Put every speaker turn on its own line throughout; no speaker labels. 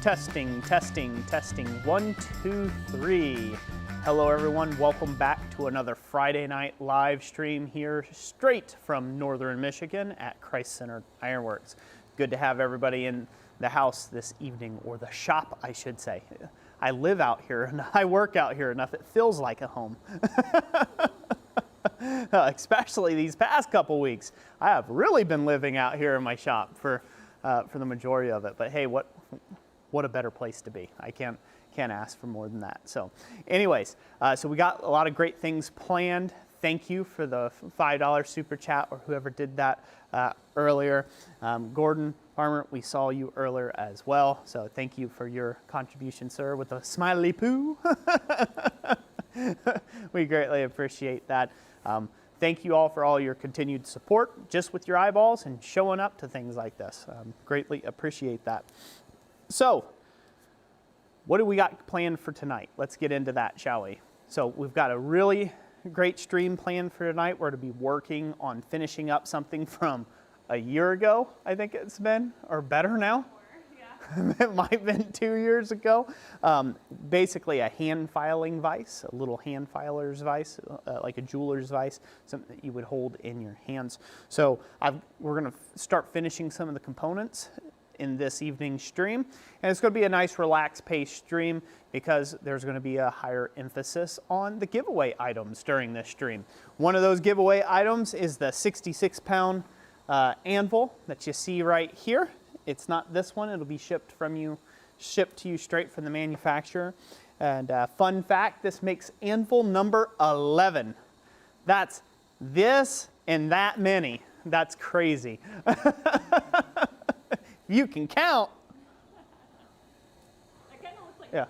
Testing, testing, testing. 1, 2, 3. Hello everyone, welcome back to another Friday night live stream here straight from Northern Michigan at Christ Center Ironworks. Good to have everybody in the house this evening, or the shop I should say. I live out here and I work out here enough, it feels like a home. Especially these past couple weeks. I have really been living out here in my shop for the majority of it, but hey, what a better place to be. I can't ask for more than that. So anyways, so we got a lot of great things planned. Thank you for the $5 super chat or whoever did that earlier. Gordon Farmer, we saw you earlier as well. So thank you for your contribution, sir, with a smiley poo. We greatly appreciate that. Thank you all for all your continued support just with your eyeballs and showing up to things like this. Greatly appreciate that. So, what do we got planned for tonight? Let's get into that, shall we? So, we've got a really great stream planned for tonight. We're to be working on finishing up something from a year ago, I think it's been, or better now. It might have been 2 years ago. Basically a hand filing vise, a little hand filer's vise, like a jeweler's vise, something that you would hold in your hands. So we're going to start finishing some of the components in this evening's stream. And it's going to be a nice relaxed paced stream because there's going to be a higher emphasis on the giveaway items during this stream. One of those giveaway items is the 66-pound anvil that you see right here. It's not this one, it'll be shipped to you straight from the manufacturer. And fun fact, this makes anvil number 11. That's this and that many. That's crazy. You can count.
It kind of looks like
yeah.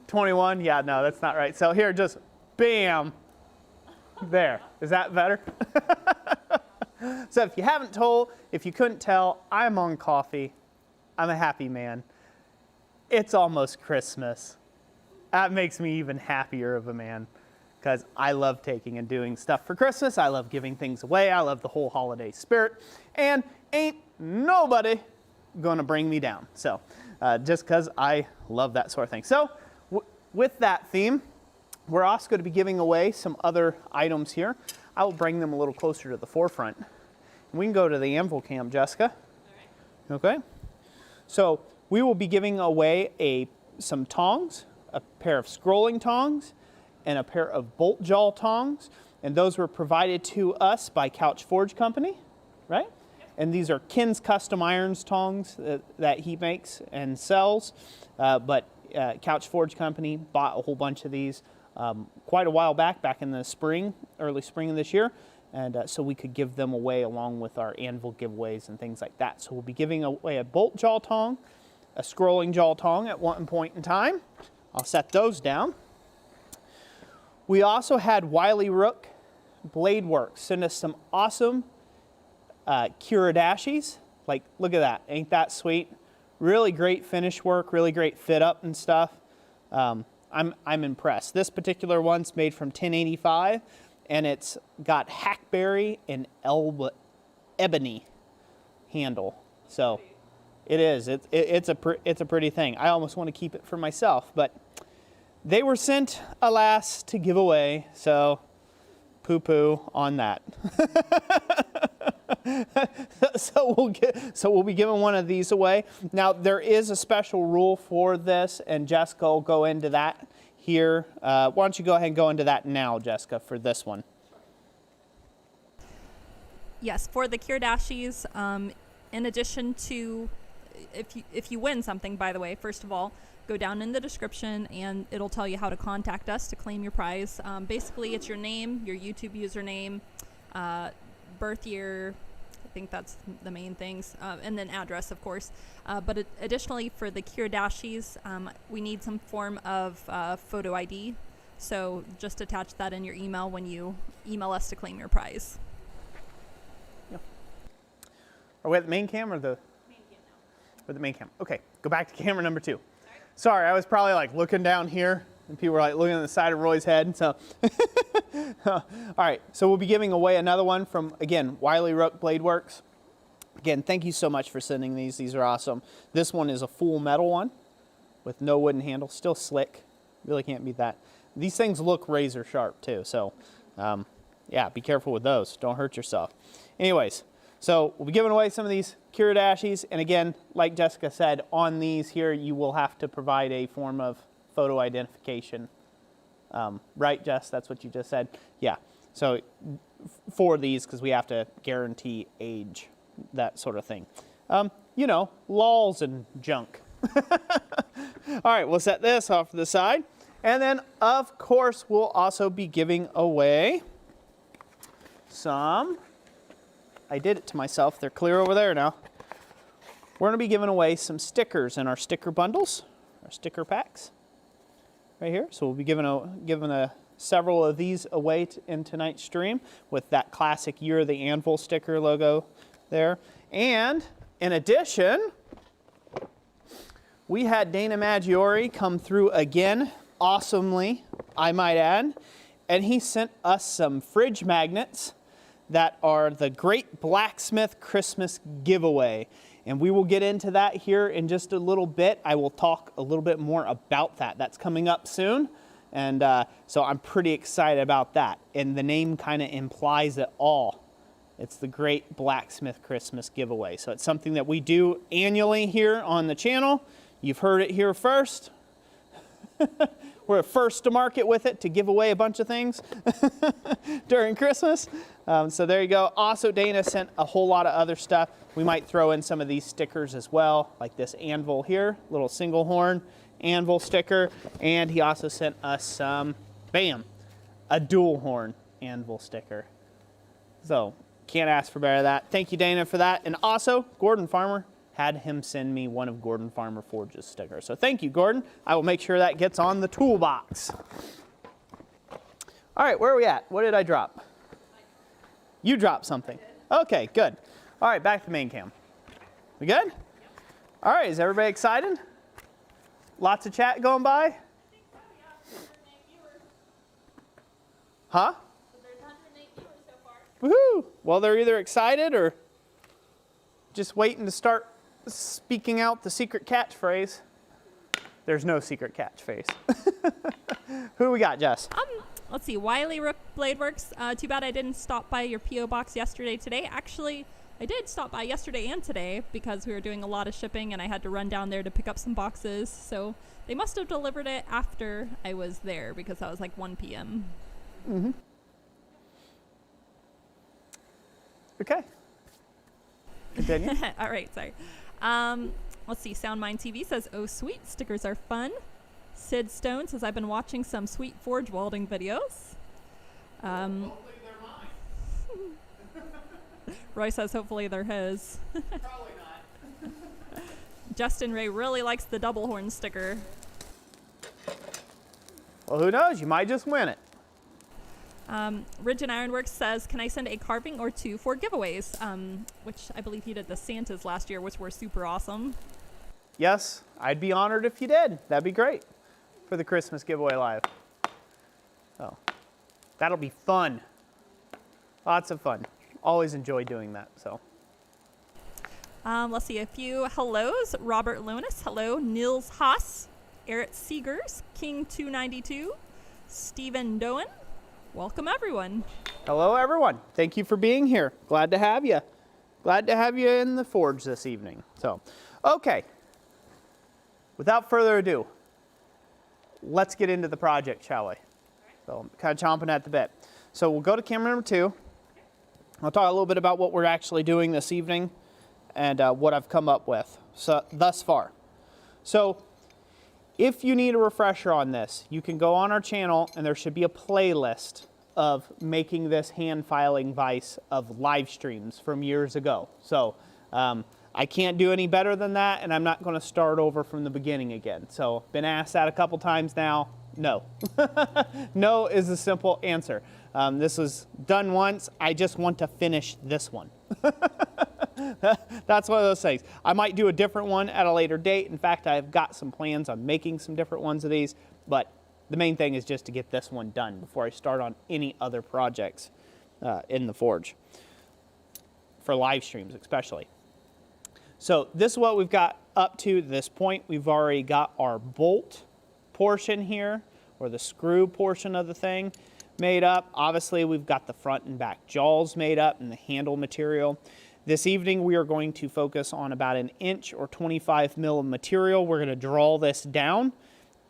21? Yeah, no, that's not right. So here, just bam, there. Is that better? So if you couldn't tell, I'm on coffee. I'm a happy man. It's almost Christmas. That makes me even happier of a man because I love taking and doing stuff for Christmas. I love giving things away. I love the whole holiday spirit. And ain't nobody gonna bring me down. So just because I love that sort of thing. So with that theme, we're also going to be giving away some other items here. I will bring them a little closer to the forefront. We can go to the anvil cam, Jessica. All right. Okay. So we will be giving away some tongs, a pair of scrolling tongs, and a pair of bolt jaw tongs. And those were provided to us by Couch Forge Company, right? Yep. And these are Ken's Custom Irons tongs that he makes and sells. But Couch Forge Company bought a whole bunch of these quite a while back in the spring, early spring of this year. And so we could give them away along with our anvil giveaways and things like that. So we'll be giving away a bolt jaw tong, a scrolling jaw tong at one point in time. I'll set those down. We also had Whily Rook Blade Works send us some awesome Kiridashis. Like, look at that. Ain't that sweet? Really great finish work, really great fit up and stuff. I'm impressed. This particular one's made from 1085, and it's got hackberry and ebony handle. So it is. It's a pretty thing. I almost want to keep it for myself, but they were sent, alas, to give away. So poo-poo on that. So we'll be giving one of these away. Now there is a special rule for this, and Jessica will go into that here. Why don't you go ahead and go into that now, Jessica, for this one?
Yes, for the Kiridashis, in addition to, if you win something, by the way, first of all, go down in the description and it'll tell you how to contact us to claim your prize. Basically, it's your name, your YouTube username, birth year, I think that's the main things, and then address, of course. But additionally, for the Kiridashis, we need some form of photo ID. So just attach that in your email when you email us to claim your prize.
Yeah. Are we at the main cam or the?
Main cam now.
Or the main cam. Okay, go back to camera number 2. Sorry, I was probably like looking down here, and people were like looking at the side of Roy's head. So, all right. So we'll be giving away another one from, again, Whily Rook Blade Works. Again, thank you so much for sending these. These are awesome. This one is a full metal one. with no wooden handle, still slick. Really can't beat that. These things look razor sharp too, so yeah, be careful with those. Don't hurt yourself. Anyways, so we'll be giving away some of these Kiridashis, and again, like Jessica said, on these here you will have to provide a form of photo identification. Right, Jess? That's what you just said? Yeah. So for these, because we have to guarantee age, that sort of thing. You know, laws and junk. All right, we'll set this off to the side. And then, of course, we'll also be giving away some, I did it to myself, they're clear over there now. We're going to be giving away some stickers in our sticker bundles, our sticker packs, right here. So we'll be giving several of these away in tonight's stream with that classic Year of the Anvil sticker logo there. And in addition, we had Dana Maggiore come through again, awesomely, I might add, and he sent us some fridge magnets that are the Great Blacksmith Christmas Giveaway. And we will get into that here in just a little bit. I will talk a little bit more about that. That's coming up soon. And so I'm pretty excited about that. And the name kind of implies it all. It's the Great Blacksmith Christmas Giveaway. So it's something that we do annually here on the channel. You've heard it here first. We're first to market with it to give away a bunch of things during Christmas. So there you go. Also, Dana sent a whole lot of other stuff. We might throw in some of these stickers as well, like this anvil here, little single horn anvil sticker. And he also sent us some, bam, a dual horn anvil sticker. So can't ask for better than that. Thank you, Dana, for that. And also, Gordon Farmer had him send me one of Gordon Farmer Forge's stickers. So thank you, Gordon. I will make sure that gets on the toolbox. All right, where are we at? What did I drop? You dropped something. Okay, good. All right, back to main cam. We good? All right, is everybody excited? Lots of chat going by? Huh?
There's 108 viewers so far.
Woohoo! Well, they're either excited or just waiting to start speaking out the secret catchphrase. There's no secret catchphrase. Who we got, Jess?
Let's see. Whily Rook Bladeworks. Too bad I didn't stop by your P.O. box yesterday. Today, actually, I did stop by yesterday and today because we were doing a lot of shipping and I had to run down there to pick up some boxes. So they must have delivered it after I was there because that was like 1 p.m.
Mm-hmm. Okay. Continue.
All right, sorry. Let's see. Soundmind TV says, "Oh, sweet, stickers are fun." Sid Stone says, "I've been watching some sweet forge welding videos."
Hopefully they're mine.
Roy says, "Hopefully they're his."
Probably not.
Justin Ray really likes the double horn sticker.
Well, who knows? You might just win it.
Ridge and Ironworks says, "Can I send a carving or two for giveaways?" Which I believe he did the Santas last year, which were super awesome.
Yes, I'd be honored if you did. That'd be great for the Christmas giveaway live. Oh, that'll be fun. Lots of fun. Always enjoy doing that. So.
Let's see a few hellos. Robert Lunas, hello. Nils Haas, Eric Seegers, King 292, Stephen Doan. Welcome, everyone.
Hello, everyone. Thank you for being here. Glad to have you. Glad to have you in the forge this evening. So, okay. Without further ado, let's get into the project, shall we? So, I'm kind of chomping at the bit. So, we'll go to camera number 2. I'll talk a little bit about what we're actually doing this evening and what I've come up with thus far. So, if you need a refresher on this, you can go on our channel and there should be a playlist of making this hand filing vise of live streams from years ago. So I can't do any better than that, and I'm not going to start over from the beginning again. So been asked that a couple times now. No. No is the simple answer. This was done once. I just want to finish this one. That's one of those things. I might do a different one at a later date. In fact, I've got some plans on making some different ones of these, but the main thing is just to get this one done before I start on any other projects in the forge, for live streams especially. So this is what we've got up to this point. We've already got our bolt portion here, or the screw portion of the thing made up. Obviously, we've got the front and back jaws made up and the handle material. This evening, we are going to focus on about 1 inch or 25 mil of material. We're going to draw this down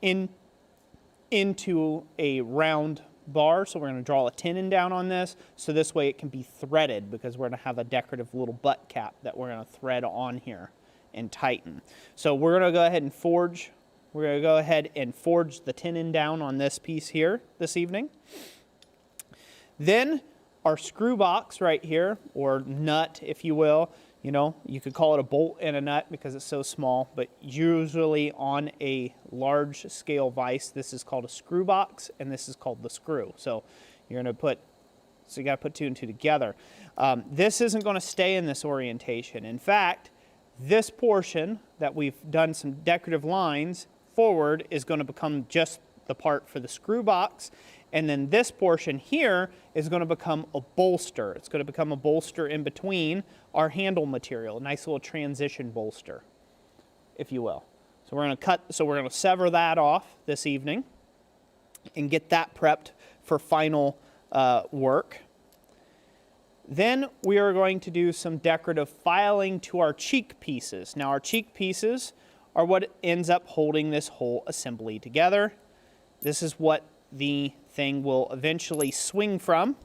into a round bar. So we're going to draw a tenon down on this, so this way it can be threaded, because we're going to have a decorative little butt cap that we're going to thread on here and tighten. So we're going to go ahead and forge. We're going to go ahead and forge the tenon down on this piece here this evening. Then our screw box right here, or nut, if you will, you know, you could call it a bolt and a nut because it's so small, but usually on a large scale vise, this is called a screw box and this is called the screw. So you're going to put, so you got to put 2 and 2 together. This isn't going to stay in this orientation. In fact, this portion that we've done some decorative lines forward is going to become just the part for the screw box. And then this portion here is going to become a bolster. It's going to become a bolster in between our handle material, a nice little transition bolster, if you will. So we're going to sever that off this evening and get that prepped for final work. Then we are going to do some decorative filing to our cheek pieces. Now our cheek pieces are what ends up holding this whole assembly together. This is what the thing will eventually swing from,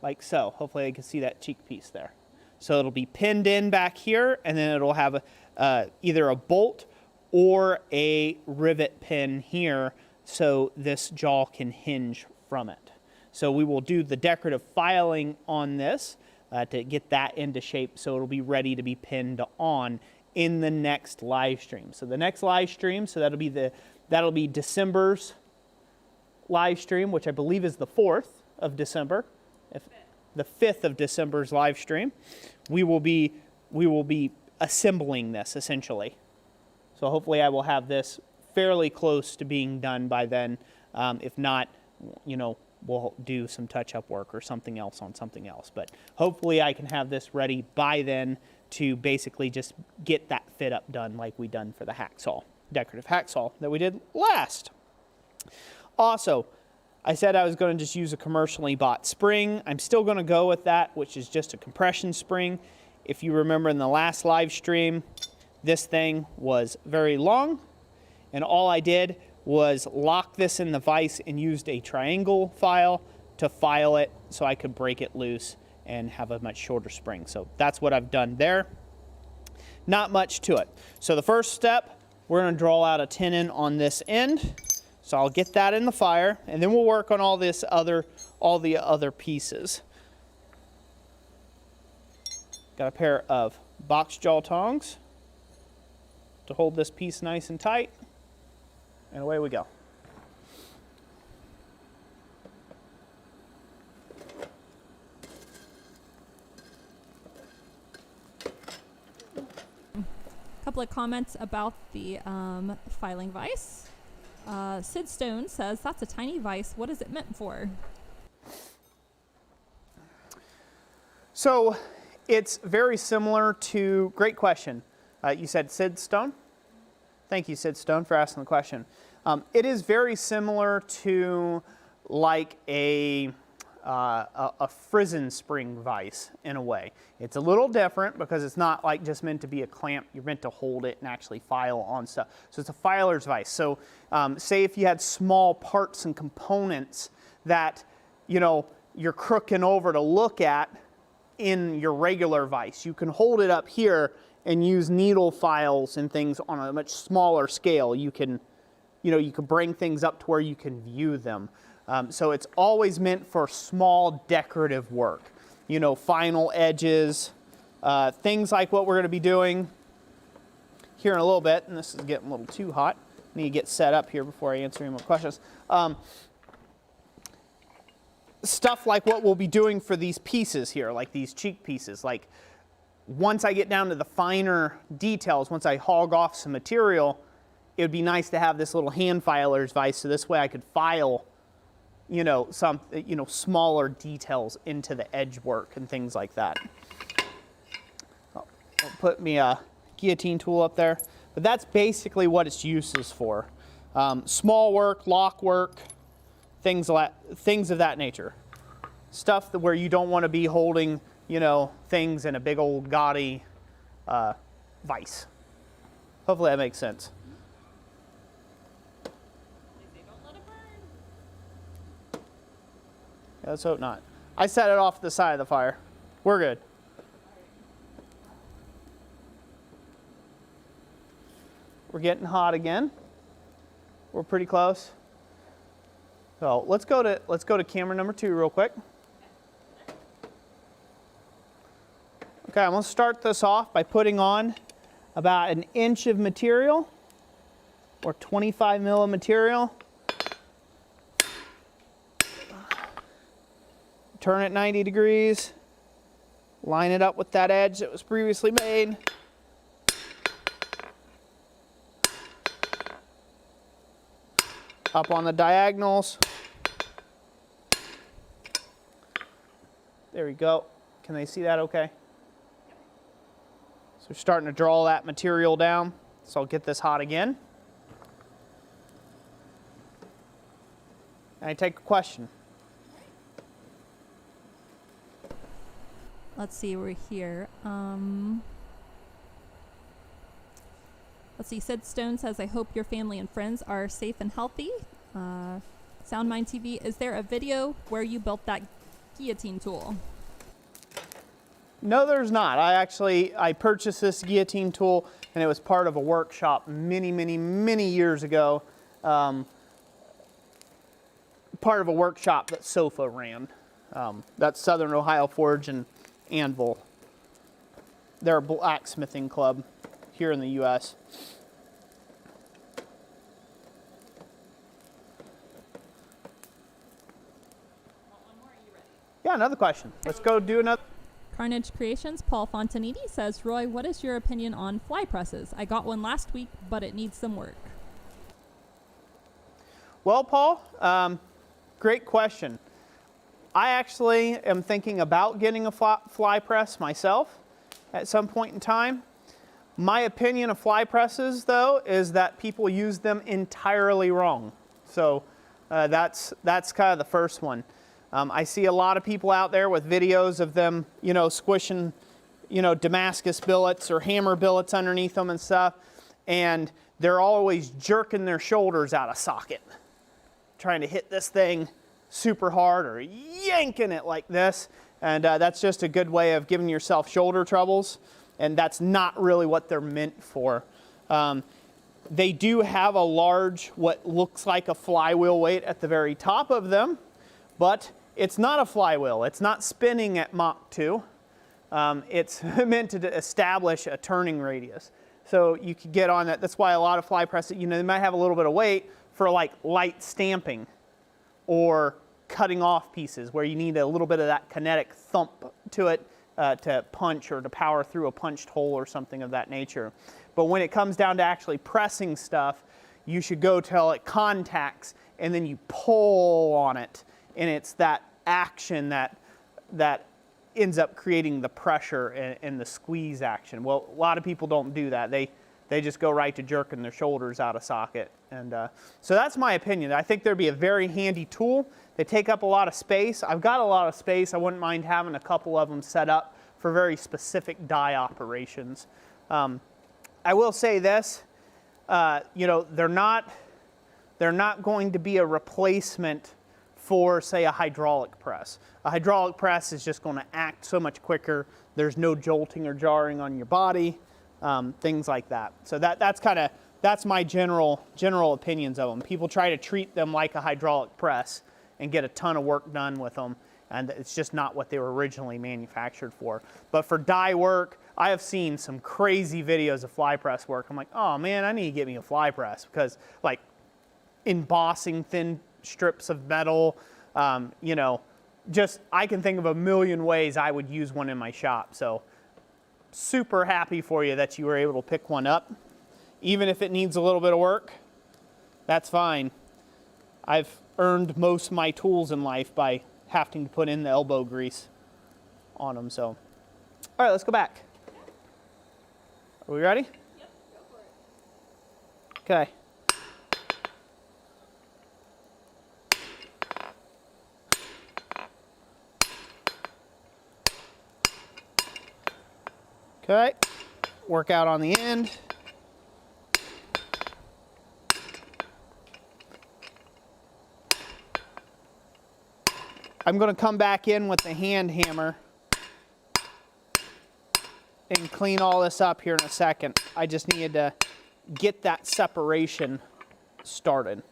like so. Hopefully I can see that cheek piece there. So it'll be pinned in back here, and then it'll have either a bolt or a rivet pin here, so this jaw can hinge from it. So we will do the decorative filing on this to get that into shape, so it'll be ready to be pinned on in the next live stream. So the next live stream, so that'll be December's live stream, which I believe is the 4th of December, the 5th of December's live stream. We will be assembling this essentially. So hopefully I will have this fairly close to being done by then. If not, you know, we'll do some touch-up work or something else on something else. But hopefully I can have this ready by then to basically just get that fit up done like we done for the hacksaw, decorative hacksaw that we did last. Also, I said I was going to just use a commercially bought spring. I'm still going to go with that, which is just a compression spring. If you remember in the last live stream, this thing was very long, and all I did was lock this in the vise and used a triangle file to file it so I could break it loose and have a much shorter spring. So that's what I've done there. Not much to it. So the first step, we're going to draw out a tenon on this end. So I'll get that in the fire, and then we'll work on all the other pieces. Got a pair of box jaw tongs to hold this piece nice and tight, and away we go.
A couple of comments about the filing vise. Sid Stone says, that's a tiny vise. What is it meant for?
So it's very similar to, great question. You said Sid Stone? Thank you, Sid Stone, for asking the question. It is very similar to like a frizzen spring vise in a way. It's a little different because it's not like just meant to be a clamp. You're meant to hold it and actually file on stuff. So it's a filer's vise. So say if you had small parts and components that, you know, you're crooking over to look at in your regular vise, you can hold it up here and use needle files and things on a much smaller scale. You can, you know, you can bring things up to where you can view them. So it's always meant for small decorative work. You know, final edges, things like what we're going to be doing here in a little bit. And this is getting a little too hot. I need to get set up here before I answer any more questions. Stuff like what we'll be doing for these pieces here, like these cheek pieces. Like once I get down to the finer details, once I hog off some material, it would be nice to have this little hand filer's vise, so this way I could file, you know, some, you know, smaller details into the edge work and things like that. Oh, put me a guillotine tool up there. But that's basically what its use is for. Small work, lock work, things of that nature. Stuff where you don't want to be holding, you know, things in a big old gaudy vise. Hopefully that makes sense. Yeah, let's hope not. I set it off the side of the fire. We're good. We're getting hot again. We're pretty close. So let's go to camera number 2 real quick. Okay, I'm gonna start this off by putting on about 1 inch of material, or 25 mil of material. Turn it 90 degrees. Line it up with that edge that was previously made. Up on the diagonals. There we go. Can they see that okay? So we're starting to draw that material down. So I'll get this hot again. And I take a question.
Let's see, we're here. Let's see, Sid Stone says, I hope your family and friends are safe and healthy. Soundmind TV, is there a video where you built that guillotine tool?
No, there's not. I purchased this guillotine tool, and it was part of a workshop many years ago. Part of a workshop that SOFA ran. That's Southern Ohio Forge and ANVIL. They're a blacksmithing club here in the U.S. Yeah, another question. Let's go do another.
Carnage Creations, Paul Fontaniti says, Roy, what is your opinion on fly presses? I got one last week, but it needs some work.
Well, Paul, great question. I actually am thinking about getting a fly press myself at some point in time. My opinion of fly presses, though, is that people use them entirely wrong. So that's kind of the first one. I see a lot of people out there with videos of them, you know, squishing, you know, Damascus billets or hammer billets underneath them and stuff, and they're always jerking their shoulders out of socket, trying to hit this thing super hard or yanking it like this, and that's just a good way of giving yourself shoulder troubles, and that's not really what they're meant for. They do have a large, what looks like a flywheel weight at the very top of them, but it's not a flywheel. It's not spinning at Mach 2. It's meant to establish a turning radius. So you could get on that. That's why a lot of fly presses, you know, they might have a little bit of weight for like light stamping or cutting off pieces where you need a little bit of that kinetic thump to it to punch or to power through a punched hole or something of that nature. But when it comes down to actually pressing stuff, you should go till it contacts and then you pull on it. And it's that action that ends up creating the pressure and the squeeze action. Well, a lot of people don't do that. They just go right to jerking their shoulders out of socket. And so that's my opinion. I think there'd be a very handy tool. They take up a lot of space. I've got a lot of space. I wouldn't mind having a couple of them set up for very specific die operations. I will say this, you know, they're not going to be a replacement for, say, a hydraulic press. A hydraulic press is just going to act so much quicker. There's no jolting or jarring on your body, things like that. So that's my general opinions of them. People try to treat them like a hydraulic press and get a ton of work done with them, and it's just not what they were originally manufactured for. But for die work, I have seen some crazy videos of fly press work. I'm like, oh man, I need to get me a fly press, because like embossing thin strips of metal, you know, just I can think of a million ways I would use one in my shop. So super happy for you that you were able to pick one up. Even if it needs a little bit of work, that's fine. I've earned most of my tools in life by having to put in the elbow grease on them. So, all right, let's go back. Are we ready?
Yep, go for it.
Okay. Okay, work out on the end. I'm going to come back in with the hand hammer and clean all this up here in a second. I just needed to get that separation started.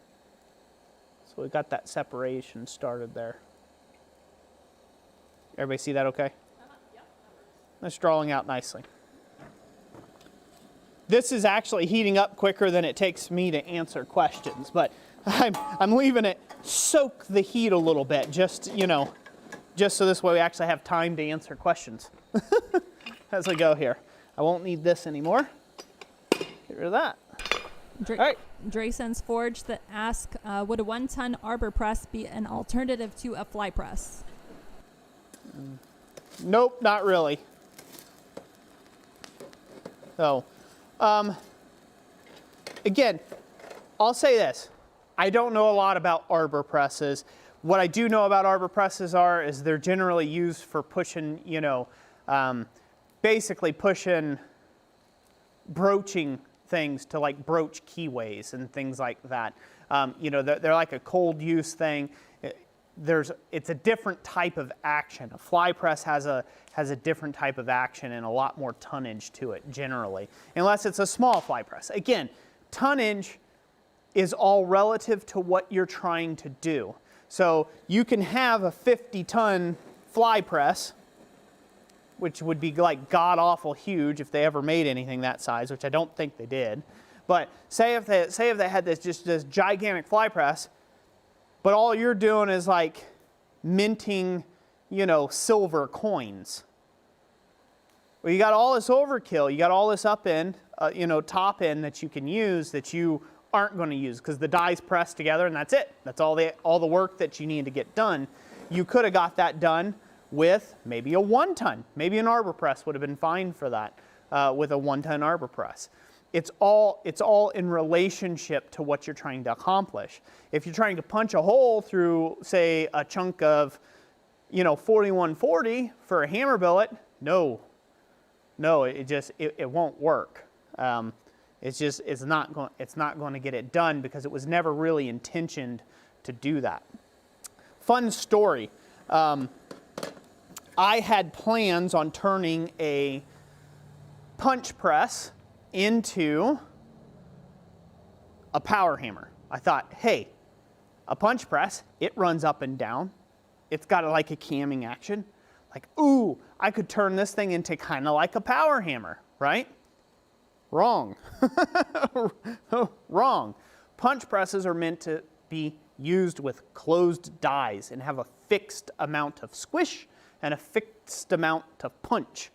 So we got that separation started there. Everybody see that okay? That's drawing out nicely. This is actually heating up quicker than it takes me to answer questions, but I'm leaving it soak the heat a little bit, just, you know, just so this way we actually have time to answer questions as we go here. I won't need this anymore. Get rid of that. All right.
Drayson's Forge that asks, would a 1-ton Arbor Press be an alternative to a fly press?
Nope, not really. So, again, I'll say this. I don't know a lot about arbor presses. What I do know about arbor presses is they're generally used for pushing, you know, basically pushing broaching things to like broach keyways and things like that. You know, they're like a cold use thing. It's a different type of action. A fly press has a different type of action and a lot more tonnage to it generally, unless it's a small fly press. Again, tonnage is all relative to what you're trying to do. So you can have a 50-ton fly press, which would be like god-awful huge if they ever made anything that size, which I don't think they did. But say if they had this gigantic fly press, but all you're doing is like minting, you know, silver coins. Well, you got all this overkill. You got all this up end, you know, top end that you can use that you aren't going to use because the die's pressed together and that's it. That's all the work that you need to get done. You could have got that done with maybe a 1-ton. Maybe an arbor press would have been fine for that with a 1-ton arbor press. It's all in relationship to what you're trying to accomplish. If you're trying to punch a hole through, say, a chunk of, you know, 4140 for a hammer billet, no, it won't work. It's not going to get it done because it was never really intentioned to do that. Fun story. I had plans on turning a punch press into a power hammer. I thought, hey, a punch press, it runs up and down. It's got like a camming action. Like, ooh, I could turn this thing into kind of like a power hammer, right? Wrong. Wrong. Punch presses are meant to be used with closed dies and have a fixed amount of squish and a fixed amount of punch.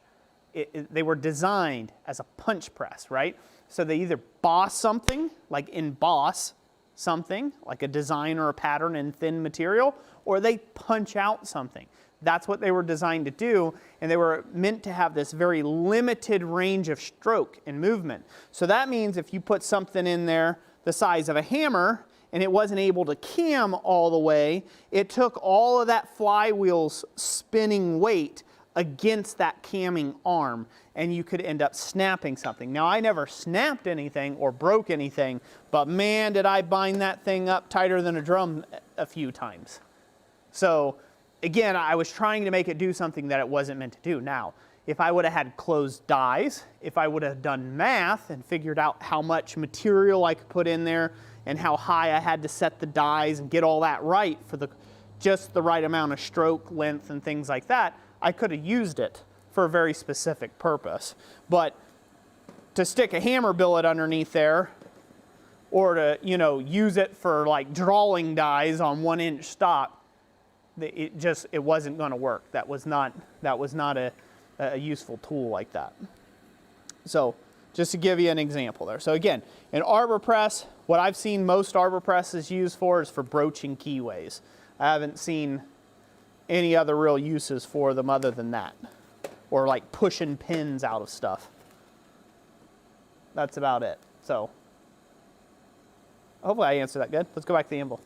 They were designed as a punch press, right? So they either boss something, like emboss something, like a design or a pattern in thin material, or they punch out something. That's what they were designed to do, and they were meant to have this very limited range of stroke and movement. So that means if you put something in there the size of a hammer, and it wasn't able to cam all the way, it took all of that flywheel's spinning weight against that camming arm, and you could end up snapping something. Now, I never snapped anything or broke anything, but man, did I bind that thing up tighter than a drum a few times. So, again, I was trying to make it do something that it wasn't meant to do. Now, if I would have had closed dies, if I would have done math and figured out how much material I could put in there and how high I had to set the dies and get all that right for just the right amount of stroke length and things like that, I could have used it for a very specific purpose. But to stick a hammer billet underneath there, or to, you know, use it for like drawing dies on 1-inch stock, it wasn't going to work. That was not a useful tool like that. So just to give you an example there. So again, an arbor press, what I've seen most arbor presses used for is for broaching keyways. I haven't seen any other real uses for them other than that, or like pushing pins out of stuff. That's about it. So hopefully I answered that good. Let's go back to the anvil.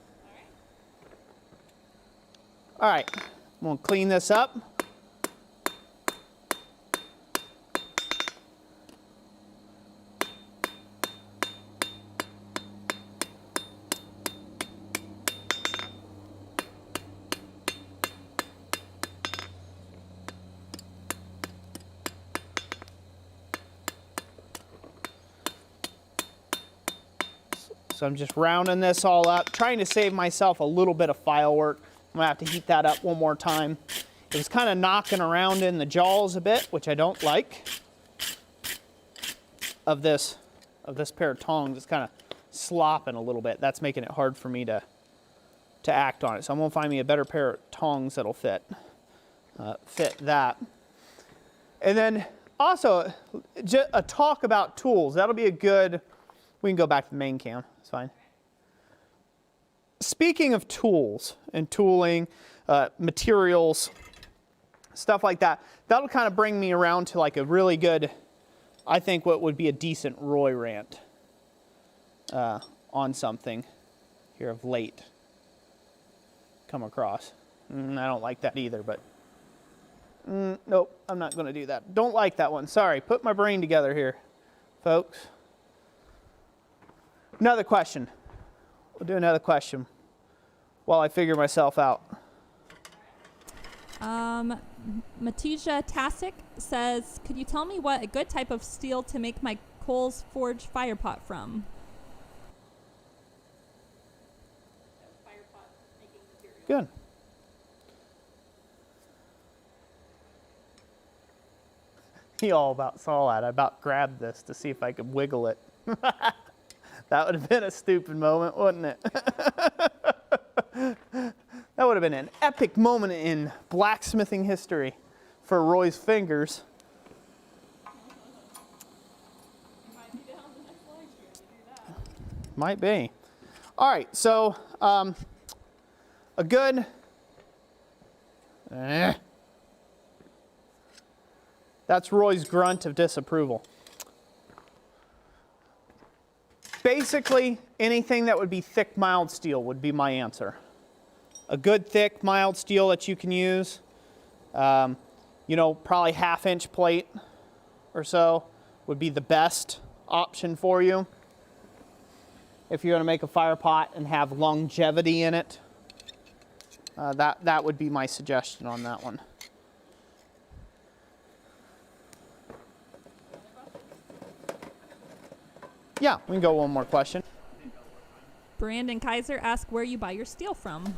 All right, I'm gonna clean this up. So I'm just rounding this all up, trying to save myself a little bit of file work. I'm gonna have to heat that up one more time. It was kind of knocking around in the jaws a bit, which I don't like. Of this pair of tongs, it's kind of slopping a little bit. That's making it hard for me to act on it. So I'm gonna find me a better pair of tongs that'll fit that. And then also, a talk about tools. That'll be a good. We can go back to the main cam. It's fine. Speaking of tools and tooling, materials, stuff like that, that'll kind of bring me around to like a really good, I think what would be a decent Roy rant on something here of late come across. I don't like that either, but nope, I'm not going to do that. Don't like that one. Sorry, put my brain together here, folks. Another question. We'll do another question while I figure myself out.
Matija Tasic says, could you tell me what a good type of steel to make my Coles Forge fire pot from?
Good. He all about saw that. I about grabbed this to see if I could wiggle it. That would have been a stupid moment, wouldn't it? That would have been an epic moment in blacksmithing history for Roy's fingers. Might be. All right, so a good. That's Roy's grunt of disapproval. Basically, anything that would be thick, mild steel would be my answer. A good thick, mild steel that you can use, you know, probably 1/2-inch plate or so would be the best option for you. If you're going to make a fire pot and have longevity in it, that would be my suggestion on that one. Yeah, we can go one more question.
Brandon Kaiser asks where you buy your steel from.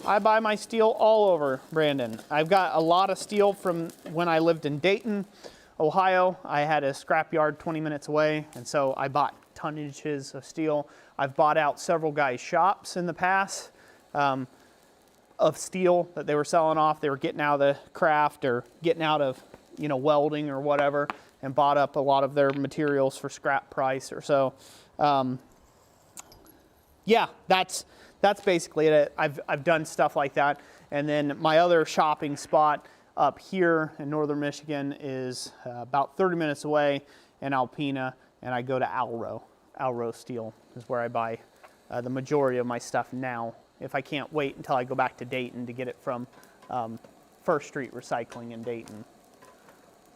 I buy my steel all over, Brandon. I've got a lot of steel from when I lived in Dayton, Ohio. I had a scrapyard 20 minutes away, and so I bought tonnages of steel. I've bought out several guys' shops in the past of steel that they were selling off. They were getting out of the craft or getting out of, you know, welding or whatever, and bought up a lot of their materials for scrap price or so. Yeah, that's basically it. I've done stuff like that. And then my other shopping spot up here in northern Michigan is about 30 minutes away in Alpena, and I go to Alro. Alro Steel is where I buy the majority of my stuff now, if I can't wait until I go back to Dayton to get it from First Street Recycling in Dayton.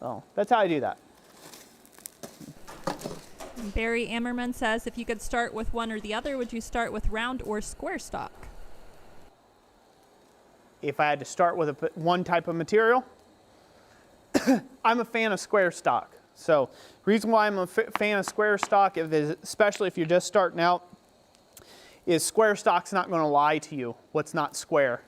So that's how I do that.
Barry Ammerman says, if you could start with one or the other, would you start with round or square stock?
If I had to start with one type of material, I'm a fan of square stock. So reason why I'm a fan of square stock, especially if you're just starting out, is square stock's not going to lie to you what's not square.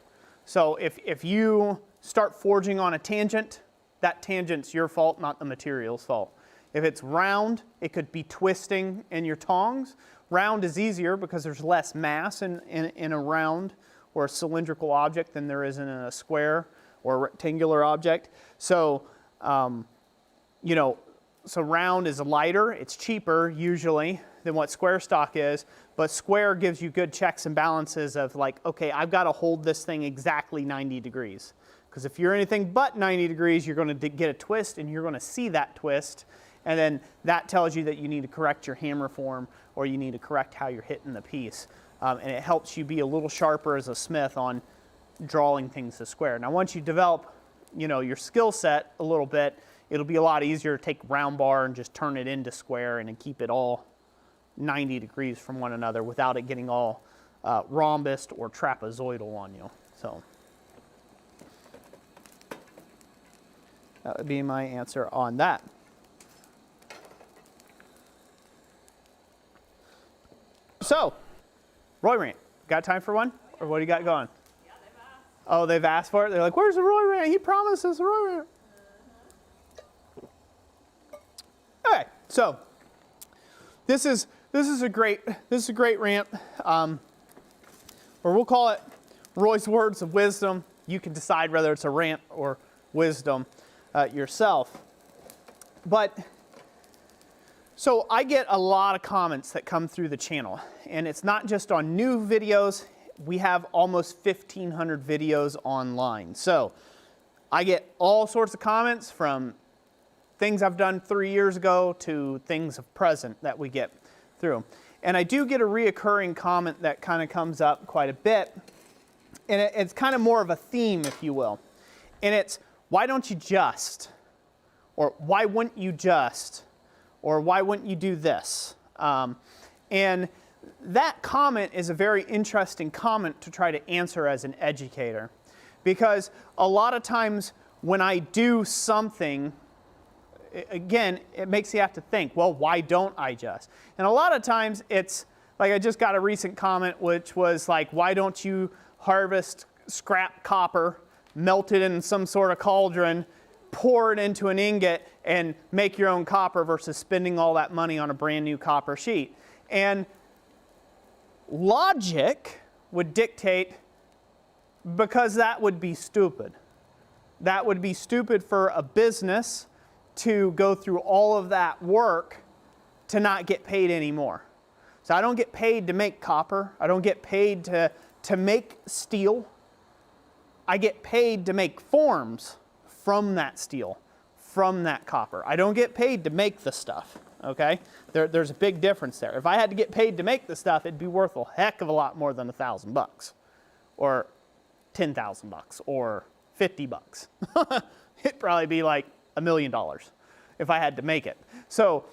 So if you start forging on a tangent, that tangent's your fault, not the material's fault. If it's round, it could be twisting in your tongs. Round is easier because there's less mass in a round or a cylindrical object than there is in a square or a rectangular object. So, you know, so round is lighter, it's cheaper usually than what square stock is, but square gives you good checks and balances of like, okay, I've got to hold this thing exactly 90 degrees. Because if you're anything but 90 degrees, you're going to get a twist, and you're going to see that twist. And then that tells you that you need to correct your hammer form or you need to correct how you're hitting the piece. And it helps you be a little sharper as a smith on drawing things to square. Now once you develop, you know, your skill set a little bit, it'll be a lot easier to take round bar and just turn it into square and then keep it all 90 degrees from one another without it getting all rhombused or trapezoidal on you. So that would be my answer on that. So, Roy Rant, got time for one? Or what do you got going?
Yeah, they've asked.
Oh, they've asked for it? They're like, where's the Roy Rant? He promised us a Roy Rant. Okay, so this is a great rant, or we'll call it Roy's words of wisdom. You can decide whether it's a rant or wisdom yourself. But so I get a lot of comments that come through the channel, and it's not just on new videos. We have almost 1,500 videos online. So I get all sorts of comments from things I've done 3 years ago to things of present that we get through. And I do get a reoccurring comment that kind of comes up quite a bit. And it's kind of more of a theme, if you will. And it's, why don't you just? Or why wouldn't you just? Or why wouldn't you do this? And that comment is a very interesting comment to try to answer as an educator. Because a lot of times when I do something, again, it makes you have to think, well, why don't I just? And a lot of times it's, like I just got a recent comment which was like, why don't you harvest scrap copper, melt it in some sort of cauldron, pour it into an ingot, and make your own copper versus spending all that money on a brand new copper sheet? And logic would dictate, because that would be stupid. That would be stupid for a business to go through all of that work to not get paid anymore. So I don't get paid to make copper. I don't get paid to make steel. I get paid to make forms from that steel, from that copper. I don't get paid to make the stuff, okay? There's a big difference there. If I had to get paid to make the stuff, it'd be worth a heck of a lot more than $1,000 or $10,000 or $50. It'd probably be like $1 million if I had to make it. So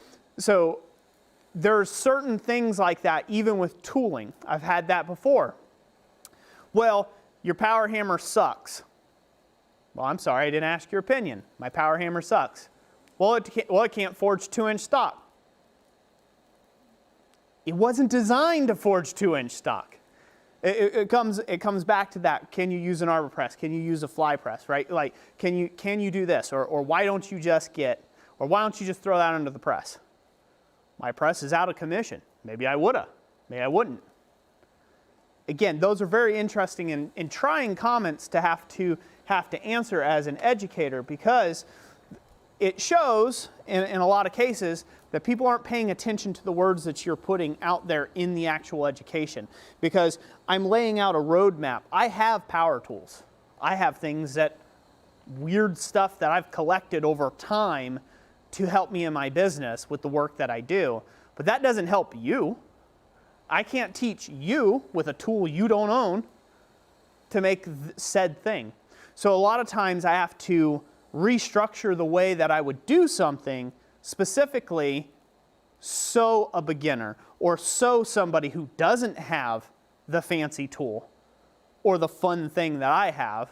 there's certain things like that, even with tooling. I've had that before. Well, your power hammer sucks. Well, I'm sorry, I didn't ask your opinion. My power hammer sucks. Well, it can't forge 2-inch stock. It wasn't designed to forge 2-inch stock. It comes back to that. Can you use an arbor press? Can you use a fly press, right? Like, can you do this? Or why don't you just why don't you just throw that under the press? My press is out of commission. Maybe I woulda. Maybe I wouldn't. Again, those are very interesting and trying comments to have to answer as an educator, because it shows in a lot of cases that people aren't paying attention to the words that you're putting out there in the actual education, because I'm laying out a roadmap. I have power tools. I have things weird stuff that I've collected over time to help me in my business with the work that I do, but that doesn't help you. I can't teach you with a tool you don't own to make said thing. So a lot of times I have to restructure the way that I would do something specifically so a beginner or so somebody who doesn't have the fancy tool or the fun thing that I have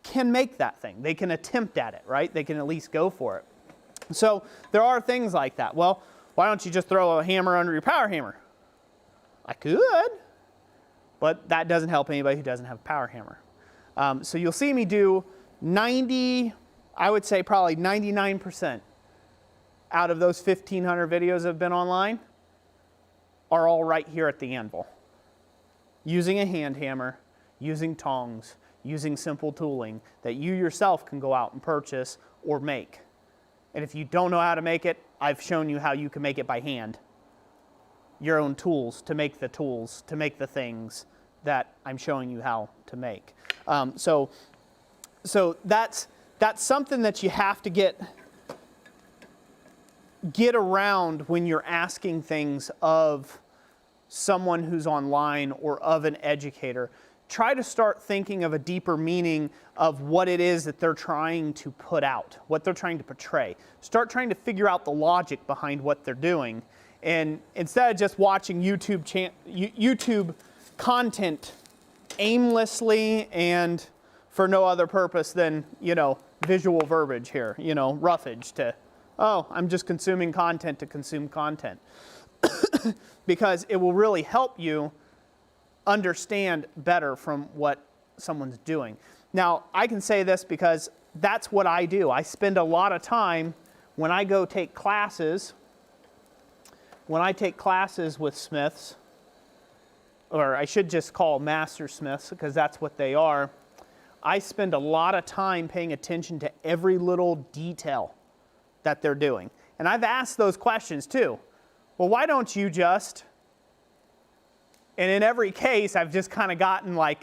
can make that thing. They can attempt at it, right? They can at least go for it. So there are things like that. Well, why don't you just throw a hammer under your power hammer? I could, but that doesn't help anybody who doesn't have a power hammer. So you'll see me do 90, I would say probably 99% out of those 1,500 videos that have been online are all right here at the anvil. Using a hand hammer, using tongs, using simple tooling that you yourself can go out and purchase or make. And if you don't know how to make it, I've shown you how you can make it by hand. Your own tools to make the things that I'm showing you how to make. So that's something that you have to get get around when you're asking things of someone who's online or of an educator. Try to start thinking of a deeper meaning of what it is that they're trying to put out, what they're trying to portray. Start trying to figure out the logic behind what they're doing. And instead of just watching YouTube content aimlessly and for no other purpose than, visual verbiage here, roughage to, oh, I'm just consuming content to consume content. Because it will really help you understand better from what someone's doing. Now, I can say this because that's what I do. I spend a lot of time when I go take classes, with smiths, or I should just call master smiths because that's what they are. I spend a lot of time paying attention to every little detail that they're doing. And I've asked those questions too. Well, why don't you just? And in every case, I've just kind of gotten like,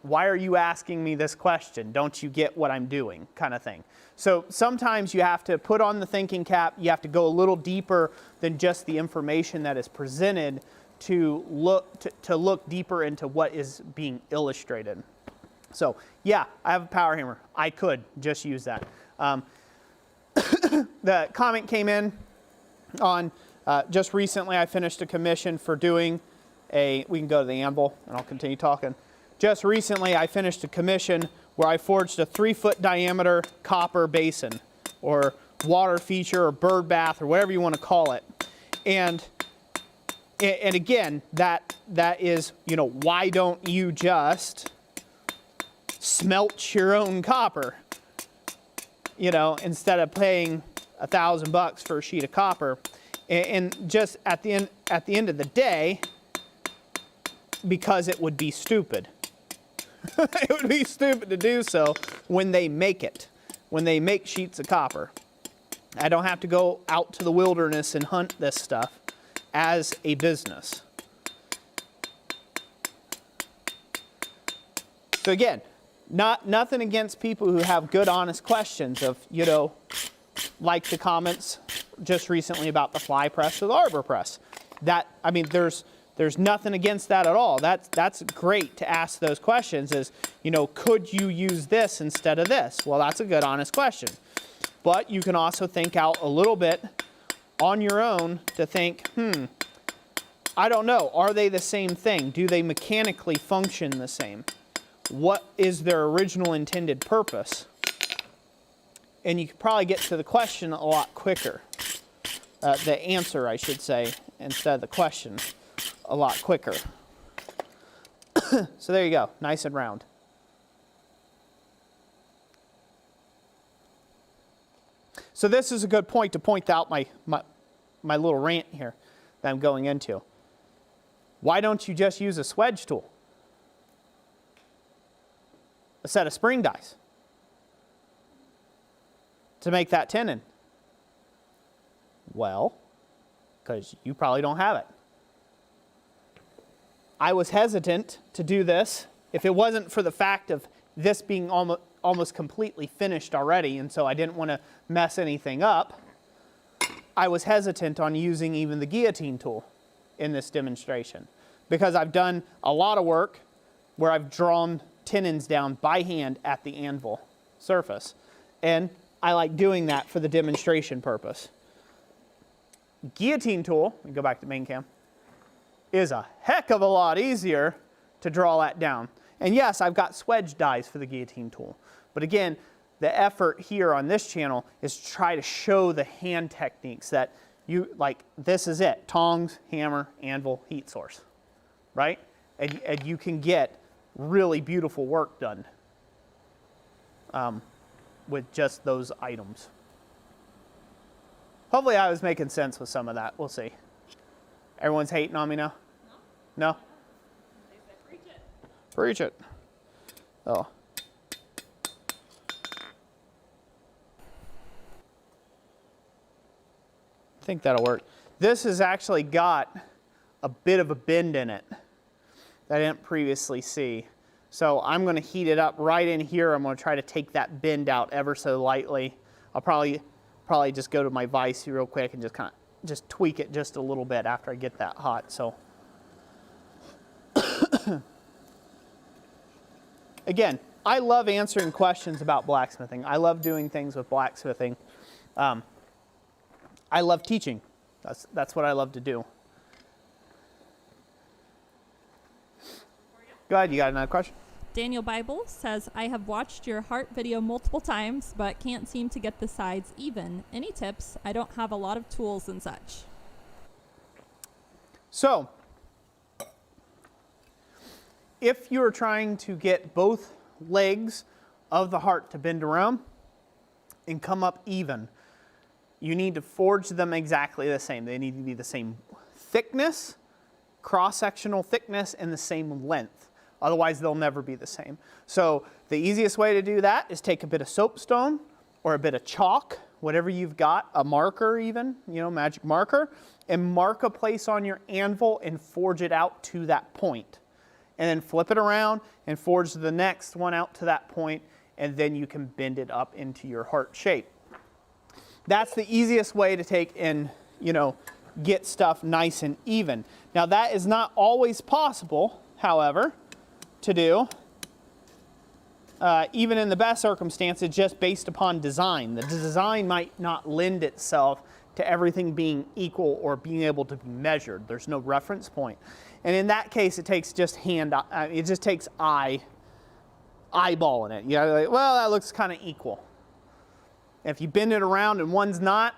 why are you asking me this question? Don't you get what I'm doing, kind of thing. So sometimes you have to put on the thinking cap. You have to go a little deeper than just the information that is presented to look deeper into what is being illustrated. So yeah, I have a power hammer. I could just use that. The comment came in on just recently I finished a commission for doing we can go to the anvil and I'll continue talking. Just recently I finished a commission where I forged a 3-foot diameter copper basin or water feature or bird bath or whatever you want to call it. And again, that is, why don't you just smelt your own copper? Instead of paying $1,000 for a sheet of copper. And just at the end of the day, because it would be stupid. It would be stupid to do so when they make sheets of copper. I don't have to go out to the wilderness and hunt this stuff as a business. So again, nothing against people who have good, honest questions of, like the comments just recently about the fly press or the arbor press. There's nothing against that at all. That's great to ask those questions is, could you use this instead of this? Well, that's a good, honest question. But you can also think out a little bit on your own to think, I don't know, are they the same thing? Do they mechanically function the same? What is their original intended purpose? And you could probably get to the question a lot quicker. The answer, I should say, instead of the question, a lot quicker. So there you go, nice and round. So this is a good point to point out my little rant here that I'm going into. Why don't you just use a swedge tool? A set of spring dies to make that tenon? Well, because you probably don't have it. I was hesitant to do this if it wasn't for the fact of this being almost completely finished already, and so I didn't want to mess anything up. I was hesitant on using even the guillotine tool in this demonstration because I've done a lot of work where I've drawn tenons down by hand at the anvil surface, and I like doing that for the demonstration purpose. Guillotine tool, we go back to main cam, is a heck of a lot easier to draw that down. And yes, I've got swedge dies for the guillotine tool. But again, the effort here on this channel is to try to show the hand techniques that this is it. Tongs, hammer, anvil, heat source, right? And you can get really beautiful work done with just those items. Hopefully I was making sense with some of that. We'll see. Everyone's hating on me now? No?
They said preach it.
Preach it. Oh. I think that'll work. This has actually got a bit of a bend in it that I didn't previously see. So I'm going to heat it up right in here. I'm going to try to take that bend out ever so lightly. I'll probably probably just go to my Vise real quick and just kind of just tweak it just a little bit after I get that hot. So again, I love answering questions about blacksmithing. I love doing things with blacksmithing. I love teaching. That's what I love to do. Go ahead, you got another question?
Daniel Bible says, I have watched your heart video multiple times, but can't seem to get the sides even. Any tips? I don't have a lot of tools and such.
So, if you're trying to get both legs of the heart to bend around and come up even, you need to forge them exactly the same. They need to be the same thickness, cross-sectional thickness, and the same length. Otherwise, they'll never be the same. So the easiest way to do that is take a bit of soapstone or a bit of chalk, whatever you've got, a marker even, magic marker, and mark a place on your anvil and forge it out to that point. And then flip it around and forge the next one out to that point, and then you can bend it up into your heart shape. That's the easiest way to take and, get stuff nice and even. Now that is not always possible, however, to do, even in the best circumstances, just based upon design. The design might not lend itself to everything being equal or being able to be measured. There's no reference point. And in that case, it takes just it just takes eyeballing it. Like, well, that looks kind of equal. If you bend it around and one's not,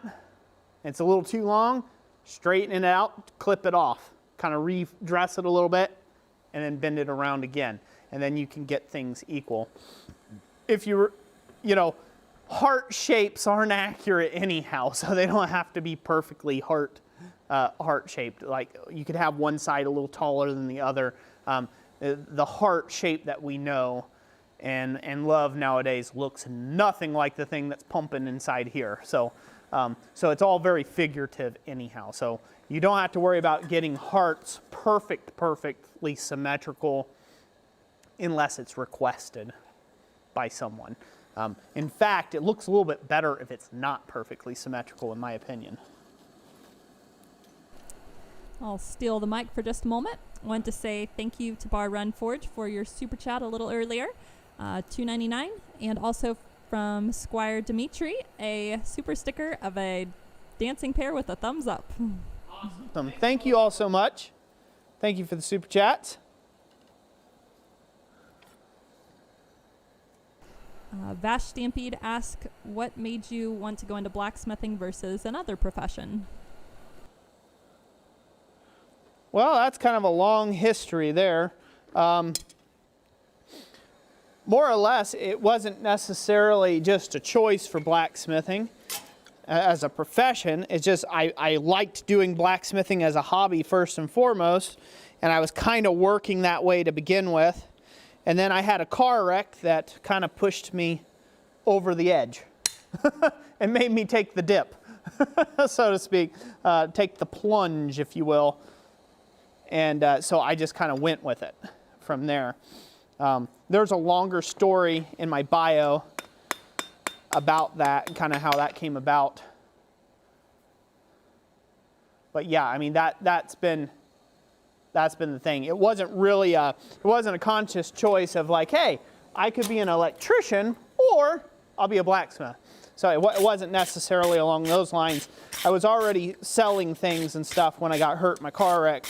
it's a little too long, straighten it out, clip it off, kind of redress it a little bit, and then bend it around again. And then you can get things equal. If you're, heart shapes aren't accurate anyhow, so they don't have to be perfectly heart shaped. Like you could have one side a little taller than the other. The heart shape that we know and love nowadays looks nothing like the thing that's pumping inside here. So it's all very figurative anyhow. So you don't have to worry about getting hearts perfectly symmetrical unless it's requested by someone. In fact, it looks a little bit better if it's not perfectly symmetrical, in my opinion.
I'll steal the mic for just a moment. I want to say thank you to Bar Run Forge for your super chat a little earlier, $2.99, and also from Squire Dimitri, a super sticker of a dancing pear with a thumbs up.
Awesome. Thank you all so much. Thank you for the super chats.
Vash Stampede asked, what made you want to go into blacksmithing versus another profession?
Well, that's kind of a long history there. More or less, it wasn't necessarily just a choice for blacksmithing as a profession. It's just I liked doing blacksmithing as a hobby first and foremost, and I was kind of working that way to begin with. And then I had a car wreck that kind of pushed me over the edge and made me take the dip, so to speak, take the plunge, if you will. And so I just kind of went with it from there. There's a longer story in my bio about that and kind of how that came about. But yeah, I mean, that's been the thing. It wasn't really it wasn't a conscious choice of like, hey, I could be an electrician or I'll be a blacksmith. So it wasn't necessarily along those lines. I was already selling things and stuff when I got hurt in my car wreck.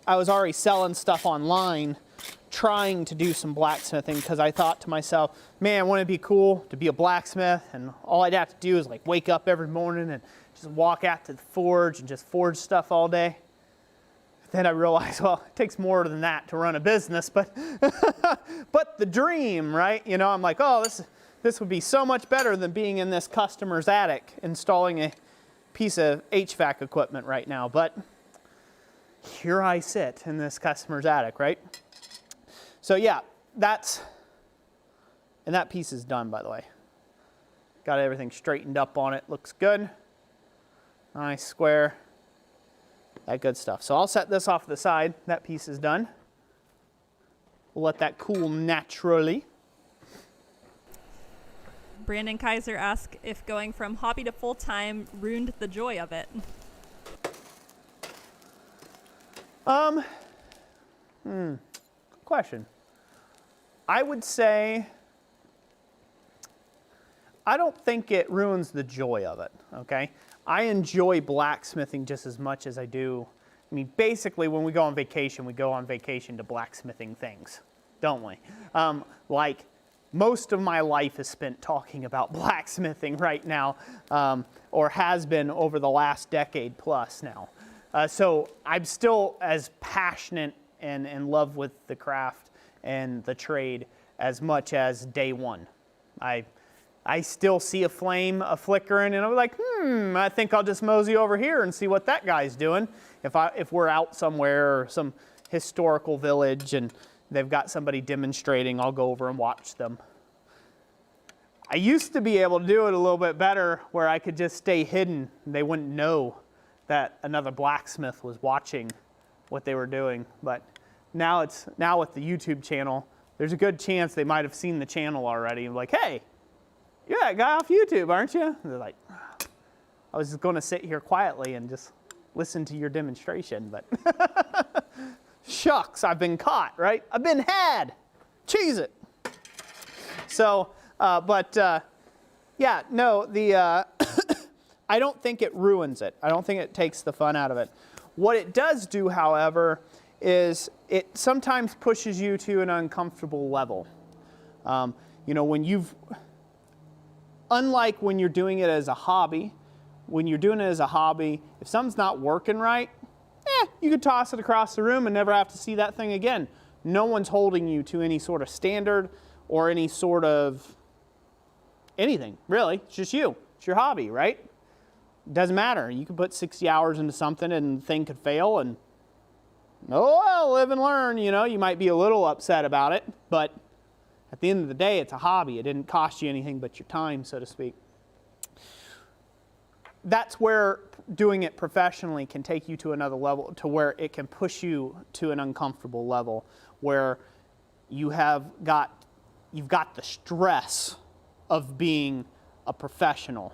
I was already selling stuff online, trying to do some blacksmithing because I thought to myself, man, wouldn't it be cool to be a blacksmith? And all I'd have to do is like wake up every morning and just walk out to the forge and just forge stuff all day. Then I realized, well, it takes more than that to run a business, but but the dream, right? I'm like, oh, this would be so much better than being in this customer's attic installing a piece of HVAC equipment right now. But here I sit in this customer's attic, right? So yeah, and that piece is done, by the way. Got everything straightened up on it, looks good. Nice square. That good stuff. So I'll set this off to the side. That piece is done. We'll let that cool naturally.
Brandon Kaiser asks if going from hobby to full-time ruined the joy of it.
Good question. I would say I don't think it ruins the joy of it, okay? I enjoy blacksmithing just as much as I do. I mean, basically, when we go on vacation to blacksmithing things, don't we? Like, most of my life is spent talking about blacksmithing right now, or has been over the last decade plus now. So I'm still as passionate and in love with the craft and the trade as much as day one. I still see a flame flickering, and I'm like, I think I'll just mosey over here and see what that guy's doing. If we're out somewhere or some historical village and they've got somebody demonstrating, I'll go over and watch them. I used to be able to do it a little bit better where I could just stay hidden and they wouldn't know that another blacksmith was watching what they were doing. But now with the YouTube channel, there's a good chance they might have seen the channel already and like, hey, you're that guy off YouTube, aren't you? And they're like, I was just going to sit here quietly and just listen to your demonstration, but shucks, I've been caught, right? I've been had. Cheese it. So, yeah, no, I don't think it ruins it. I don't think it takes the fun out of it. What it does do, however, is it sometimes pushes you to an uncomfortable level. You know, unlike when you're doing it as a hobby, if something's not working right, you could toss it across the room and never have to see that thing again. No one's holding you to any sort of standard or any sort of anything, really. It's just you. It's your hobby, right? It doesn't matter. You could put 60 hours into something and the thing could fail and, oh, well, live and learn. You know, you might be a little upset about it, but at the end of the day, it's a hobby. It didn't cost you anything but your time, so to speak. That's where doing it professionally can take you to another level, to where it can push you to an uncomfortable level, where you've got the stress of being a professional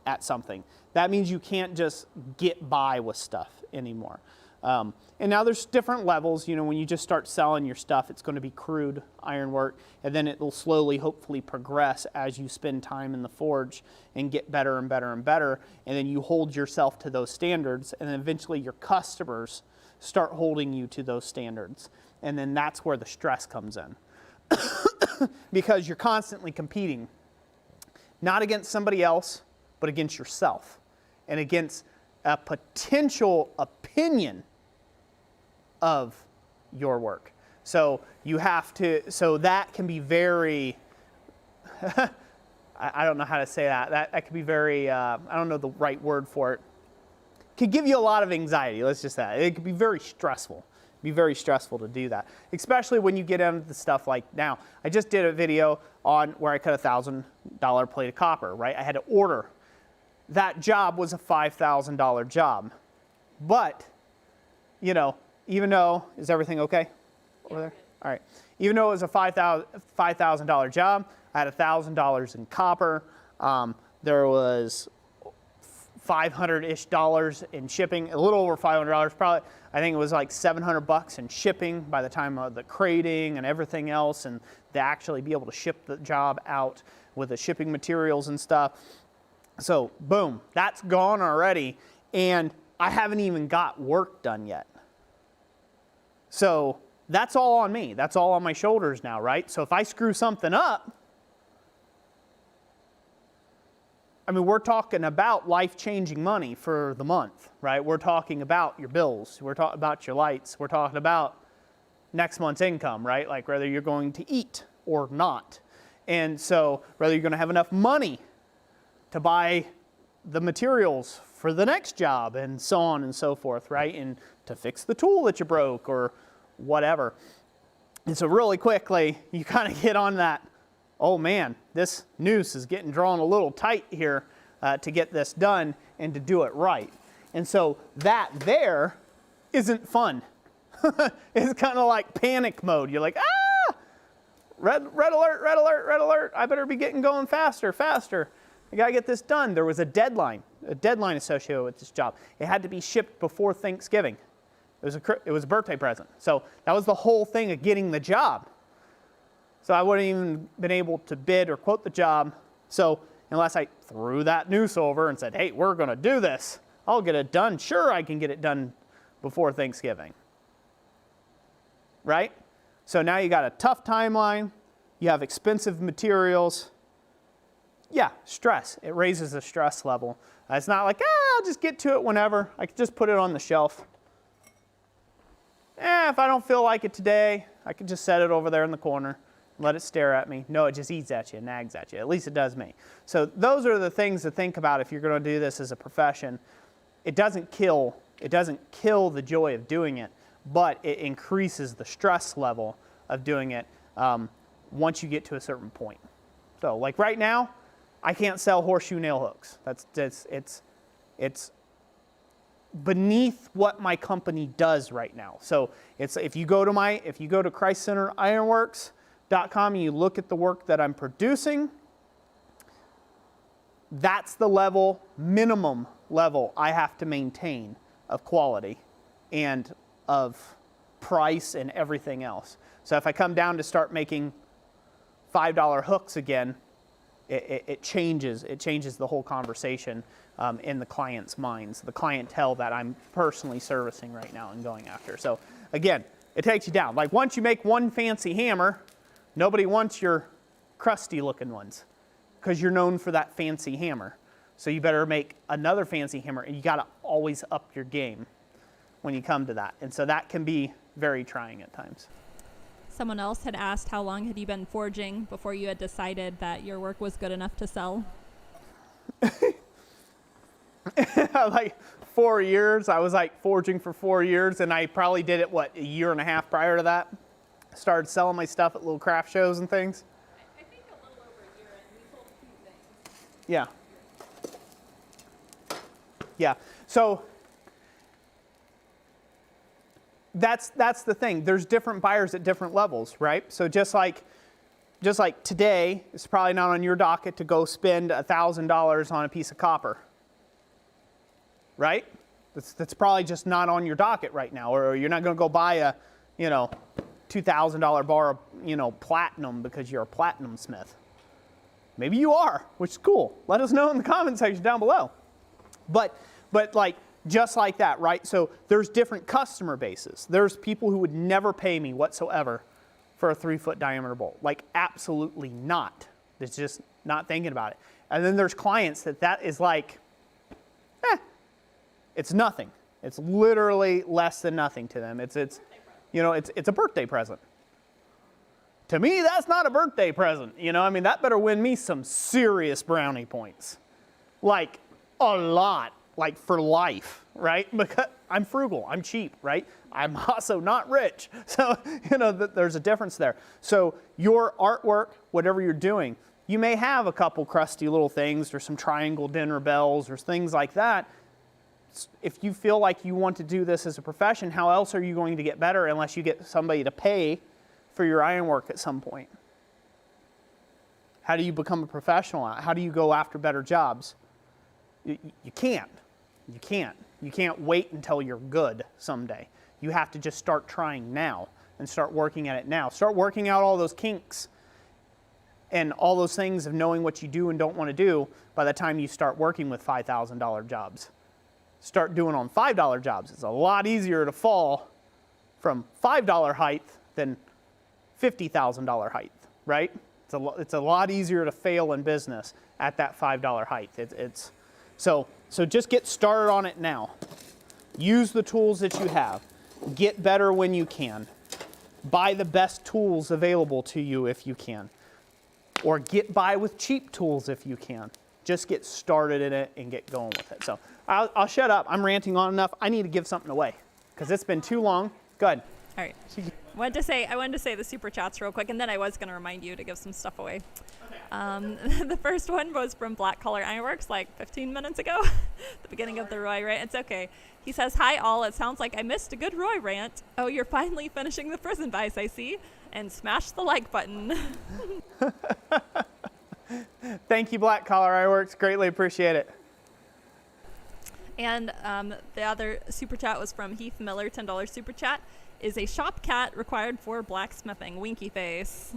at something. That means you can't just get by with stuff anymore. And now there's different levels. You know, when you just start selling your stuff, it's going to be crude ironwork, and then it will slowly, hopefully, progress as you spend time in the forge and get better and better and better. And then you hold yourself to those standards, and then eventually your customers start holding you to those standards. And then that's where the stress comes in. Because you're constantly competing, not against somebody else, but against yourself and against a potential opinion of your work. So you have to, so that can be very, I don't know how to say that. That can be very, I don't know the right word for it. Could give you a lot of anxiety, let's just say. It could be very stressful. Be very stressful to do that, especially when you get into the stuff like now. I just did a video on where I cut a $1,000 plate of copper, right? I had to order. That job was a $5,000 job. But, you know, even though, is everything okay over there? All right. Even though it was a $5,000 job, I had $1,000 in copper. There was $500-ish in shipping, a little over $500 probably. I think it was like $700 in shipping by the time of the crating and everything else, and to actually be able to ship the job out with the shipping materials and stuff. So boom, that's gone already, and I haven't even got work done yet. So that's all on me. That's all on my shoulders now, right? So if I screw something up, I mean, we're talking about life-changing money for the month, right? We're talking about your bills. We're talking about your lights. We're talking about next month's income, right? Like whether you're going to eat or not. And so whether you're going to have enough money to buy the materials for the next job and so on and so forth, right? And to fix the tool that you broke or whatever. And so really quickly, you kind of get on that, oh man, this noose is getting drawn a little tight here to get this done and to do it right. And so that there isn't fun. It's kind of like panic mode. You're like, ah! red alert, red alert, red alert. I better be getting going faster, faster. I got to get this done. There was a deadline associated with this job. It had to be shipped before Thanksgiving. It was a birthday present. So that was the whole thing of getting the job. So I wouldn't even been able to bid or quote the job. So unless I threw that noose over and said, hey, we're going to do this, I'll get it done. Sure, I can get it done before Thanksgiving. Right? So now you got a tough timeline. You have expensive materials. Yeah, stress. It raises the stress level. It's not like, I'll just get to it whenever. I can just put it on the shelf. If I don't feel like it today, I can just set it over there in the corner and let it stare at me. No, it just eats at you, nags at you. At least it does me. So those are the things to think about if you're going to do this as a profession. It doesn't kill the joy of doing it, but it increases the stress level of doing it once you get to a certain point. So like right now, I can't sell horseshoe nail hooks. It's beneath what my company does right now. So if you go to ChristCenterIronworks.com and you look at the work that I'm producing, that's the minimum level I have to maintain of quality and of price and everything else. So if I come down to start making $5 hooks again, it changes the whole conversation in the client's minds, the clientele that I'm personally servicing right now and going after. So again, it takes you down. Like once you make one fancy hammer, nobody wants your crusty looking ones because you're known for that fancy hammer. So you better make another fancy hammer, and you got to always up your game when you come to that. And so that can be very trying at times.
Someone else had asked how long had you been forging before you had decided that your work was good enough to sell?
Like 4 years. I was like forging for 4 years, and I probably did it, a year and a half prior to that? Started selling my stuff at little craft shows and things.
I think a little over a year, and we sold 2 things.
Yeah. Yeah. So that's the thing. There's different buyers at different levels, right? So just like today, it's probably not on your docket to go spend $1,000 on a piece of copper, right? That's probably just not on your docket right now, or you're not going to go buy a, $2,000 bar of, platinum because you're a platinum smith. Maybe you are, which is cool. Let us know in the comment section down below. But like, just like that, right? So there's different customer bases. There's people who would never pay me whatsoever for a 3-foot diameter bolt. Like, absolutely not. It's just not thinking about it. And then there's clients that is like, it's nothing. It's literally less than nothing to them. It's a birthday present. To me, that's not a birthday present. That better win me some serious brownie points. Like, a lot. Like for life, right? Because I'm frugal, I'm cheap, right? I'm also not rich. So, there's a difference there. So your artwork, whatever you're doing, you may have a couple crusty little things or some triangle dinner bells or things like that. If you feel like you want to do this as a profession, how else are you going to get better unless you get somebody to pay for your ironwork at some point? How do you become a professional? How do you go after better jobs? You can't. You can't wait until you're good someday. You have to just start trying now and start working at it now. Start working out all those kinks and all those things of knowing what you do and don't want to do by the time you start working with $5,000 jobs. Start doing on $5 jobs. It's a lot easier to fall from $5 height than $50,000 height, right? It's a lot easier to fail in business at that $5 height. So just get started on it now. Use the tools that you have. Get better when you can. Buy the best tools available to you if you can. Or get by with cheap tools if you can. Just get started in it and get going with it. So I'll shut up. I'm ranting on enough. I need to give something away because it's been too long. Go ahead.
All right. I wanted to say the super chats real quick, and then I was going to remind you to give some stuff away. The first one was from Black Collar Ironworks like 15 minutes ago, the beginning of the Roy rant. It's okay. He says, "Hi all, it sounds like I missed a good Roy rant. Oh, you're finally finishing the prison Vise, I see. and smash the like button.
Thank you, Black Collar Ironworks. Greatly appreciate it.
And the other super chat was from Heath Miller, $10 super chat. Is a shop cat required for blacksmithing? Winky face.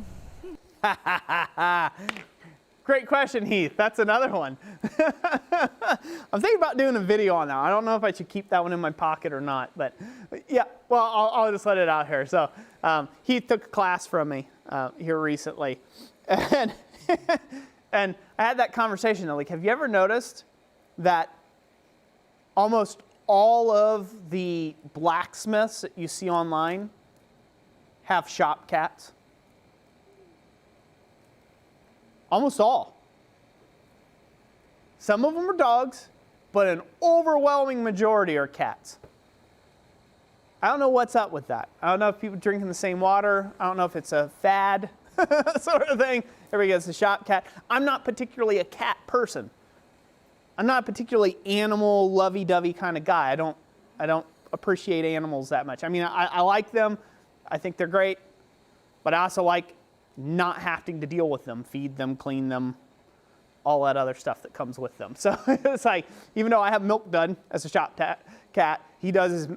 Great question, Heath. That's another one. I'm thinking about doing a video on that. I don't know if I should keep that one in my pocket or not, but yeah, well, I'll just let it out here. So Heath took a class from me here recently, and and I had that conversation. Like, have you ever noticed that almost all of the blacksmiths that you see online have shop cats? Almost all. Some of them are dogs, but an overwhelming majority are cats. I don't know what's up with that. I don't know if people drinking the same water. I don't know if it's a fad sort of thing. Everybody gets a shop cat. I'm not particularly a cat person. I'm not a particularly animal lovey-dovey kind of guy. I don't appreciate animals that much. I mean, I like them. I think they're great, but I also like not having to deal with them, feed them, clean them, all that other stuff that comes with them. So it's like, even though I have Milk Dud as a shop cat, he does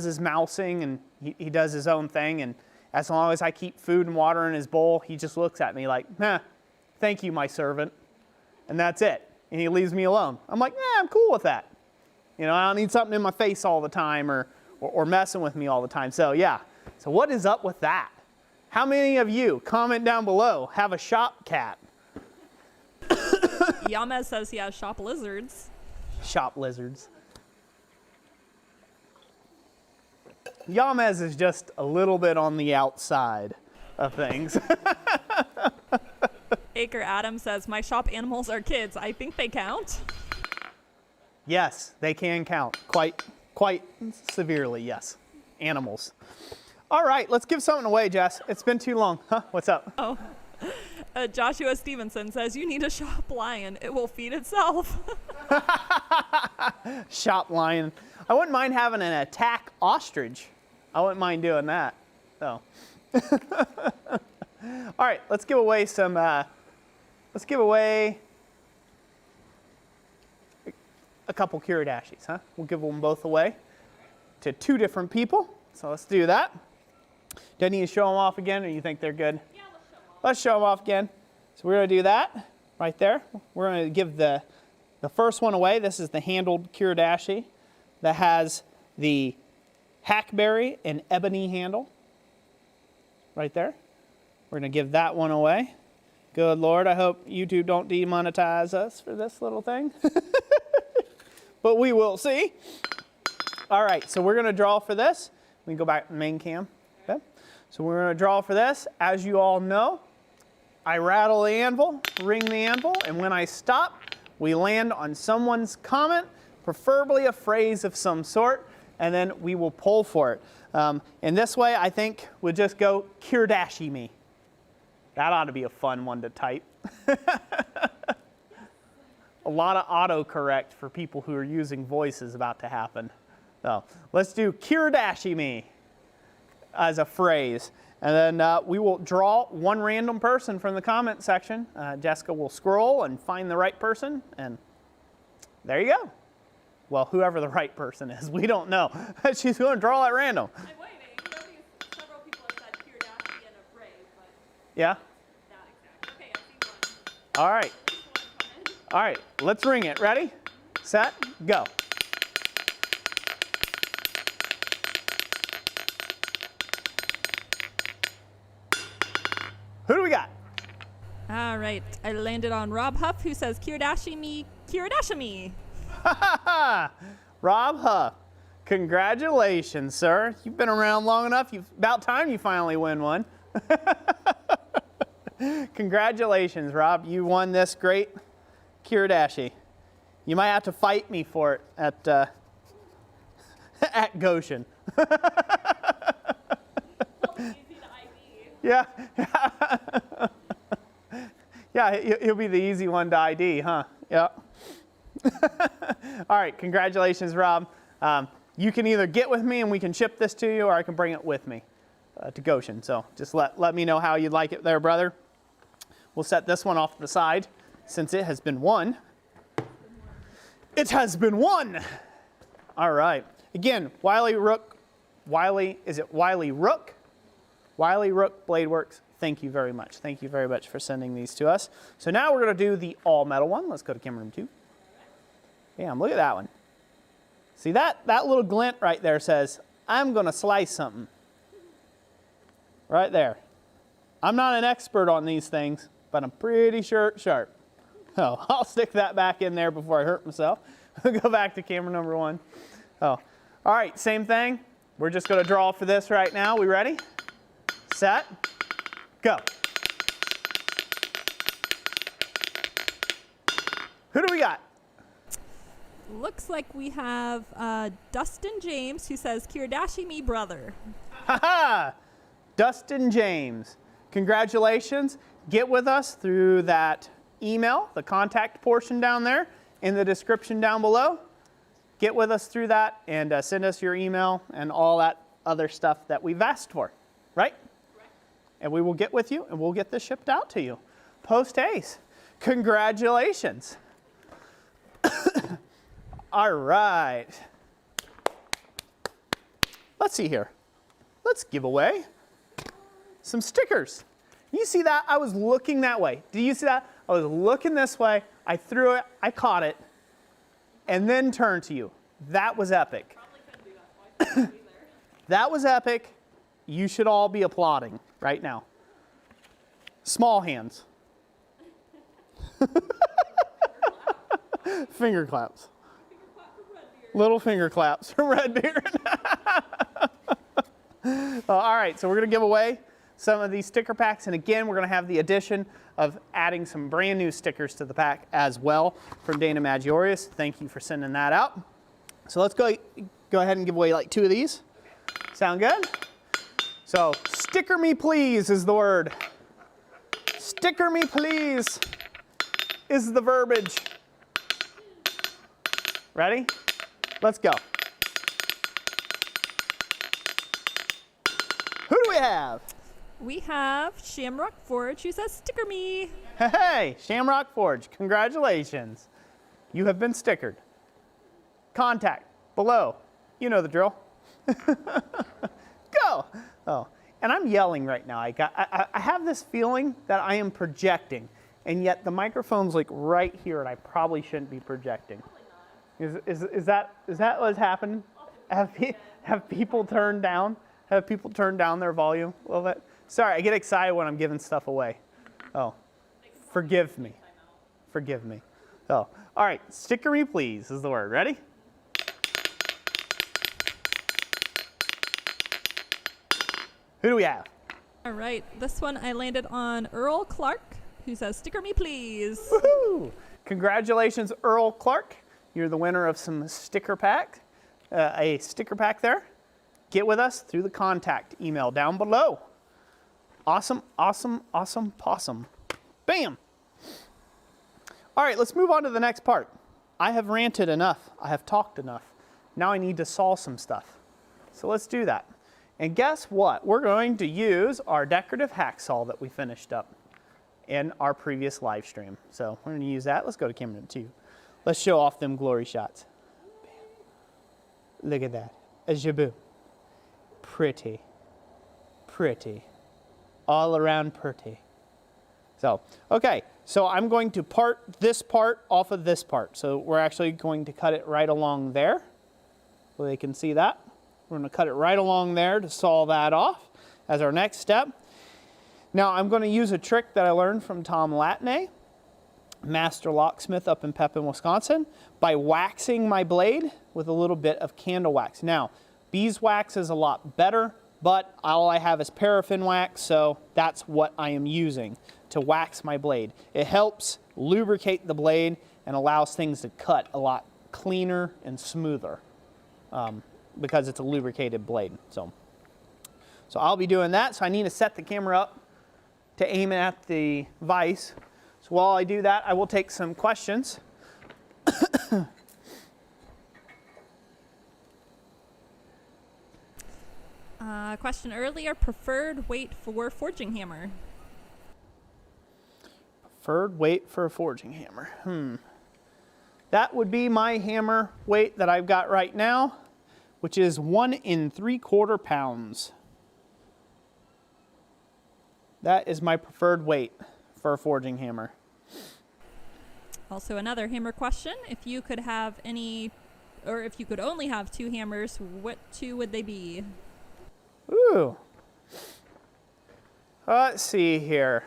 his mousing and he does his own thing. And as long as I keep food and water in his bowl, he just looks at me like, thank you, my servant. And that's it. And he leaves me alone. I'm like, I'm cool with that. You know, I don't need something in my face all the time or messing with me all the time. So yeah, so what is up with that? How many of you, comment down below, have a shop cat?
Yamez says he has shop lizards.
Shop lizards. Yamez is just a little bit on the outside of things.
Acre Adam says, my shop animals are kids. I think they count.
Yes, they can count. Quite severely, yes. Animals. All right, let's give something away, Jess. It's been too long. Huh? What's up?
Oh. Joshua Stevenson says, you need a shop lion. It will feed itself.
Shop lion. I wouldn't mind having an attack ostrich. I wouldn't mind doing that. So. All right, let's give away some, let's give away a couple Kiridashis, huh? We'll give them both away to 2 different people. So let's do that. Do I need to show them off again, or you think they're good?
Yeah, let's show them off.
Let's show them off again. So we're going to do that right there. We're going to give the first one away. This is the handled Kiridashi that has the hackberry and ebony handle right there. We're going to give that one away. Good Lord, I hope YouTube don't demonetize us for this little thing. But we will see. All right, so we're going to draw for this. We can go back to main cam. Okay. So we're going to draw for this. As you all know, I rattle the anvil, ring the anvil, and when I stop, we land on someone's comment, preferably a phrase of some sort, and then we will pull for it. In this way, I think we'll just go Kirdashi me. That ought to be a fun one to type. A lot of autocorrect for people who are using voice is about to happen. So let's do Kirdashi me as a phrase. And then we will draw one random person from the comment section. Jessica will scroll and find the right person, and there you go. Well, whoever the right person is, we don't know. She's going to draw at random.
I'm waiting. Several people have said Kiridashi and a phrase, but
Yeah?
not exact. Okay, I see one.
All right. All right, let's ring it. Ready, set, go. Who do we got?
All right, I landed on Rob Huff, who says Kiridashi me, Kiridashi me.
Rob Huff, congratulations, sir. You've been around long enough. About time you finally win one. Congratulations, Rob. You won this great Kiridashi. You might have to fight me for it at at Goshen. Yeah. Yeah, he'll be the easy one to ID, huh? Yeah. All right, congratulations, Rob. You can either get with me and we can ship this to you, or I can bring it with me. to Goshen. So just let me know how you'd like it there, brother. We'll set this one off to the side since it has been won. It has been won. All right. Again, Whily Rook. Is it Whily Rook? Whily Rook Blade Works. Thank you very much. Thank you very much for sending these to us. So now we're going to do the all metal one. Let's go to camera number 2. Bam, look at that one. See that little glint right there says, I'm going to slice something. Right there. I'm not an expert on these things, but I'm pretty sure it's sharp. Oh, I'll stick that back in there before I hurt myself. Go back to camera number 1. Oh, all right, same thing. We're just going to draw for this right now. We ready? Set. Go. Who do we got?
Looks like we have Dustin James, who says, Kirdashi me brother.
Ha-ha! Dustin James. Congratulations. Get with us through that email, the contact portion down there in the description down below. Get with us through that and send us your email and all that other stuff that we've asked for, right? And we will get with you and we'll get this shipped out to you. Post haste. Congratulations. All right. Let's see here. Let's give away some stickers. You see that? I was looking that way. Do you see that? I was looking this way. I threw it. I caught it. And then turned to you. That was epic. That was epic. You should all be applauding right now. Small hands. Finger claps. Little finger claps from Redbeard. All right, so we're going to give away some of these sticker packs. And again, we're going to have the addition of adding some brand new stickers to the pack as well from Dana Maggiorius. Thank you for sending that out. So let's go ahead and give away like 2 of these. Sound good? So sticker me please is the word. Sticker me please is the verbiage. Ready? Let's go. Who do we have?
We have Shamrock Forge, who says, sticker me.
Hey, Shamrock Forge, congratulations. You have been stickered. Contact below. You know the drill. Go. Oh, and I'm yelling right now. I have this feeling that I am projecting, and yet the microphone's like right here, and I probably shouldn't be projecting. Is that what's happened? Have people turned down? Have people turned down their volume a little bit? Sorry, I get excited when I'm giving stuff away. Oh, forgive me. Forgive me. Oh, all right, sticker me please is the word. Ready? Who do we have?
All right, this one I landed on Earl Clark, who says, sticker me please.
Woohoo! Congratulations, Earl Clark. You're the winner of some sticker pack, a sticker pack there. Get with us through the contact email down below. Awesome, awesome, awesome, possum. Bam! All right, let's move on to the next part. I have ranted enough. I have talked enough. Now I need to saw some stuff. So let's do that. And guess what? We're going to use our decorative hacksaw that we finished up in our previous live stream. So we're going to use that. Let's go to camera number 2. Let's show off them glory shots. Bam. Look at that. A jaboo. Pretty. Pretty. All around pretty. So, okay. So I'm going to part this part off of this part. So we're actually going to cut it right along there. So they can see that. We're going to cut it right along there to saw that off as our next step. Now I'm going to use a trick that I learned from Tom Latney, master locksmith up in Pepin, Wisconsin, by waxing my blade with a little bit of candle wax. Now, beeswax is a lot better, but all I have is paraffin wax, so that's what I am using to wax my blade. It helps lubricate the blade and allows things to cut a lot cleaner and smoother because it's a lubricated blade. So I'll be doing that. So I need to set the camera up to aim at the vise. So while I do that, I will take some questions.
Question earlier, preferred weight for forging hammer.
Preferred weight for a forging hammer. That would be my hammer weight that I've got right now, which is 1 3/4 pounds. That is my preferred weight for a forging hammer.
Also another hammer question. If you could have any, or if you could only have 2 hammers, what 2 would they be?
Ooh. Let's see here.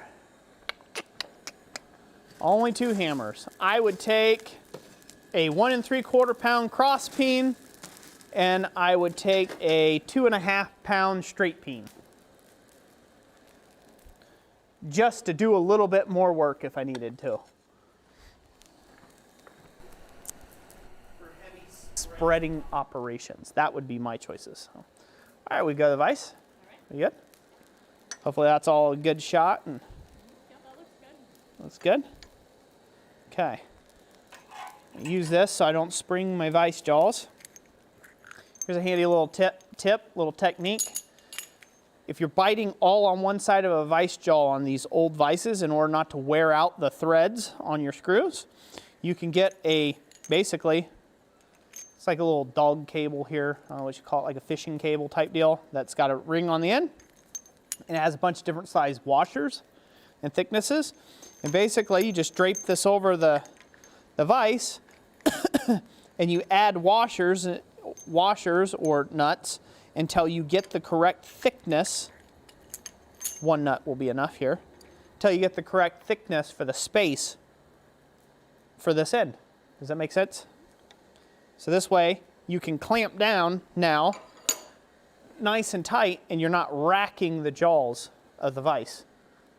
Only 2 hammers. I would take a 1 3/4 pound cross peen, and I would take a 2.5 pound straight peen. Just to do a little bit more work if I needed to. For heavy spreading operations, that would be my choices. All right, we go to the vise. You good? Hopefully that's all a good shot. And
Yeah, that looks good.
looks good. Okay. Use this so I don't spring my vise jaws. Here's a handy little little technique. If you're biting all on one side of a vise jaw on these old vices in order not to wear out the threads on your screws, you can get basically, it's like a little dog cable here. I don't know what you call it, like a fishing cable type deal that's got a ring on the end. And it has a bunch of different size washers and thicknesses. And basically you just drape this over the vise and you add washers or nuts until you get the correct thickness. 1 nut will be enough here. Until you get the correct thickness for the space for this end. Does that make sense? So this way you can clamp down now nice and tight and you're not racking the jaws of the vise.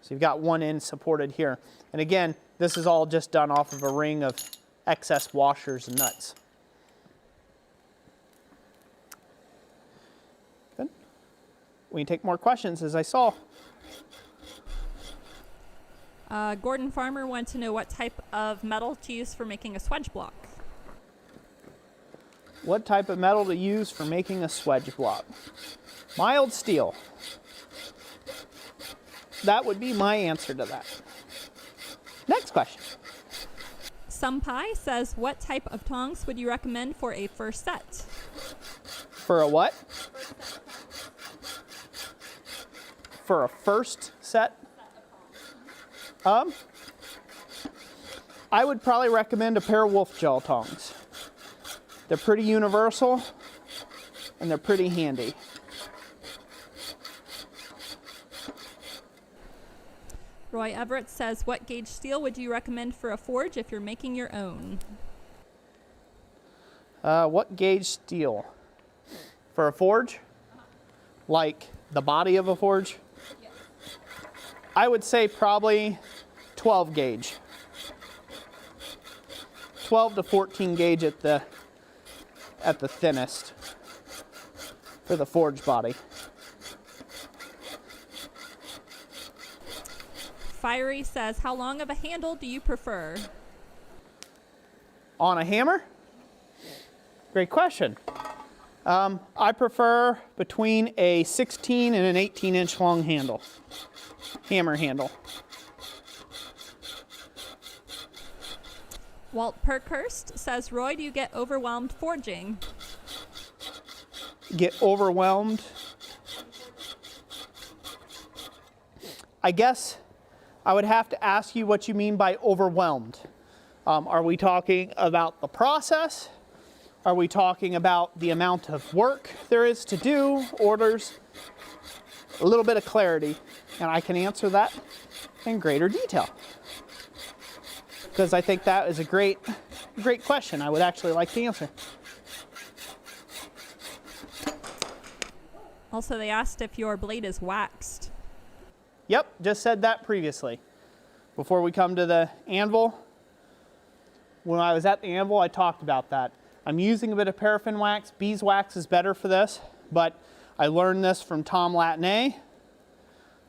So you've got one end supported here. And again, this is all just done off of a ring of excess washers and nuts. Good. We can take more questions as I saw.
Gordon Farmer wants to know what type of metal to use for making a swedge block.
What type of metal to use for making a swedge block? Mild steel. That would be my answer to that. Next question.
Sumpie says, what type of tongs would you recommend for a first set?
For a what? For a first set? I would probably recommend a pair of wolf jaw tongs. They're pretty universal and they're pretty handy.
Roy Everett says, what gauge steel would you recommend for a forge if you're making your own?
What gauge steel? For a forge? Like the body of a forge?
Yes.
I would say probably 12 gauge. 12 to 14 gauge at the thinnest for the forge body.
Fiery says, how long of a handle do you prefer?
On a hammer? Great question. I prefer between a 16 and an 18-inch long handle, hammer handle.
Walt Perkhurst says, Roy, do you get overwhelmed forging?
Get overwhelmed? I guess I would have to ask you what you mean by overwhelmed. Are we talking about the process? Are we talking about the amount of work there is to do, orders? A little bit of clarity, and I can answer that in greater detail. Because I think that is a great question I would actually like to answer.
Also, they asked if your blade is waxed.
Yep, just said that previously. Before we come to the anvil, when I was at the anvil, I talked about that. I'm using a bit of paraffin wax. Beeswax is better for this, but I learned this from Tom Latney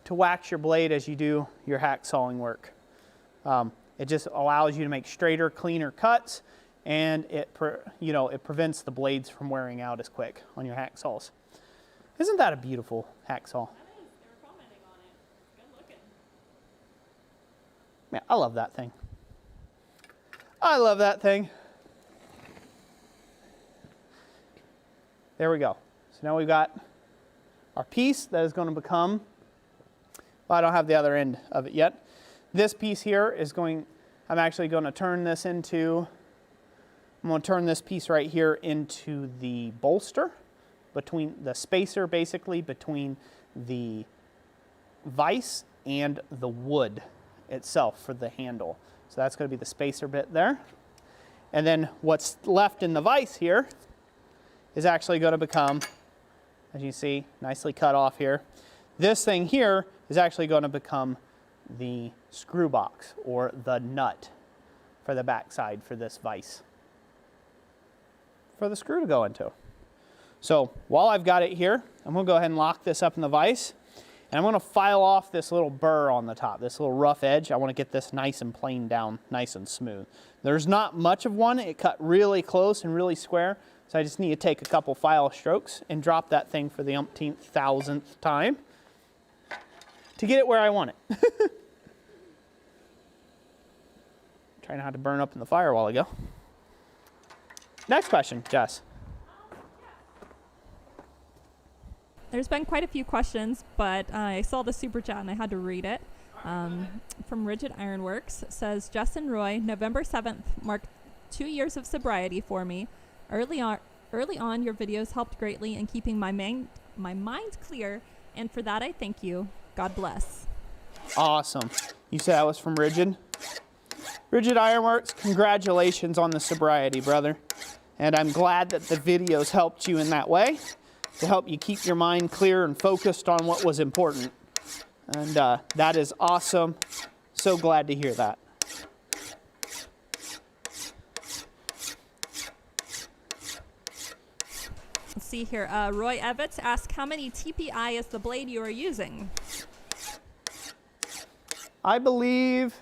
to wax your blade as you do your hacksawing work. It just allows you to make straighter, cleaner cuts, and it prevents the blades from wearing out as quick on your hacksaws. Isn't that a beautiful hacksaw?
That is. They were commenting on it. Good looking.
Man, I love that thing. I love that thing. There we go. So now we've got our piece that is going to become, well, I don't have the other end of it yet. This piece here is going, I'm actually going to turn this into, I'm going to turn this piece right here into the bolster, between the spacer basically between the vise and the wood itself for the handle. So that's going to be the spacer bit there. And then what's left in the vise here is actually going to become, as you see, nicely cut off here. This thing here is actually going to become the screw box or the nut for the backside for this vise for the screw to go into. So while I've got it here, I'm going to go ahead and lock this up in the vise, and I'm going to file off this little burr on the top, this little rough edge. I want to get this nice and plain down, nice and smooth. There's not much of one. It cut really close and really square, so I just need to take a couple file strokes and drop that thing for the umpteenth, thousandth time to get it where I want it. Trying not to burn up in the fire a while ago. Next question, Jess.
There's been quite a few questions, but I saw the super chat and I had to read it. From Rigid Ironworks, it says, Justin Roy, November 7th marked 2 years of sobriety for me. Early on, your videos helped greatly in keeping my mind clear, and for that I thank you. God bless.
Awesome. You said that was from Rigid? Rigid Ironworks, congratulations on the sobriety, brother. And I'm glad that the videos helped you in that way, to help you keep your mind clear and focused on what was important. And that is awesome. So glad to hear that.
Let's see here. Roy Evans asked, how many TPI is the blade you are using?
I believe,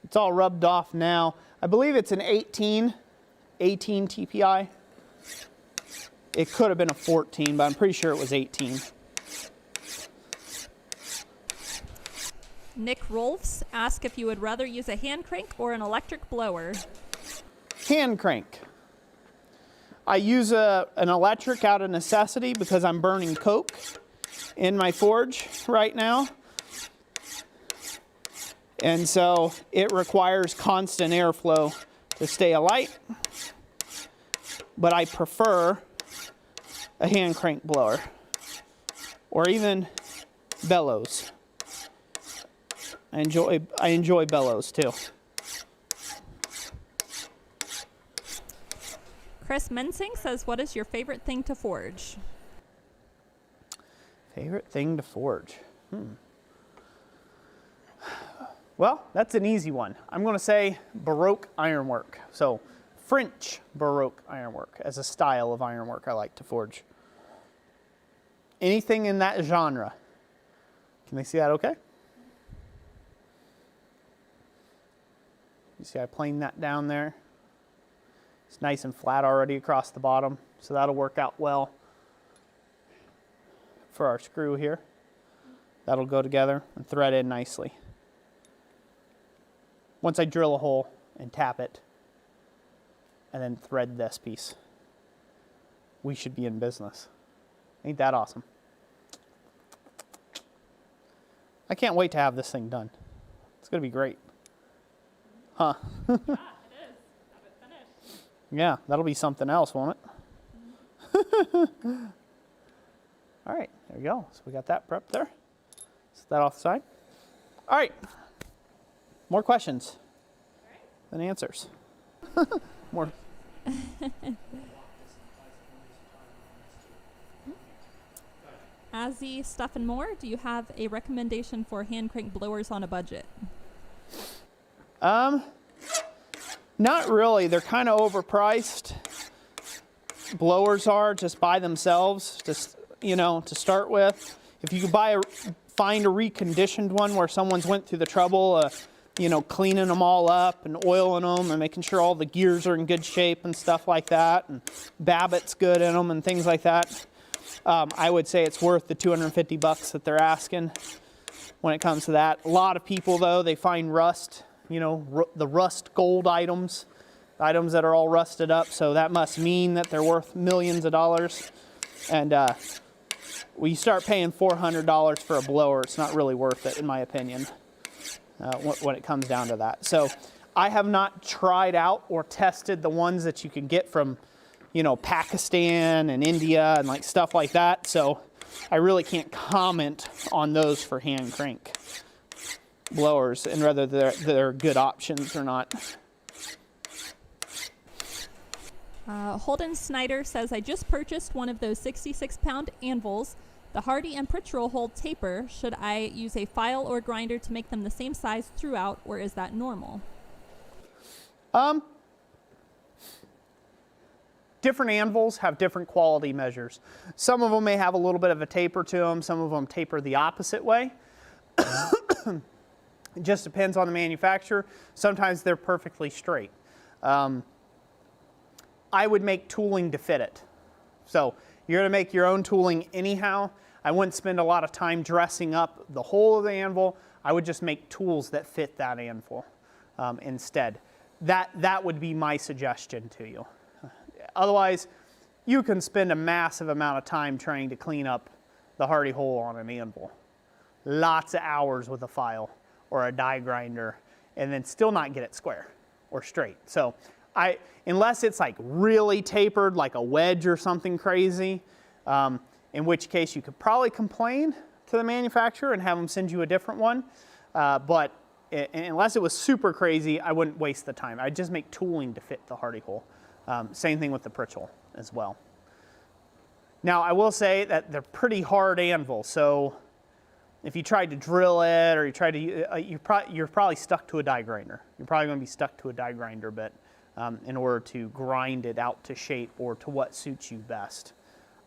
it's all rubbed off now. I believe it's an 18 TPI. It could have been a 14, but I'm pretty sure it was 18.
Nick Rolfs asked if you would rather use a hand crank or an electric blower.
Hand crank. I use an electric out of necessity because I'm burning coke in my forge right now. And so it requires constant airflow to stay alight. But I prefer a hand crank blower or even bellows. I enjoy bellows too.
Chris Mensing says, what is your favorite thing to forge?
Favorite thing to forge? Well, that's an easy one. I'm going to say Baroque ironwork. So French Baroque ironwork as a style of ironwork I like to forge. Anything in that genre. Can they see that okay? You see I planed that down there. It's nice and flat already across the bottom, so that'll work out well for our screw here. That'll go together and thread in nicely. Once I drill a hole and tap it, and then thread this piece, we should be in business. Ain't that awesome? I can't wait to have this thing done. It's going to be great. Huh?
Yeah, it is. Have it finished.
Yeah, that'll be something else, won't it? All right, there we go. So we got that prepped there. Set that off the side. All right. More questions than answers. More.
Azzy, Stuff and More, do you have a recommendation for hand crank blowers on a budget?
Not really. They're kind of overpriced. Blowers are just by themselves, just, you know, to start with. If you could find a reconditioned one where someone's went through the trouble of, you know, cleaning them all up and oiling them and making sure all the gears are in good shape and stuff like that, and Babbitt's good in them and things like that, I would say it's worth the 250 bucks that they're asking when it comes to that. A lot of people though, they find rust, you know, the rust gold items that are all rusted up. So that must mean that they're worth millions of dollars. And when you start paying $400 for a blower, it's not really worth it in my opinion, when it comes down to that. So I have not tried out or tested the ones that you can get from, you know, Pakistan and India and like stuff like that. So I really can't comment on those for hand crank blowers and whether they're good options or not.
Holden Snyder says, I just purchased one of those 66-pound anvils. The Hardy and Pritchell hold taper. Should I use a file or grinder to make them the same size throughout, or is that normal?
Different anvils have different quality measures. Some of them may have a little bit of a taper to them. Some of them taper the opposite way. It just depends on the manufacturer. Sometimes they're perfectly straight. I would make tooling to fit it. So you're going to make your own tooling anyhow. I wouldn't spend a lot of time dressing up the whole of the anvil. I would just make tools that fit that anvil instead. That would be my suggestion to you. Otherwise, you can spend a massive amount of time trying to clean up the Hardy hole on an anvil. Lots of hours with a file or a die grinder, and then still not get it square or straight. So unless it's like really tapered, like a wedge or something crazy, in which case you could probably complain to the manufacturer and have them send you a different one. But unless it was super crazy, I wouldn't waste the time. I'd just make tooling to fit the Hardy hole. Same thing with the Pritchell as well. Now, I will say that they're pretty hard anvils, so if you tried to drill it or you tried to, you're probably stuck to a die grinder. You're probably going to be stuck to a die grinder bit in order to grind it out to shape or to what suits you best.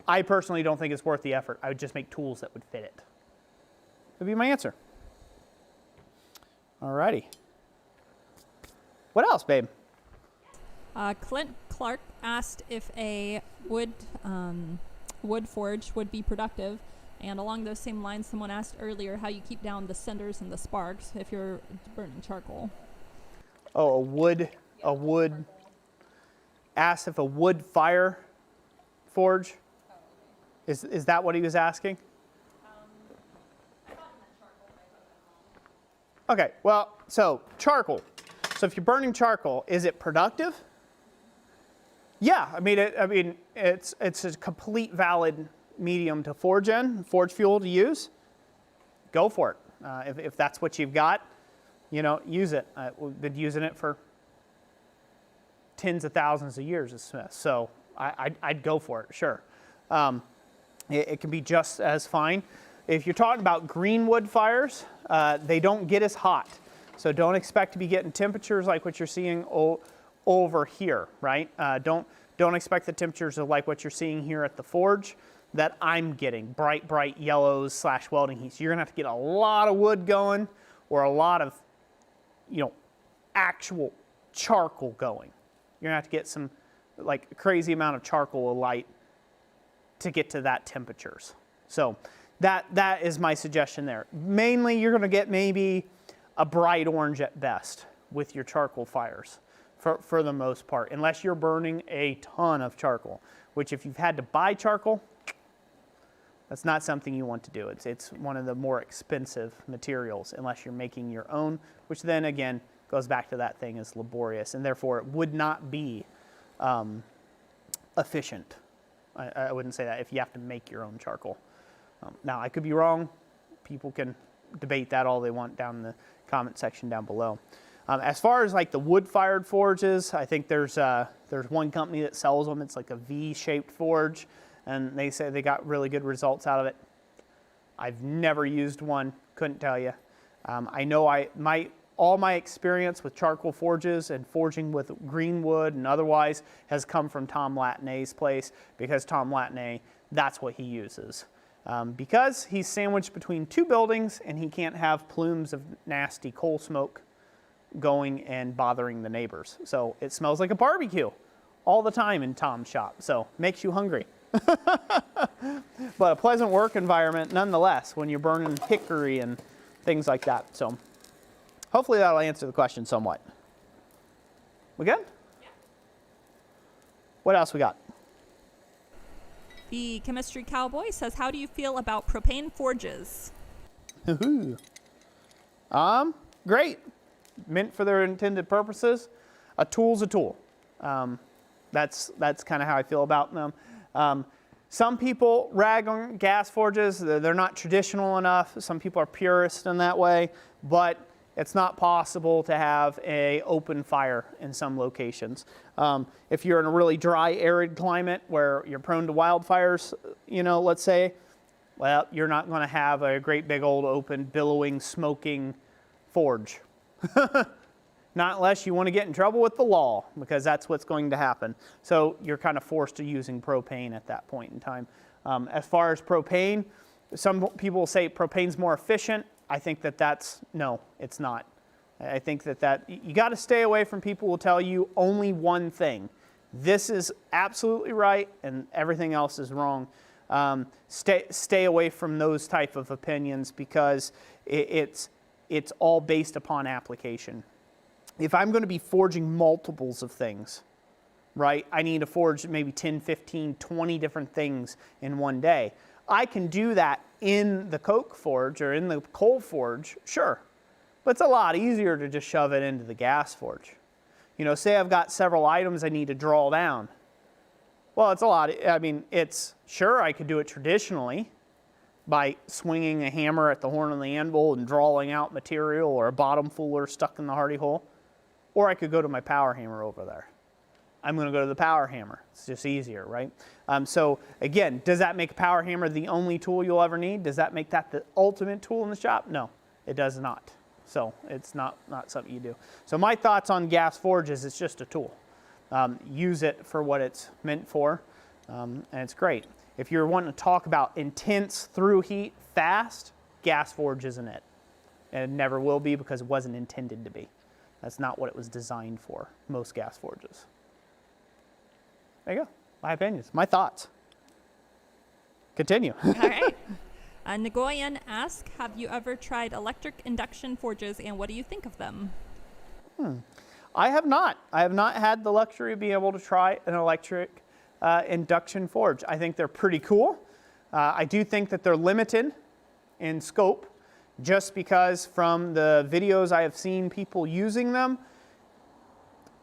I personally don't think it's worth the effort. I would just make tools that would fit it. That'd be my answer. Alrighty. What else, babe?
Clint Clark asked if a wood forge would be productive, and along those same lines, someone asked earlier how you keep down the cinders and the sparks if you're burning charcoal.
Oh, a wood. Asked if a wood fire forge. Is that what he was asking? Okay, well, so charcoal. So if you're burning charcoal, is it productive? Yeah, I mean it's a complete valid medium to forge in, forge fuel to use. Go for it. If that's what you've got, you know, use it. We've been using it for tens of thousands of years at Smith, so I'd go for it, sure. It can be just as fine. If you're talking about green wood fires, they don't get as hot. So don't expect to be getting temperatures like what you're seeing over here, right? Don't expect the temperatures of like what you're seeing here at the forge that I'm getting, bright yellows / welding heats. You're gonna have to get a lot of wood going or a lot of, you know, actual charcoal going. You're gonna have to get some like crazy amount of charcoal alight to get to that temperatures. So that is my suggestion there. Mainly you're gonna get maybe a bright orange at best with your charcoal fires for the most part, unless you're burning a ton of charcoal, which if you've had to buy charcoal, that's not something you want to do. It's one of the more expensive materials unless you're making your own, which then again goes back to that thing is laborious and therefore it would not be efficient. I wouldn't say that if you have to make your own charcoal. Now I could be wrong. People can debate that all they want down in the comment section down below. As far as like the wood-fired forges, I think there's one company that sells them. It's like a V-shaped forge, and they say they got really good results out of it. I've never used one, couldn't tell you. I know all my experience with charcoal forges and forging with green wood and otherwise has come from Tom Latney's place, because Tom Latney, that's what he uses. Because he's sandwiched between two buildings and he can't have plumes of nasty coal smoke going and bothering the neighbors. So it smells like a barbecue all the time in Tom's shop. So makes you hungry. but a pleasant work environment nonetheless when you're burning hickory and things like that. So hopefully that'll answer the question somewhat. We good?
Yeah.
What else we got?
The Chemistry Cowboy says, how do you feel about propane forges?
Great. Meant for their intended purposes. A tool's a tool. That's kind of how I feel about them. Some people rag on gas forges. They're not traditional enough. Some people are purist in that way, but it's not possible to have an open fire in some locations. If you're in a really dry, arid climate where you're prone to wildfires, let's say, well, you're not going to have a great big old open, billowing, smoking forge. Not unless you want to get in trouble with the law, because that's what's going to happen. So you're kind of forced to using propane at that point in time. As far as propane, some people say propane's more efficient. I think no, it's not. I think that you got to stay away from people who will tell you only one thing. This is absolutely right and everything else is wrong. Stay away from those type of opinions, because it's all based upon application. If I'm going to be forging multiples of things, right, I need to forge maybe 10, 15, 20 different things in one day. I can do that in the coke forge or in the coal forge, sure. But it's a lot easier to just shove it into the gas forge. Say I've got several items I need to draw down. Well, sure, I could do it traditionally by swinging a hammer at the horn of the anvil and drawing out material, or a bottom fuller stuck in the hardy hole. Or I could go to my power hammer over there. I'm going to go to the power hammer. It's just easier, right? So again, does that make a power hammer the only tool you'll ever need? Does that make that the ultimate tool in the shop? No, it does not. So it's not something you do. So my thoughts on gas forges, it's just a tool. Use it for what it's meant for, and it's great. If you're wanting to talk about intense through heat, fast, gas forge isn't it. And it never will be, because it wasn't intended to be. That's not what it was designed for, most gas forges. There you go. My opinions, my thoughts. Continue.
All right. Nagoyan asks, have you ever tried electric induction forges, and what do you think of them?
I have not. I have not had the luxury of being able to try an electric induction forge. I think they're pretty cool. I do think that they're limited in scope, just because from the videos I have seen people using them,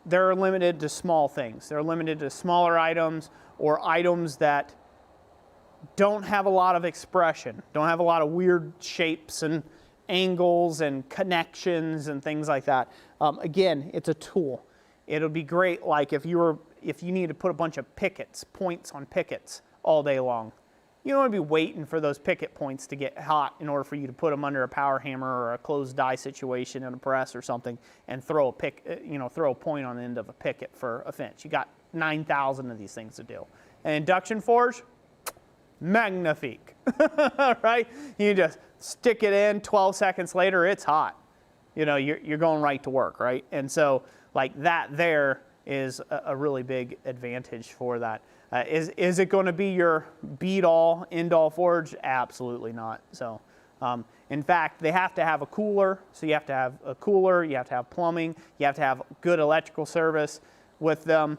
they're limited to small things. They're limited to smaller items, or items that don't have a lot of expression, don't have a lot of weird shapes and angles and connections and things like that. Again, it's a tool. It'll be great, like if you need to put a bunch of points on pickets all day long. You don't want to be waiting for those picket points to get hot in order for you to put them under a power hammer or a closed die situation in a press or something, and throw a point on the end of a picket for a fence. You got 9,000 of these things to do. An induction forge, magnifique, right? You just stick it in, 12 seconds later, it's hot. You're going right to work, right? And so, like, that there is a really big advantage for that. Is it going to be your beat-all, end-all forge? Absolutely not. So, in fact, they have to have a cooler. So you have to have a cooler, you have to have plumbing, you have to have good electrical service with them.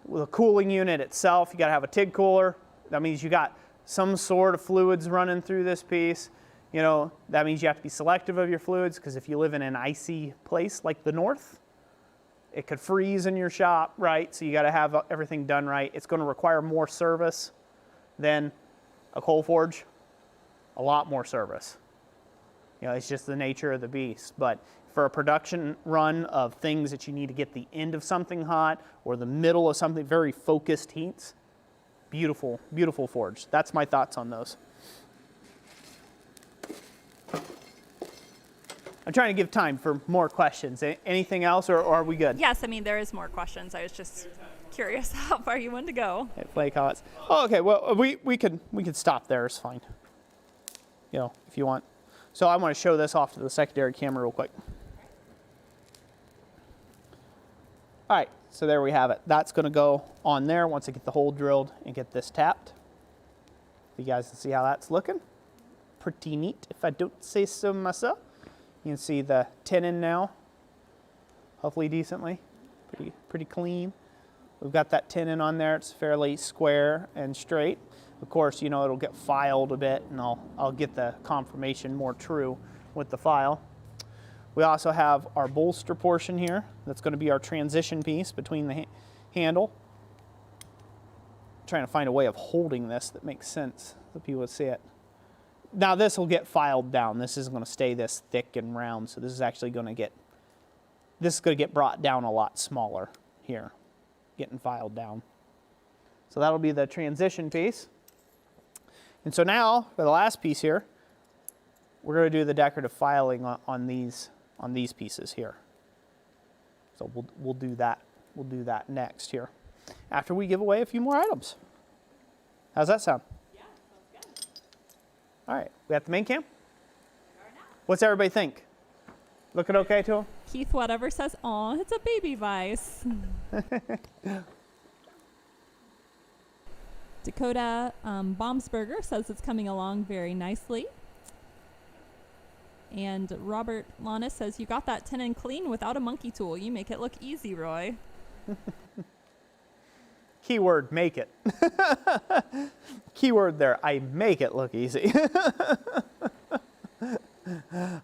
With a cooling unit itself, you got to have a TIG cooler. That means you got some sort of fluids running through this piece. That means you have to be selective of your fluids, because if you live in an icy place like the north, it could freeze in your shop, right? So you got to have everything done right. It's going to require more service than a coal forge, a lot more service. It's just the nature of the beast. But for a production run of things that you need to get the end of something hot, or the middle of something, very focused heats, beautiful, beautiful forge. That's my thoughts on those. I'm trying to give time for more questions. Anything else, or are we good?
Yes, there is more questions. I was just curious how far you wanted to go.
Okay, flake hots. Oh, okay. Well, we could stop there. It's fine. If you want. So I want to show this off to the secondary camera real quick. All right. So there we have it. That's going to go on there once I get the hole drilled and get this tapped. You guys can see how that's looking. Pretty neat, if I don't say so myself. You can see the tenon now, hopefully decently, pretty clean. We've got that tenon on there. It's fairly square and straight. Of course, you know, it'll get filed a bit, and I'll get the confirmation more true with the file. We also have our bolster portion here. That's going to be our transition piece between the handle. Trying to find a way of holding this that makes sense so people would see it. Now this will get filed down. This isn't going to stay this thick and round, so this is actually going to get brought down a lot smaller here, getting filed down. So that'll be the transition piece. And so now for the last piece here, we're going to do the decorative filing on these pieces here. So we'll do that. We'll do that next here, after we give away a few more items. How's that sound?
Yeah, sounds good.
All right, we got the main cam. What's everybody think? Looking okay to them?
Keith, whatever says, "Aw, it's a baby Vise." Dakota Bombsberger says it's coming along very nicely. And Robert Lana says, "You got that tenon clean without a monkey tool. You make it look easy, Roy."
Keyword, make it. Keyword there, I make it look easy.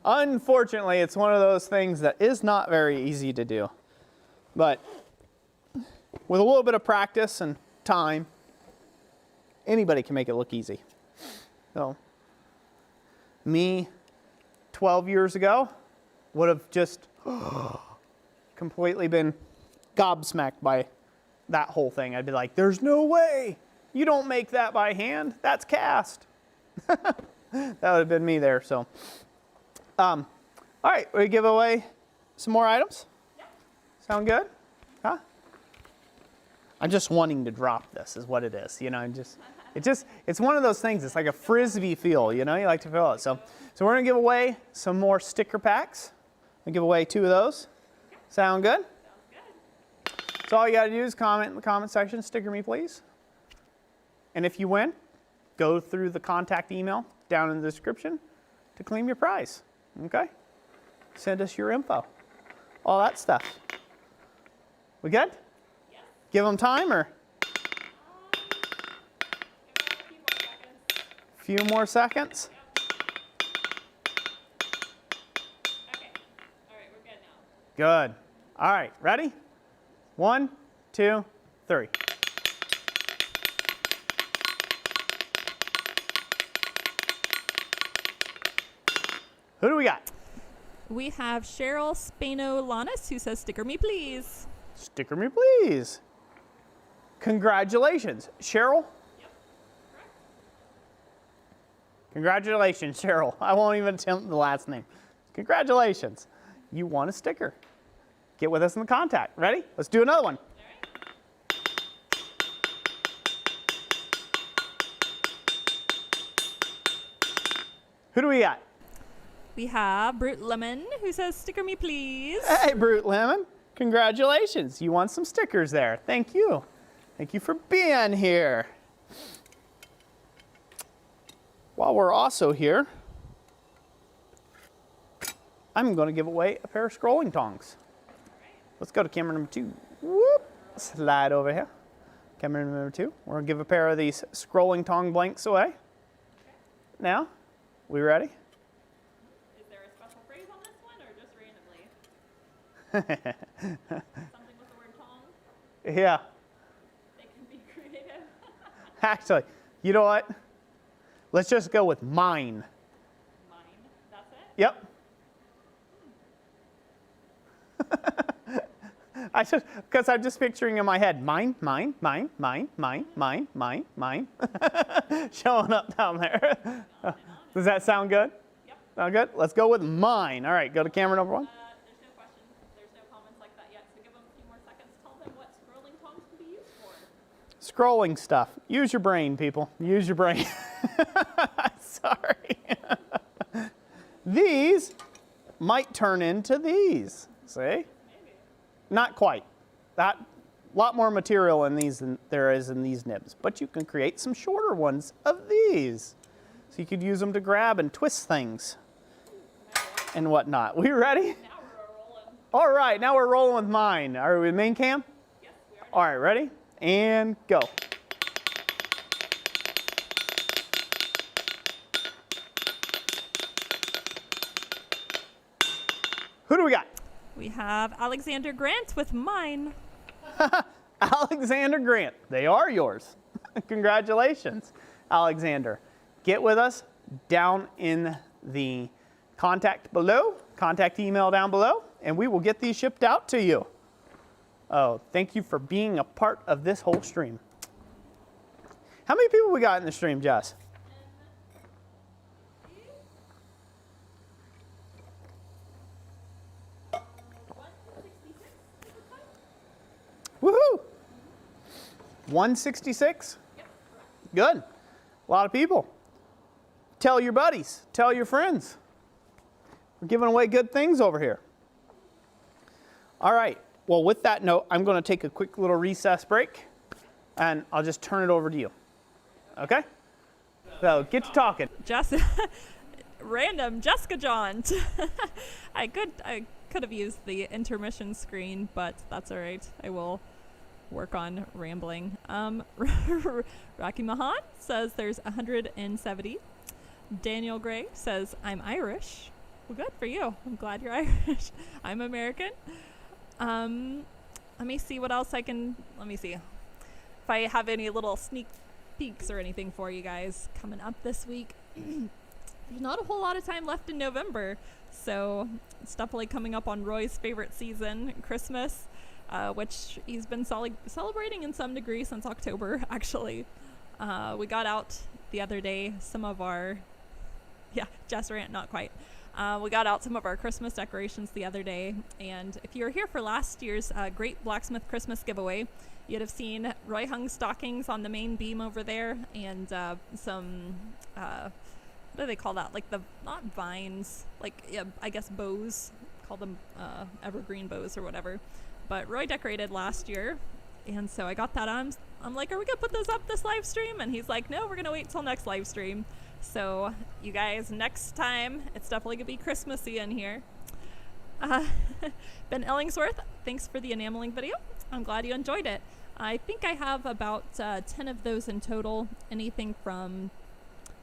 Unfortunately, it's one of those things that is not very easy to do. But with a little bit of practice and time, anybody can make it look easy. So, me 12 years ago would have just completely been gobsmacked by that whole thing. I'd be like, there's no way. You don't make that by hand. That's cast. That would have been me there. So, all right, we give away some more items?
Yep.
Sound good? Huh? I'm just wanting to drop this is what it is. You know, it's one of those things. It's like a Frisbee feel, you know, you like to feel it. So we're going to give away some more sticker packs. We'll give away 2 of those. Sound good?
Sounds good.
So all you got to do is comment in the comment section, sticker me please. And if you win, go through the contact email down in the description to claim your prize. Okay? Send us your info. All that stuff. We good?
Yes.
Give them time or?
Give it a few more seconds.
Few more seconds?
Okay. All right, we're good now.
Good. All right, ready? 1, 2, 3. Who do we got?
We have Cheryl Spano-Lanis who says, "Sticker me, please."
Sticker me, please. Congratulations. Cheryl?
Yep. Correct.
Congratulations, Cheryl. I won't even attempt the last name. Congratulations. You won a sticker. Get with us in the contact. Ready? Let's do another one.
All right.
Who do we got?
We have Brute Lemon who says, "Sticker me, please."
Hey, Brute Lemon. Congratulations. You won some stickers there. Thank you. Thank you for being here. While we're also here, I'm going to give away a pair of scrolling tongs. Let's go to camera number 2. Whoop. Slide over here. Camera number 2. We're going to give a pair of these scrolling tong blanks away. Now, we ready?
Is there a special phrase on this one or just randomly? Something with the word tong?
Yeah.
They can be creative.
Actually, you know what? Let's just go with mine.
Mine. That's it?
Yep. Because I'm just picturing in my head, mine, mine, mine, mine, mine, mine, mine, mine, showing up down there. Does that sound good?
Yep.
Sound good? Let's go with mine. All right, go to camera number 1.
There's no questions. There's no comments like that yet. So give them a few more seconds. Tell them what scrolling tongs can be used for.
Scrolling stuff. Use your brain, people. Use your brain. Sorry. These might turn into these. See?
Maybe.
Not quite. That a lot more material in these than there is in these nibs, but you can create some shorter ones of these. So you could use them to grab and twist things and whatnot. We ready?
Now we're rolling.
All right, now we're rolling with mine. Are we main cam?
Yes, we are.
All right, ready? And go. Who do we got?
We have Alexander Grant with mine.
Alexander Grant. They are yours. Congratulations, Alexander. Get with us down in the contact email down below, and we will get these shipped out to you. Oh, thank you for being a part of this whole stream. How many people we got in the stream, Jess? Woohoo! 166?
Yep.
Good. A lot of people. Tell your buddies. Tell your friends. We're giving away good things over here. All right. Well, with that note, I'm going to take a quick little recess break, and I'll just turn it over to you. Okay? So get to talking.
Random Jessica Johns. I could have used the intermission screen, but that's all right. I will work on rambling. Rocky Mahan says there's 170. Daniel Gray says I'm Irish. Well, good for you. I'm glad you're Irish. I'm American. Let me see what else let me see if I have any little sneak peeks or anything for you guys coming up this week. There's not a whole lot of time left in November, so it's definitely coming up on Roy's favorite season, Christmas, which he's been celebrating in some degree since October, actually. We got out the other day some of our, Jess Rant, not quite. We got out some of our Christmas decorations the other day, and if you were here for last year's great Blacksmith Christmas giveaway, you'd have seen Roy hung stockings on the main beam over there, and some, what do they call that? Like not vines, I guess bows, call them evergreen bows or whatever. But Roy decorated last year, and so I got that on. I'm like, are we gonna put those up this live stream? And he's like, no, we're gonna wait till next live stream. So you guys, next time, it's definitely gonna be Christmassy in here. Ben Ellingsworth, thanks for the enameling video. I'm glad you enjoyed it. I think I have about 10 of those in total. Anything from,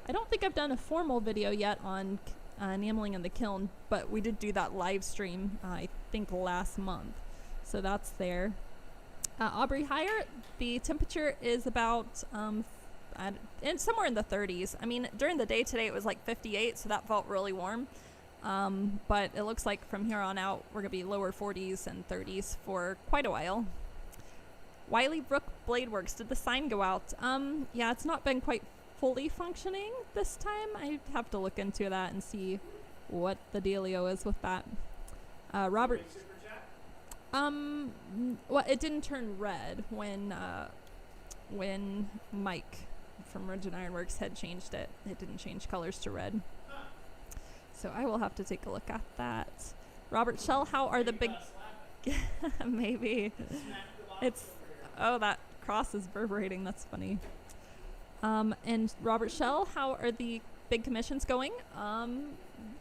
I don't think I've done a formal video yet on enameling in the kiln, but we did do that live stream, I think last month. So that's there. Aubrey Heyer, the temperature is about somewhere in the 30s. I mean, during the day today it was like 58, so that felt really warm. But it looks like from here on out we're gonna be lower 40s and 30s for quite a while. Whily Rook Bladeworks, did the sign go out? Yeah, it's not been quite fully functioning this time. I have to look into that and see what the dealio is with that. Robert, well, it didn't turn red when Mike from Rant Ironworks had changed it. It didn't change colors to red. So I will have to take a look at that. Robert Shell, how are the big... Maybe. Oh, that cross is reverberating. That's funny. And Robert Shell, how are the big commissions going?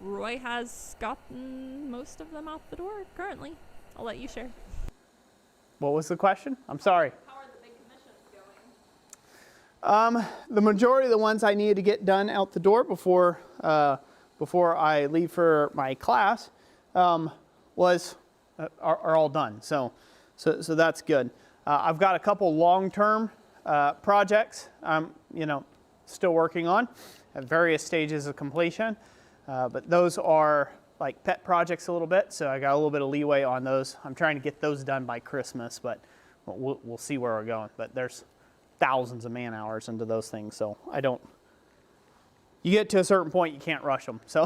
Roy has gotten most of them out the door currently. I'll let you share.
What was the question? I'm sorry.
How are the big commissions going?
The majority of the ones I needed to get done out the door before I leave for my class are all done. So that's good. I've got a couple long-term projects I'm still working on at various stages of completion, but those are like pet projects a little bit, so I got a little bit of leeway on those. I'm trying to get those done by Christmas, but we'll see where we're going. But there's thousands of man hours into those things, so you get to a certain point, you can't rush them. So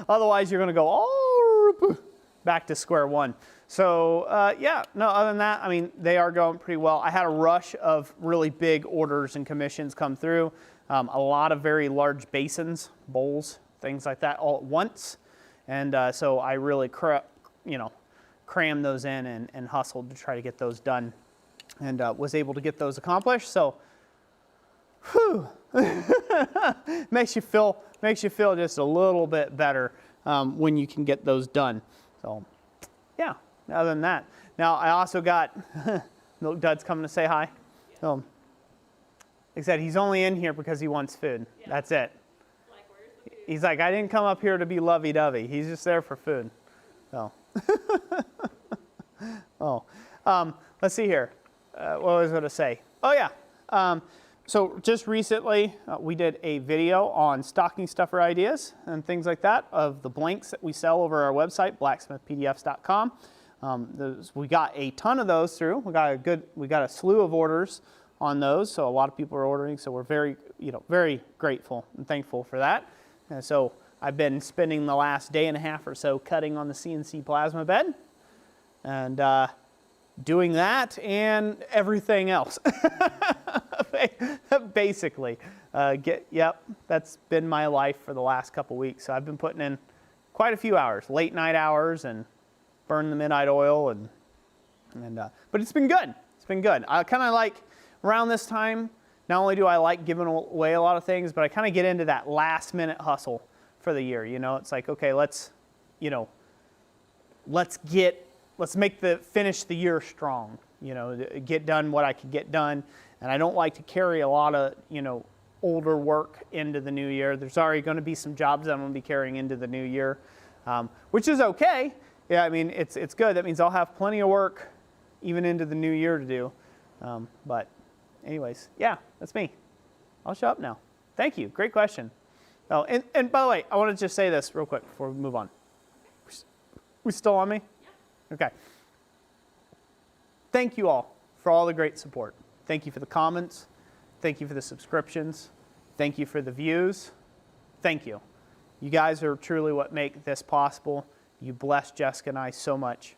otherwise you're gonna go all back to square one. So other than that, I mean, they are going pretty well. I had a rush of really big orders and commissions come through. A lot of very large basins, bowls, things like that all at once. And so I really crammed those in and hustled to try to get those done, and was able to get those accomplished. So, whew, makes you feel just a little bit better when you can get those done. So, yeah. Other than that, now I also got Milk Dud's coming to say hi. So, like I said, he's only in here because he wants food. Yeah. That's it.
Like, where's the food?
He's like, I didn't come up here to be lovey-dovey. He's just there for food. So, let's see here. What was I going to say? Oh yeah. So just recently, we did a video on stocking stuffer ideas and things like that of the blanks that we sell over our website, blacksmithpdfs.com. We got a ton of those through. We got a slew of orders on those, so a lot of people are ordering. So we're very grateful and thankful for that. And so I've been spending the last day and a half or so cutting on the CNC plasma bed, and doing that and everything else. Basically, that's been my life for the last couple weeks. So I've been putting in quite a few hours, late night hours, and burn the midnight oil, but it's been good. It's been good. I kind of like around this time. Not only do I like giving away a lot of things, but I kind of get into that last minute hustle for the year. It's like, okay, let's finish the year strong. Get done what I can get done. And I don't like to carry a lot of, older work into the new year. There's already going to be some jobs that I'm going to be carrying into the new year, which is okay. Yeah, I mean, it's good. That means I'll have plenty of work even into the new year to do. But anyways, yeah, that's me. I'll shut up now. Thank you. Great question. Oh, and by the way, I want to just say this real quick before we move on. We still on me? Yeah. Okay. Thank you all for all the great support. Thank you for the comments. Thank you for the subscriptions. Thank you for the views. Thank you. You guys are truly what make this possible. You bless Jessica and I so much.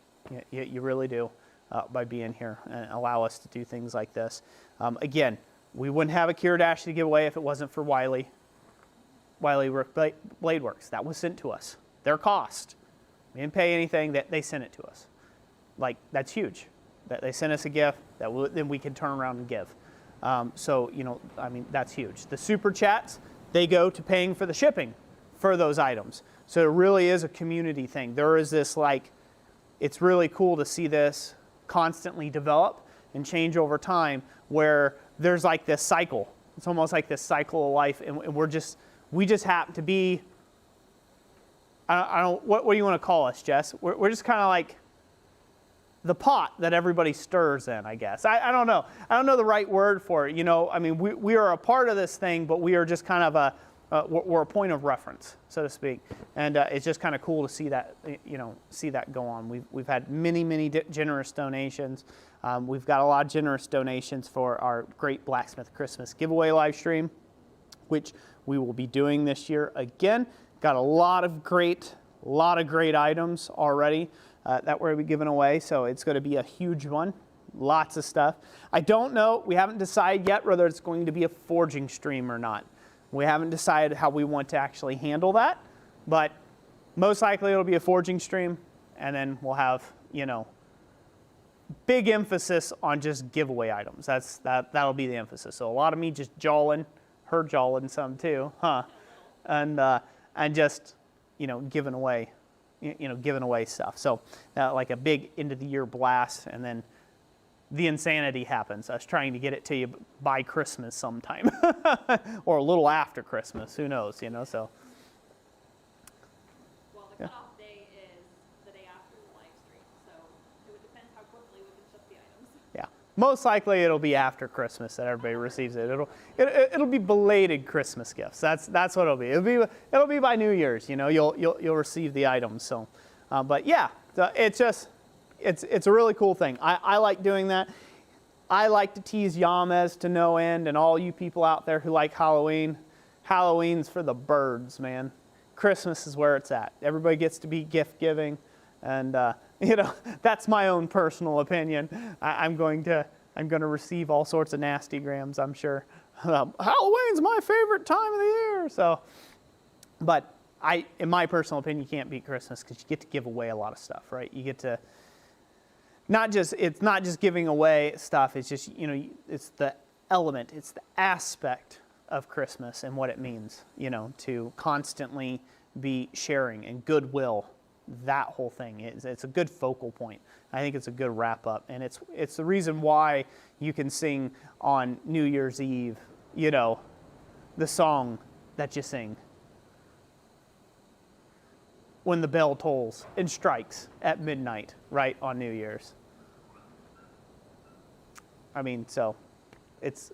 You really do by being here and allow us to do things like this. Again, we wouldn't have a Cure Dash to give away if it wasn't for Whily Rook Blade Works. That was sent to us. Their cost. We didn't pay anything. They sent it to us. Like, that's huge. That they sent us a gift that then we can turn around and give. So, I mean, that's huge. The super chats, they go to paying for the shipping for those items. So it really is a community thing. There is this, it's really cool to see this constantly develop and change over time, where there's like this cycle. It's almost like this cycle of life, and we just happen to be, I don't, what do you want to call us, Jess? We're just kind of like the pot that everybody stirs in, I guess. I don't know. I don't know the right word for it. I mean, we are a part of this thing, but we are just kind of we're a point of reference, so to speak. And it's just kind of cool to see that, see that go on. We've had many generous donations. We've got a lot of generous donations for our great Blacksmith Christmas giveaway live stream, which we will be doing this year again. Got a lot of great items already that we're giving away, so it's going to be a huge one. Lots of stuff. I don't know. We haven't decided yet whether it's going to be a forging stream or not. We haven't decided how we want to actually handle that, but most likely it'll be a forging stream, and then we'll have, big emphasis on just giveaway items. That'll be the emphasis. So a lot of me just jawling, her jawling some too, huh? And just, giving away, giving away stuff. So like a big end of the year blast, and then the insanity happens. Us trying to get it to you by Christmas sometime, or a little after Christmas. Who knows? So.
Well, the cutoff day is the day after the live stream, so it would depend how quickly we can ship the items.
Yeah, most likely it'll be after Christmas that everybody receives it. It'll be belated Christmas gifts. That's what it'll be. It'll be by New Year's. You'll receive the items. So, but yeah, it's just. It's a really cool thing. I like doing that. I like to tease Yamez to no end, and all you people out there who like Halloween. Halloween's for the birds, man. Christmas is where it's at. Everybody gets to be gift giving, and that's my own personal opinion. I'm going to receive all sorts of nasty grams, I'm sure. Halloween's my favorite time of the year. So, but in my personal opinion, you can't beat Christmas because you get to give away a lot of stuff, right? You get to it's not just giving away stuff. It's just, you know, it's the element, it's the aspect of Christmas and what it means, you know, to constantly be sharing and goodwill. That whole thing it's a good focal point. I think it's a good wrap up, and it's the reason why you can sing on New Year's Eve, you know, the song that you sing when the bell tolls and strikes at midnight, right, on New Year's. I mean, so it's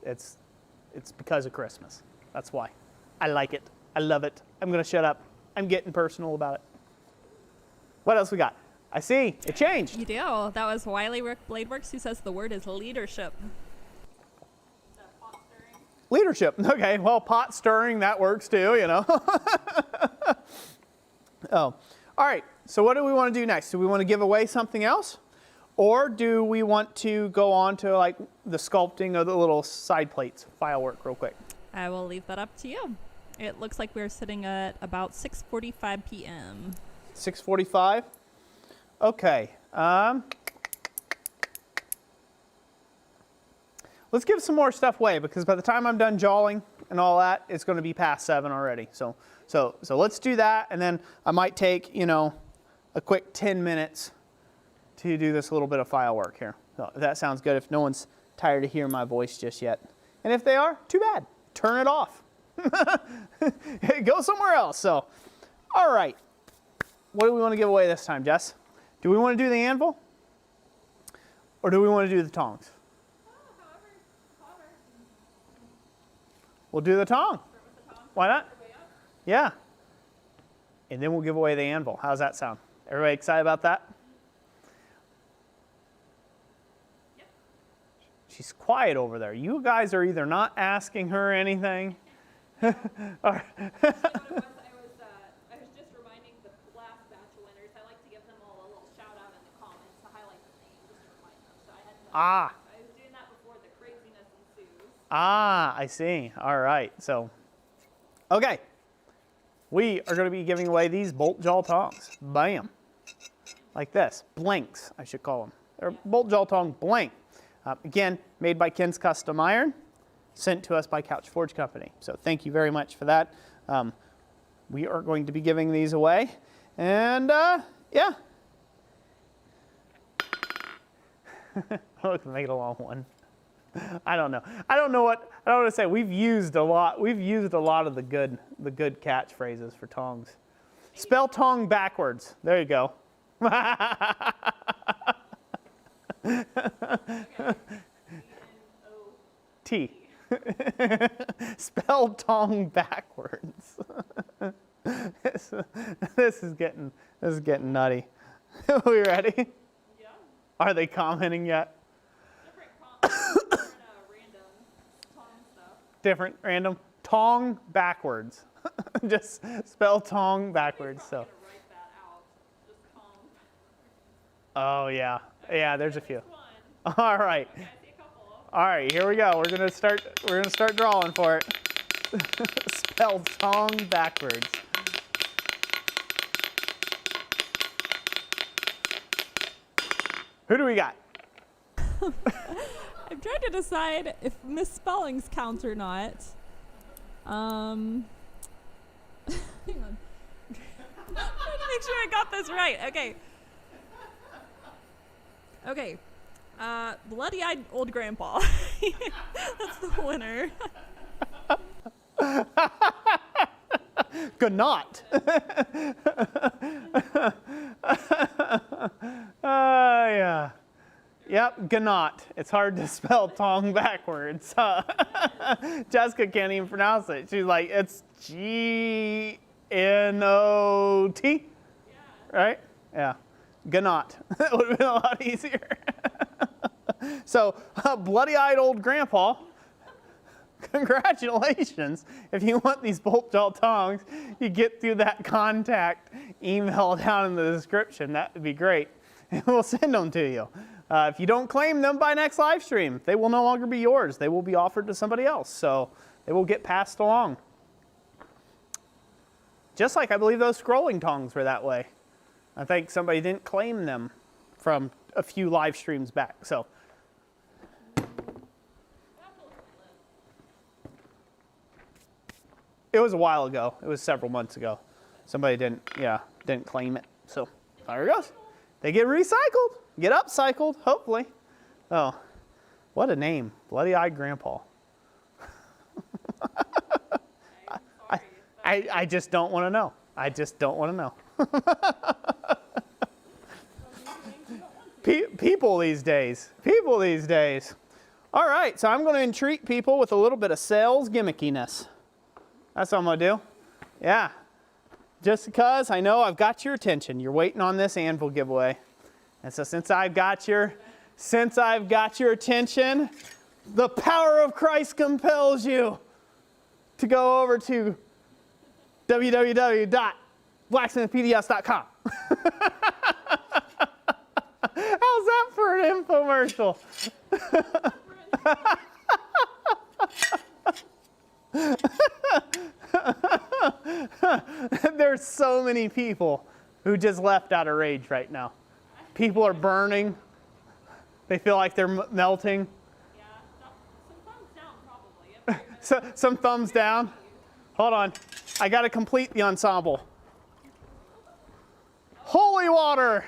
because of Christmas. That's why. I like it. I love it. I'm going to shut up. I'm getting personal about it. What else we got? I see. It changed.
You do. That was Whily Rook Bladeworks who says the word is leadership.
Leadership. Okay. Well, pot stirring, that works too, you know. Oh. All right. So what do we want to do next? Do we want to give away something else? Or do we want to go on to like the sculpting of the little side plates, file work real quick?
I will leave that up to you. It looks like we're sitting at about 6:45 p.m.
6:45? Okay. Let's give some more stuff away because by the time I'm done jawling and all that, it's going to be past 7 already. So let's do that, and then I might take, you know, a quick 10 minutes to do this little bit of file work here. So if that sounds good, if no one's tired of hearing my voice just yet. And if they are, too bad. Turn it off. Go somewhere else. So, all right. What do we want to give away this time, Jess? Do we want to do the anvil? Or do we want to do the tongs? We'll do the tong. Why not? Yeah. And then we'll give away the anvil. How's that sound? Everybody excited about that? Yep. She's quiet over there. You guys are either not asking her anything.
I was just reminding the last batch of winners. I like to give them all a little shout out in the comments to highlight the name, just to remind them. So I was doing that before the craziness ensues.
I see. All right. So, okay. We are going to be giving away these bolt jaw tongs. Bam. Like this. Blanks, I should call them. They're bolt jaw tong blank. Again, made by Ken's Custom Iron, sent to us by Couch Forge Company. So thank you very much for that. We are going to be giving these away. And, yeah. Look, make it a long one. I don't know. I don't want to say. We've used a lot of the good catchphrases for tongs. Spell tong backwards. There you go. T. Spell tong backwards. This is getting nutty. Are we ready?
Yeah.
Are they commenting yet? Different random tong backwards. Just spell tong backwards. So. Oh yeah, yeah. There's a few. All right. All right. Here we go. We're gonna start drawing for it. Spell tong backwards. Who do we got?
I'm trying to decide if misspellings count or not. Hang on. I'm trying to make sure I got this right. Okay. Bloody-eyed old grandpa. That's the winner.
Gnot. Yeah. Yep, gnot. It's hard to spell tong backwards. Jessica can't even pronounce it. She's like, it's G-N-O-T. Yeah. Right? Yeah. Gnot. It would have been a lot easier. So, bloody-eyed old grandpa, congratulations. If you want these bolt jaw tongs, you get through that contact email down in the description. That would be great. And we'll send them to you. If you don't claim them by next live stream, they will no longer be yours. They will be offered to somebody else. So they will get passed along. Just like I believe those scrolling tongs were that way. I think somebody didn't claim them from a few live streams back. So it was a while ago. It was several months ago. Somebody didn't claim it. So there it goes. They get recycled, get upcycled, hopefully. Oh, what a name, Bloody-Eyed Grandpa. I just don't want to know. I just don't want to know. People these days. People these days. All right, so I'm going to entreat people with a little bit of sales gimmickiness. That's what I'm going to do. Yeah. Just because I know I've got your attention. You're waiting on this ANVIL giveaway. And so since I've got your attention, the power of Christ compels you to go over to www.blacksmithpds.com. How's that for an infomercial? There's so many people who just left out of rage right now. People are burning. They feel like they're melting.
Yeah, some thumbs down probably.
Some thumbs down. Hold on. I got to complete the ensemble. Holy water.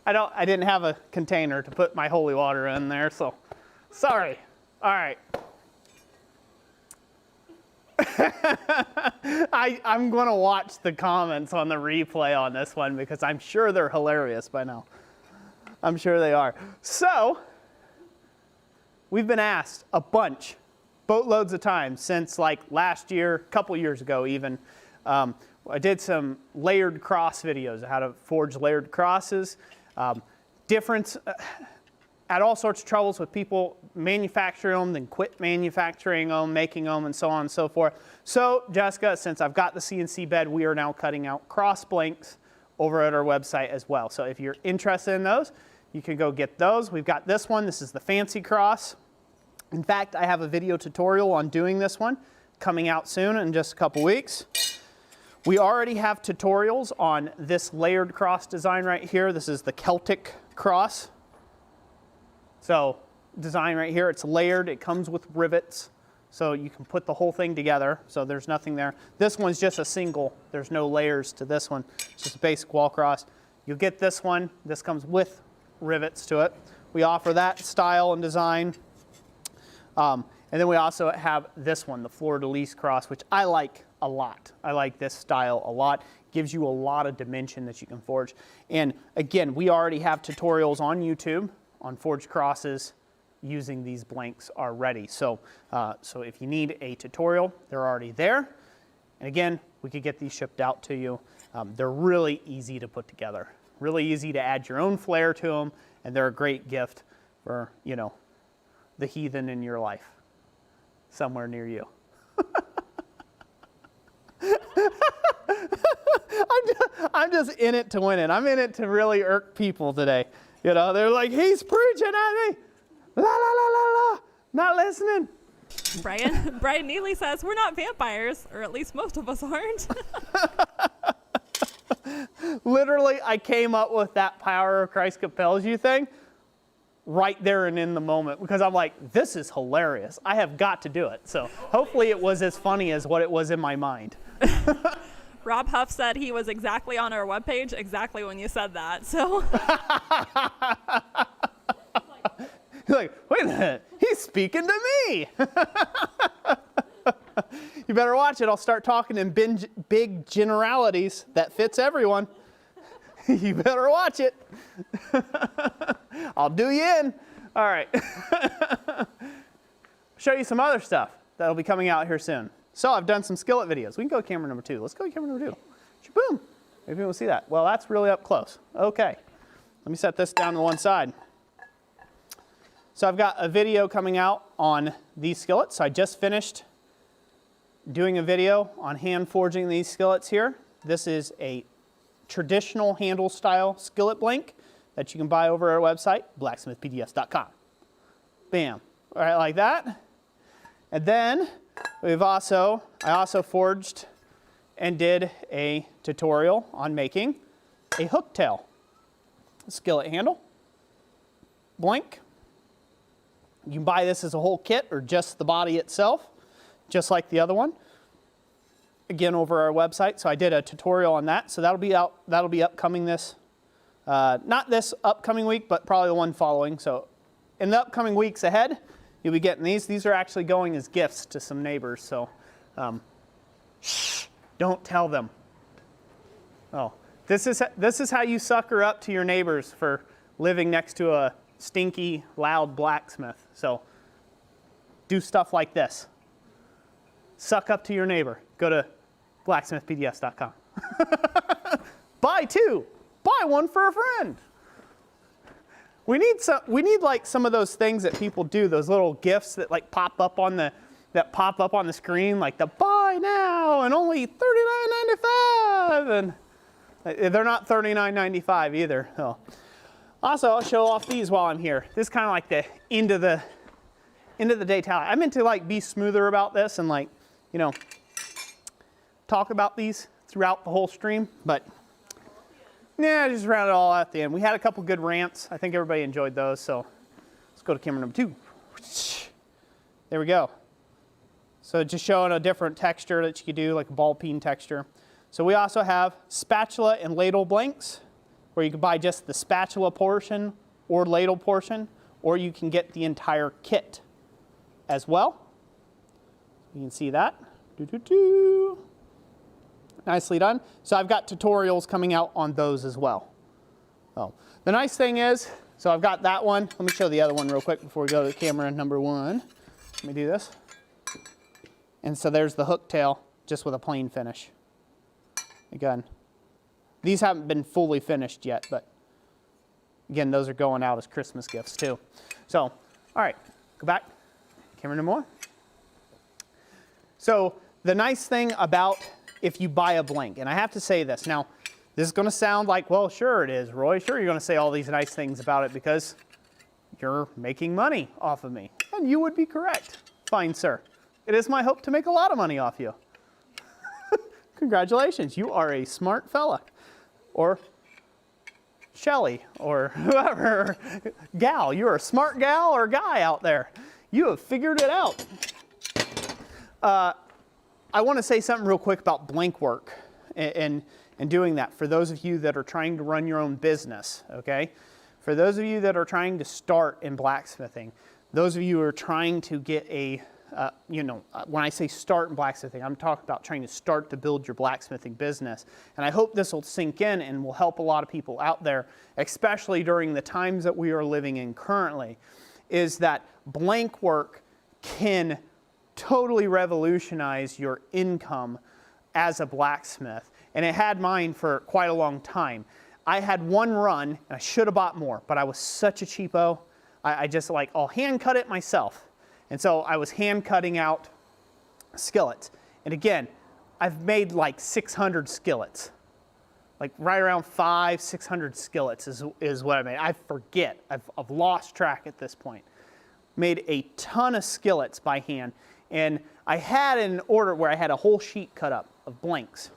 I didn't have a container to put my holy water in there, so sorry. All right. I'm going to watch the comments on the replay on this one because I'm sure they're hilarious by now. I'm sure they are. So, we've been asked a bunch, boatloads of times since like last year, a couple years ago even. I did some layered cross videos, how to forge layered crosses. Had all sorts of troubles with people manufacturing them, then quit manufacturing them, making them, and so on and so forth. So, Jessica, since I've got the CNC bed, we are now cutting out cross blanks over at our website as well. So if you're interested in those, you can go get those. We've got this one. This is the fancy cross. In fact, I have a video tutorial on doing this one coming out soon in just a couple weeks. We already have tutorials on this layered cross design right here. This is the Celtic cross. So design right here, it's layered. It comes with rivets. So you can put the whole thing together. So there's nothing there. This one's just a single. There's no layers to this one. It's just a basic wall cross. You'll get this one. This comes with rivets to it. We offer that style and design. And then we also have this one, the fleur-de-lis cross, which I like a lot. I like this style a lot. Gives you a lot of dimension that you can forge. And again, we already have tutorials on YouTube on forged crosses using these blanks already. So, so if you need a tutorial, they're already there. And again, we could get these shipped out to you. They're really easy to put together. Really easy to add your own flair to them, and they're a great gift for, you know, the heathen in your life, somewhere near you. I'm just in it to win it. I'm in it to really irk people today. You know, they're like, he's preaching at me. La, la, la, la, la. Not listening.
Brian Neely says, we're not vampires, or at least most of us aren't.
Literally, I came up with that power of Christ compels you thing right there and in the moment because I'm like, this is hilarious. I have got to do it. So hopefully it was as funny as what it was in my mind.
Rob Huff said he was exactly on our webpage exactly when you said that. So
You're like, wait a minute, he's speaking to me. You better watch it. I'll start talking in big generalities that fits everyone. You better watch it. I'll do you in. All right. Show you some other stuff that'll be coming out here soon. So I've done some skillet videos. We can go to camera number 2. Let's go to camera number 2. Boom. Maybe we'll see that. Well, that's really up close. Okay. Let me set this down to one side. So I've got a video coming out on these skillets. So I just finished doing a video on hand forging these skillets here. This is a traditional handle style skillet blank that you can buy over our website, blacksmithpds.com. Bam. All right, like that. And then I also forged and did a tutorial on making a hooktail skillet handle. Blank. You can buy this as a whole kit or just the body itself, just like the other one. Again, over our website. So I did a tutorial on that. So that'll be out. That'll be upcoming this, not this upcoming week, but probably the one following. So in the upcoming weeks ahead, you'll be getting these. These are actually going as gifts to some neighbors. So shh, don't tell them. Oh, this is how you sucker up to your neighbors for living next to a stinky, loud blacksmith. So do stuff like this. Suck up to your neighbor. Go to blacksmithpds.com. Buy two. Buy one for a friend. We need like some of those things that people do, those little gifts that like pop up on the screen, like the buy now and only $39.95, and they're not $39.95 either. So. Also, I'll show off these while I'm here. This is kind of like the end of the day tally. I meant to like be smoother about this and like, you know, talk about these throughout the whole stream, but yeah, I just round it all out at the end. We had a couple good rants. I think everybody enjoyed those, so let's go to camera number 2. There we go. So just showing a different texture that you could do, like a ball peen texture. So we also have spatula and ladle blanks, where you can buy just the spatula portion or ladle portion, or you can get the entire kit as well. You can see that. Nicely done. So I've got tutorials coming out on those as well. Oh, the nice thing is, so I've got that one. Let me show the other one real quick before we go to camera number 1. Let me do this. And so there's the hook tail, just with a plain finish. Again. These haven't been fully finished yet, but again, those are going out as Christmas gifts too. So, all right, go back, camera number 1. So the nice thing about if you buy a blank, and I have to say this, now this is gonna sound like, well, sure it is, Roy, sure you're gonna say all these nice things about it because you're making money off of me. And you would be correct, fine sir. It is my hope to make a lot of money off you. Congratulations, you are a smart fella. Or Shelly, or whoever, gal. You're a smart gal or guy out there. You have figured it out. I want to say something real quick about blank work and doing that for those of you that are trying to run your own business, okay? For those of you that are trying to start in blacksmithing, those of you who are trying to get a when I say start in blacksmithing, I'm talking about trying to start to build your blacksmithing business. And I hope this will sink in and will help a lot of people out there, especially during the times that we are living in currently, is that blank work can totally revolutionize your income as a blacksmith. And it had mine for quite a long time. I had one run, and I should have bought more, but I was such a cheapo. I just like, I'll hand cut it myself. And so I was hand cutting out skillets. And again, I've made like 600 skillets. Like right around 500-600 skillets is what I made. I forget. I've lost track at this point. Made a ton of skillets by hand. And I had an order where I had a whole sheet cut up of blanks.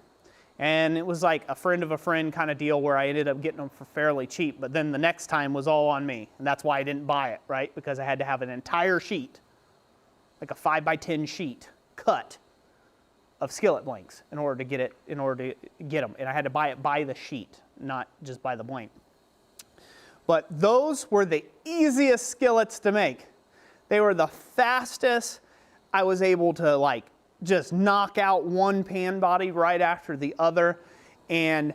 And it was like a friend of a friend kind of deal where I ended up getting them for fairly cheap. But then the next time was all on me. And that's why I didn't buy it, right? Because I had to have an entire sheet, like a 5x10 sheet cut of skillet blanks in order to get them. And I had to buy it by the sheet, not just by the blank. But those were the easiest skillets to make. They were the fastest. I was able to like just knock out one pan body right after the other. And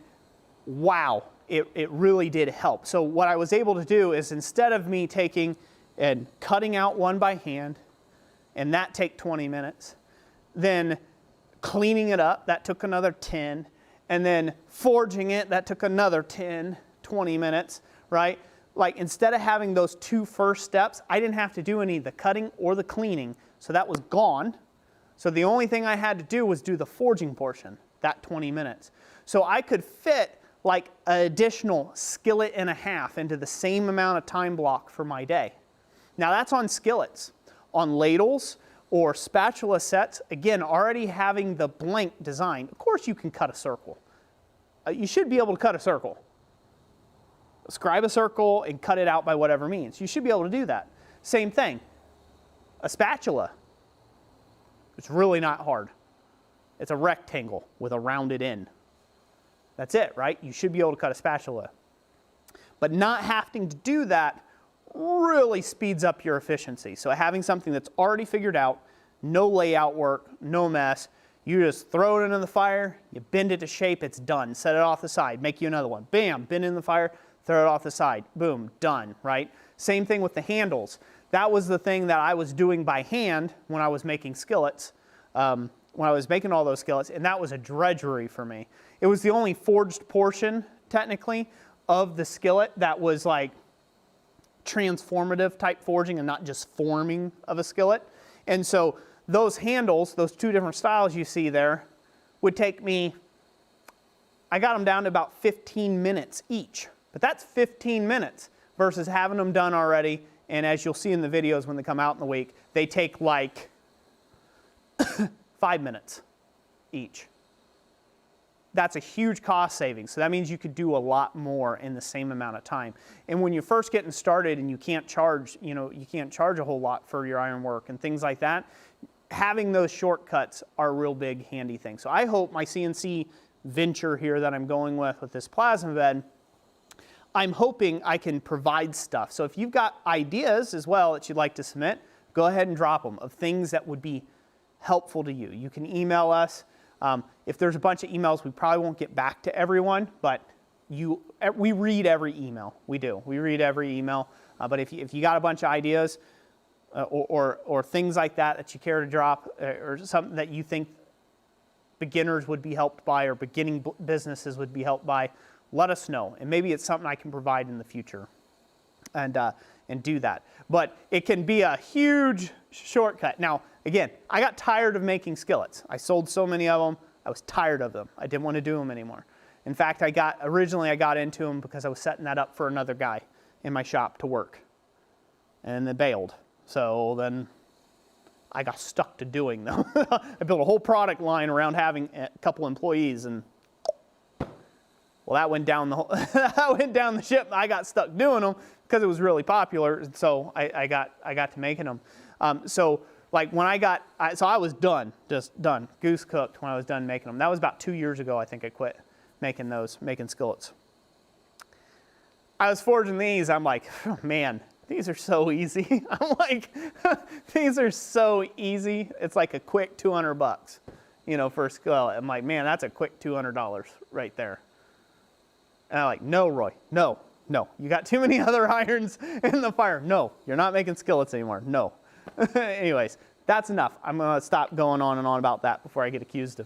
wow, it really did help. So what I was able to do is, instead of me taking and cutting out one by hand, and that take 20 minutes, then cleaning it up, that took another 10, and then forging it, that took another 10, 20 minutes, right? Like, instead of having those two first steps, I didn't have to do any of the cutting or the cleaning, so that was gone. So the only thing I had to do was do the forging portion, that 20 minutes. So I could fit like an additional skillet and a half into the same amount of time block for my day. Now that's on skillets. On ladles, or spatula sets, again, already having the blank design. Of course you can cut a circle. You should be able to cut a circle. Scribe a circle and cut it out by whatever means. You should be able to do that. Same thing. A spatula. It's really not hard. It's a rectangle with a rounded end. That's it, right? You should be able to cut a spatula. But not having to do that really speeds up your efficiency. So having something that's already figured out, no layout work, no mess, you just throw it into the fire, you bend it to shape, it's done. Set it off the side, make you another one. Bam, bend it in the fire, throw it off the side. Boom, done, right? Same thing with the handles. That was the thing that I was doing by hand when I was making skillets, when I was making all those skillets, and that was a drudgery for me. It was the only forged portion, technically, of the skillet that was like transformative type forging and not just forming of a skillet. And so those handles, those two different styles you see there, would take me, I got them down to about 15 minutes each. But that's 15 minutes versus having them done already. And as you'll see in the videos when they come out in the week, they take like 5 minutes each. That's a huge cost savings. So that means you could do a lot more in the same amount of time. And when you're first getting started and you can't charge, you can't charge a whole lot for your iron work and things like that, having those shortcuts are a real big handy thing. So I hope my CNC venture here that I'm going with this plasma bed, I'm hoping I can provide stuff. So if you've got ideas as well that you'd like to submit, go ahead and drop them of things that would be helpful to you. You can email us. If there's a bunch of emails, we probably won't get back to everyone, but we read every email. We do. We read every email. But if you got a bunch of ideas or things like that you care to drop, or something that you think beginners would be helped by or beginning businesses would be helped by, let us know. And maybe it's something I can provide in the future and do that. But it can be a huge shortcut. Now, again, I got tired of making skillets. I sold so many of them, I was tired of them. I didn't want to do them anymore. In fact, originally I got into them because I was setting that up for another guy in my shop to work. And they bailed. So then I got stuck to doing them. I built a whole product line around having a couple employees, and well, that went down the ship. I got stuck doing them because it was really popular. So I got to making them. So like when I was done, just done, goose cooked when I was done making them. That was about 2 years ago, I think I quit making skillets. I was forging these, I'm like, oh, man, these are so easy. I'm like, these are so easy. It's like a quick $200, for a skillet. I'm like, man, that's a quick $200 right there. And I'm like, no, Roy, no. You got too many other irons in the fire. No, you're not making skillets anymore. No. Anyways, that's enough. I'm going to stop going on and on about that before I get accused of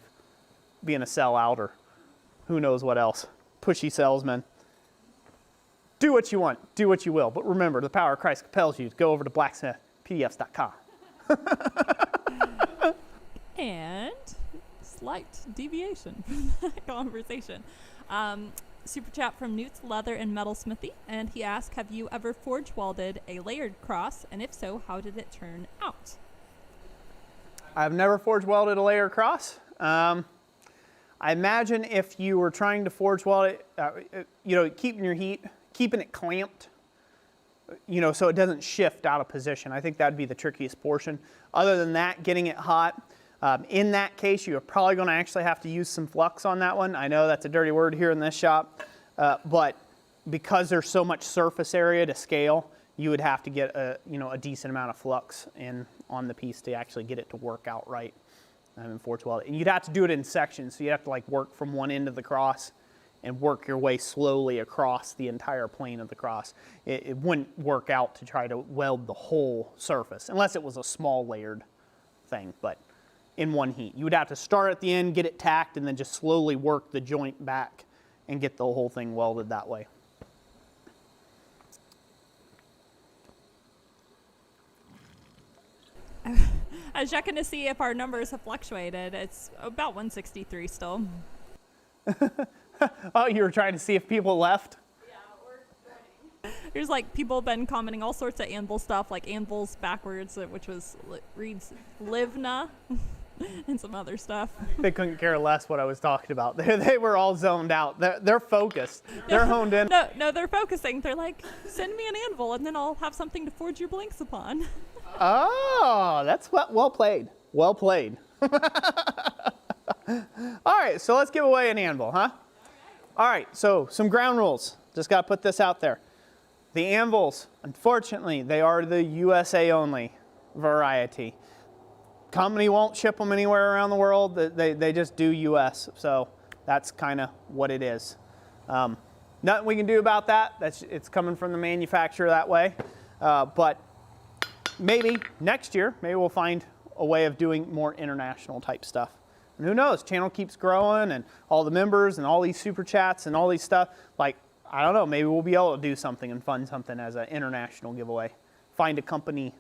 being a sellout or who knows what else. Pushy salesman. Do what you want. Do what you will. But remember, the power of Christ compels you to go over to blacksmithpdfs.com.
And slight deviation from that conversation. Super chat from Newt's Leather and Metal Smithy, and he asked, have you ever forge welded a layered cross, and if so, how did it turn out?
I've never forge welded a layered cross. I imagine if you were trying to forge weld it, keeping it clamped, so it doesn't shift out of position. I think that'd be the trickiest portion. Other than that, getting it hot. In that case, you're probably going to actually have to use some flux on that one. I know that's a dirty word here in this shop, but because there's so much surface area to scale, you would have to get a decent amount of flux in on the piece to actually get it to work out right in forge weld. And you'd have to do it in sections, so you'd have to work from one end of the cross and work your way slowly across the entire plane of the cross. It wouldn't work out to try to weld the whole surface, unless it was a small layered thing, but in one heat. You would have to start at the end, get it tacked, and then just slowly work the joint back and get the whole thing welded that way.
I was checking to see if our numbers have fluctuated. It's about 163 still.
Oh, you were trying to see if people left?
Yeah, we're joining. There's like people been commenting all sorts of Anvil stuff, like Anvil's backwards, which reads Livna, and some other stuff.
They couldn't care less what I was talking about. They were all zoned out. They're focused. They're honed in.
No, they're focusing. They're like, send me an anvil, and then I'll have something to forge your blanks upon.
Oh, that's well played. Well played. All right, so let's give away an anvil, huh? All right, so some ground rules. Just got to put this out there. The anvils, unfortunately, they are the USA only variety. Company won't ship them anywhere around the world. They just do US, so that's kind of what it is. Nothing we can do about that. It's coming from the manufacturer that way. But maybe next year, maybe we'll find a way of doing more international type stuff. And who knows, channel keeps growing and all the members and all these super chats and all these stuff. Like, I don't know, maybe we'll be able to do something and fund something as an international giveaway. Find a company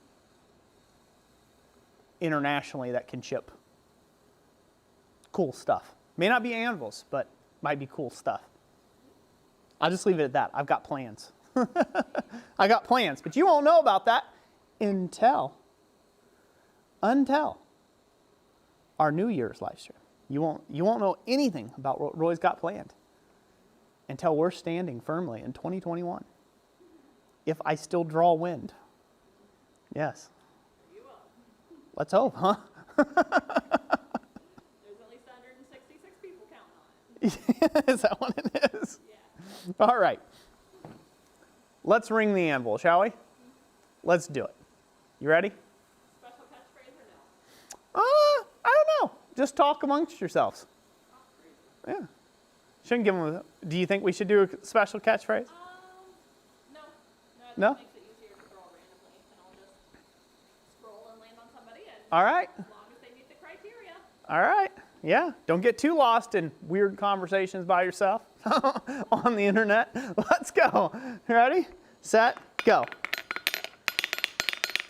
internationally that can ship cool stuff. May not be anvils, but might be cool stuff. I'll just leave it at that. I've got plans. I got plans, but you won't know about that until our New Year's live stream. You won't know anything about what Roy's got planned until we're standing firmly in 2021. If I still draw wind. Yes. Let's hope, huh?
There's at least 166 people counting on it.
Is that what it is?
Yeah.
All right. Let's ring the anvil, shall we? Let's do it. You ready?
Special catchphrase or no?
I don't know. Just talk amongst yourselves. Yeah. Shouldn't give them do you think we should do a special catchphrase?
No.
No?
It makes it easier to throw randomly, and I'll just scroll and land on somebody, and
All right.
as long as they meet the criteria.
All right. Yeah. Don't get too lost in weird conversations by yourself on the internet. Let's go. Ready? Set, go.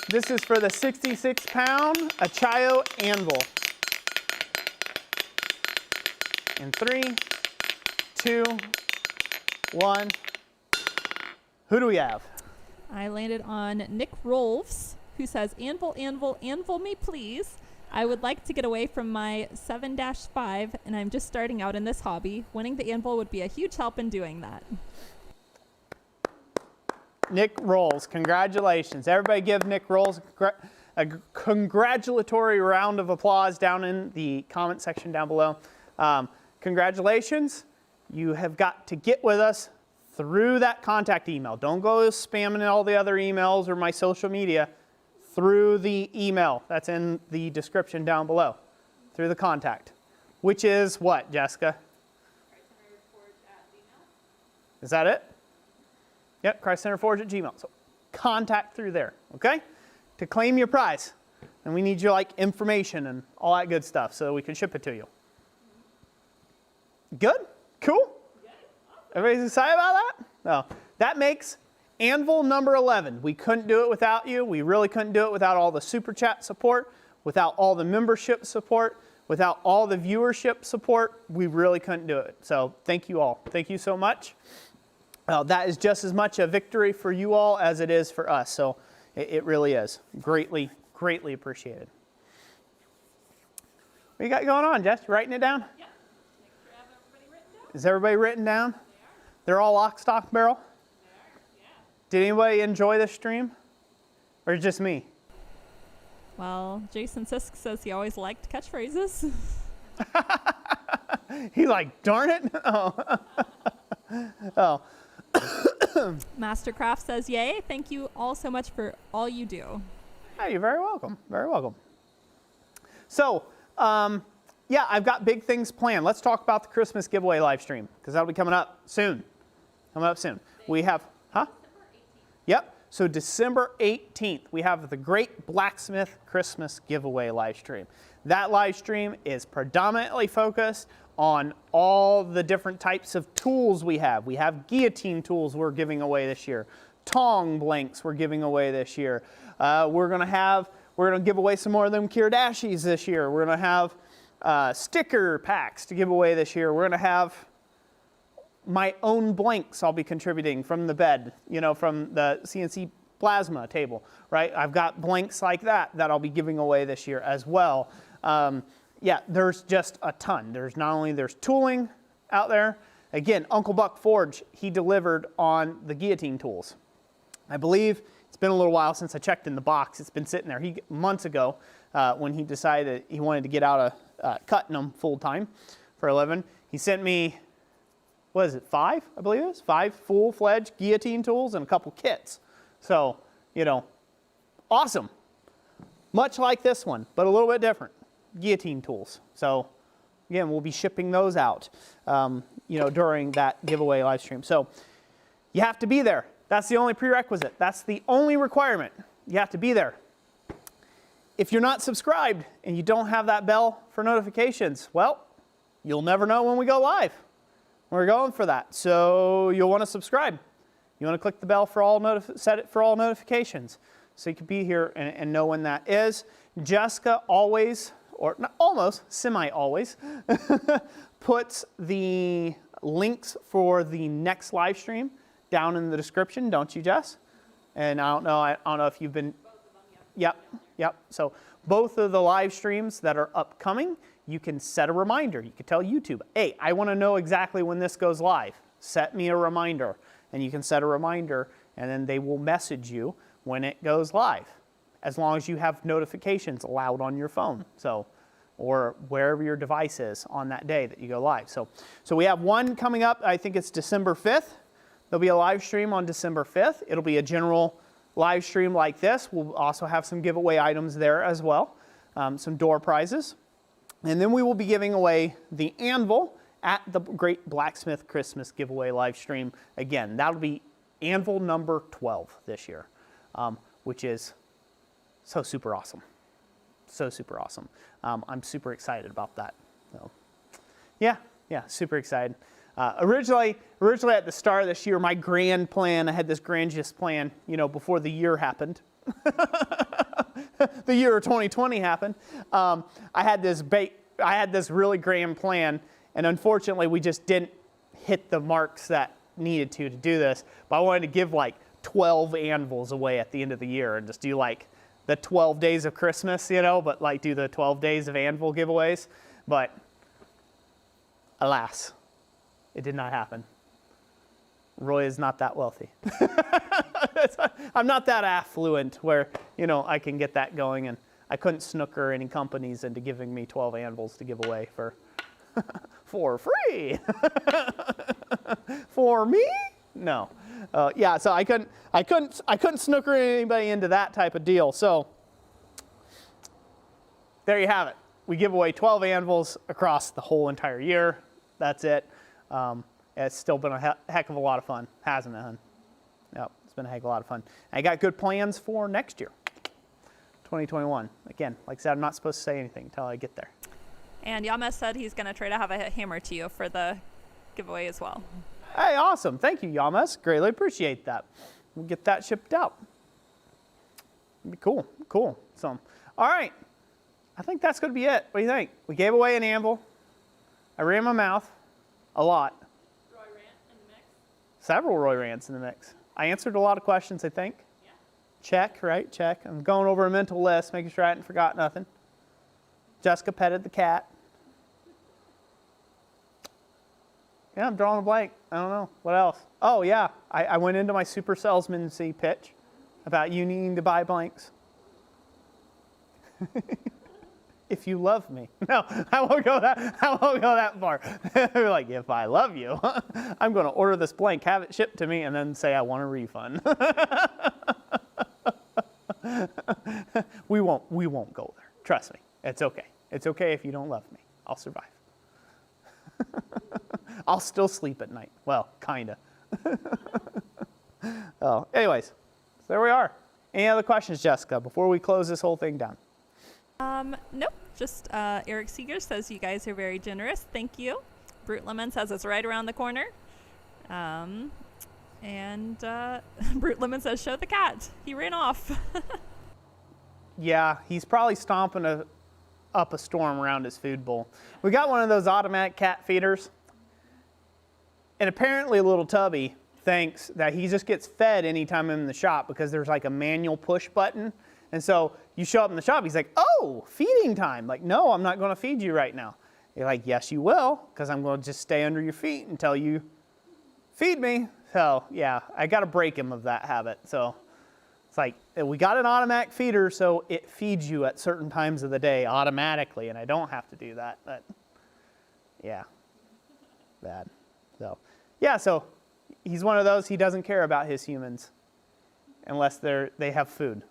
This is for the 66-pound Achayo anvil. In 3, 2, 1. Who do we have?
I landed on Nick Rolfs, who says, Anvil, anvil, anvil me, please. I would like to get away from my 7-5, and I'm just starting out in this hobby. Winning the anvil would be a huge help in doing that.
Nick Rolls, congratulations. Everybody give Nick Rolls a congratulatory round of applause down in the comment section down below. Congratulations. You have got to get with us through that contact email. Don't go spamming all the other emails or my social media. Through the email that's in the description down below. Through the contact. Which is what, Jessica? Is that it? Yep, ChristCenterForge@gmail. So contact through there, okay? To claim your prize. And we need your information and all that good stuff so we can ship it to you. Good? Cool? Everybody's excited about that? No. That makes anvil number 11. We couldn't do it without you. We really couldn't do it without all the super chat support, without all the membership support, without all the viewership support. We really couldn't do it. So thank you all. Thank you so much. That is just as much a victory for you all as it is for us. So it really is. Greatly, greatly appreciated. What you got going on, Jess? You writing it down?
Yeah. Make sure I have everybody written down.
Is everybody written down? They're all lock, stock, barrel?
Yeah.
Did anybody enjoy this stream? Or just me?
Well, Jason Sisk says he always liked catchphrases.
He's like, darn it. Oh. Oh.
Mastercraft says, yay. Thank you all so much for all you do.
Hey, you're very welcome. Very welcome. So, yeah, I've got big things planned. Let's talk about the Christmas giveaway live stream because that'll be coming up soon. Coming up soon. We have, huh? Yep. So December 18th, we have the Great Blacksmith Christmas Giveaway live stream. That live stream is predominantly focused on all the different types of tools we have. We have guillotine tools we're giving away this year. Tong blanks we're giving away this year. We're gonna give away some more of them Kirdashis this year. We're gonna have sticker packs to give away this year. We're gonna have my own blanks I'll be contributing from the bed, from the CNC plasma table, right? I've got blanks like that I'll be giving away this year as well. Yeah, there's just a ton. There's tooling out there. Again, Uncle Buck Forge, he delivered on the guillotine tools. I believe it's been a little while since I checked in the box. It's been sitting there. Months ago, when he decided he wanted to get out of cutting them full time for a living, he sent me, what is it, 5? I believe it was 5 full-fledged guillotine tools and a couple kits. So, awesome. Much like this one, but a little bit different. Guillotine tools. So, again, we'll be shipping those out, during that giveaway live stream. So, you have to be there. That's the only prerequisite. That's the only requirement. You have to be there. If you're not subscribed and you don't have that bell for notifications, well, you'll never know when we go live. We're going for that. So you'll want to subscribe. You want to click the bell for set it for all notifications so you can be here and know when that is. Jessica always, or not almost, semi-always, puts the links for the next live stream down in the description, don't you, Jess? And I don't know if you've been. Yep. So both of the live streams that are upcoming, you can set a reminder. You can tell YouTube, hey, I want to know exactly when this goes live. Set me a reminder. And you can set a reminder, and then they will message you when it goes live, as long as you have notifications allowed on your phone, or wherever your device is on that day that you go live. So we have one coming up. I think it's December 5th. There'll be a live stream on December 5th. It'll be a general live stream like this. We'll also have some giveaway items there as well, some door prizes. And then we will be giving away the ANVIL at the Great Blacksmith Christmas giveaway live stream. Again, that'll be ANVIL number 12 this year, which is so super awesome. So super awesome. I'm super excited about that. So, yeah, super excited. Originally at the start of this year, my grand plan, I had this grandiose plan, before the year happened. The year of 2020 happened. I had this really grand plan, and unfortunately, we just didn't hit the marks that needed to do this. But I wanted to give like 12 anvils away at the end of the year and just do like the 12 days of Christmas, but like do the 12 days of anvil giveaways. But alas, it did not happen. Roy is not that wealthy. I'm not that affluent where, I can get that going, and I couldn't snooker any companies into giving me 12 anvils to give away for free. For me? No. So I couldn't snooker anybody into that type of deal. So there you have it. We give away 12 anvils across the whole entire year. That's it. It's still been a heck of a lot of fun, hasn't it, hon? Yep, it's been a heck of a lot of fun. I got good plans for next year, 2021. Again, like I said, I'm not supposed to say anything until I get there.
And Yama said he's going to try to have a hammer to you for the giveaway as well.
Hey, awesome. Thank you, Yamas. Greatly appreciate that. We'll get that shipped out. It'd be cool. So, all right. I think that's going to be it. What do you think? We gave away an anvil. I ran my mouth a lot.
Roy Rant in the mix?
Several Roy Rants in the mix. I answered a lot of questions, I think.
Yeah.
Check, right? Check. I'm going over a mental list, making sure I hadn't forgot nothing. Jessica petted the cat. Yeah, I'm drawing a blank. I don't know. What else? Oh, yeah. I went into my super salesman-y pitch about you needing to buy blanks. If you love me. No, I won't go that far. We're like, if I love you, I'm going to order this blank, have it shipped to me, and then say I want a refund. We won't go there. Trust me. It's okay. It's okay if you don't love me. I'll survive. I'll still sleep at night. Well, kinda. Oh, anyways, so there we are. Any other questions, Jessica, before we close this whole thing down?
Nope. Just Eric Seeger says you guys are very generous. Thank you. Brute Lemon says it's right around the corner. And Brute Lemon says show the cat. He ran off.
Yeah, he's probably stomping up a storm around his food bowl. We got one of those automatic cat feeders. And apparently little Tubby thinks that he just gets fed anytime I'm in the shop because there's like a manual push button. And so you show up in the shop, he's like, oh, feeding time. Like, no, I'm not going to feed you right now. You're like, yes, you will, because I'm going to just stay under your feet until you feed me. So, yeah, I got to break him of that habit. So it's like, we got an automatic feeder, so it feeds you at certain times of the day automatically, and I don't have to do that. But, yeah, bad. So, yeah, so he's one of those, he doesn't care about his humans unless they have food.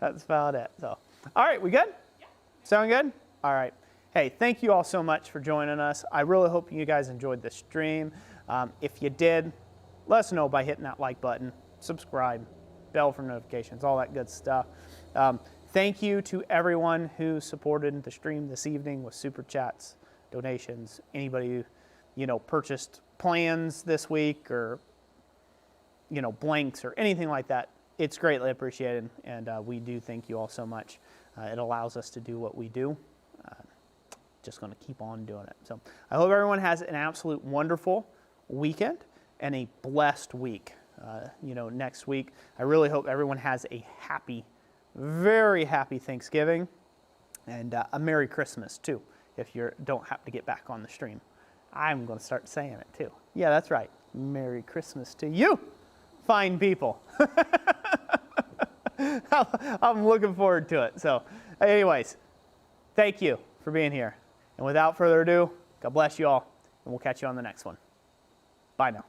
That's about it. So, all right, we good? Yeah. Sound good? All right. Hey, thank you all so much for joining us. I really hope you guys enjoyed the stream. If you did, let us know by hitting that like button, subscribe, bell for notifications, all that good stuff. Thank you to everyone who supported the stream this evening with super chats, donations, anybody who, purchased plans this week or, blanks or anything like that. It's greatly appreciated, and we do thank you all so much. It allows us to do what we do. Just going to keep on doing it. So I hope everyone has an absolute wonderful weekend and a blessed week. Next week, I really hope everyone has a happy, very happy Thanksgiving and a Merry Christmas too, if you don't happen to get back on the stream. I'm going to start saying it too. Yeah, that's right. Merry Christmas to you, fine people. I'm looking forward to it. So anyways, thank you for being here. And without further ado, God bless you all, and we'll catch you on the next one. Bye now.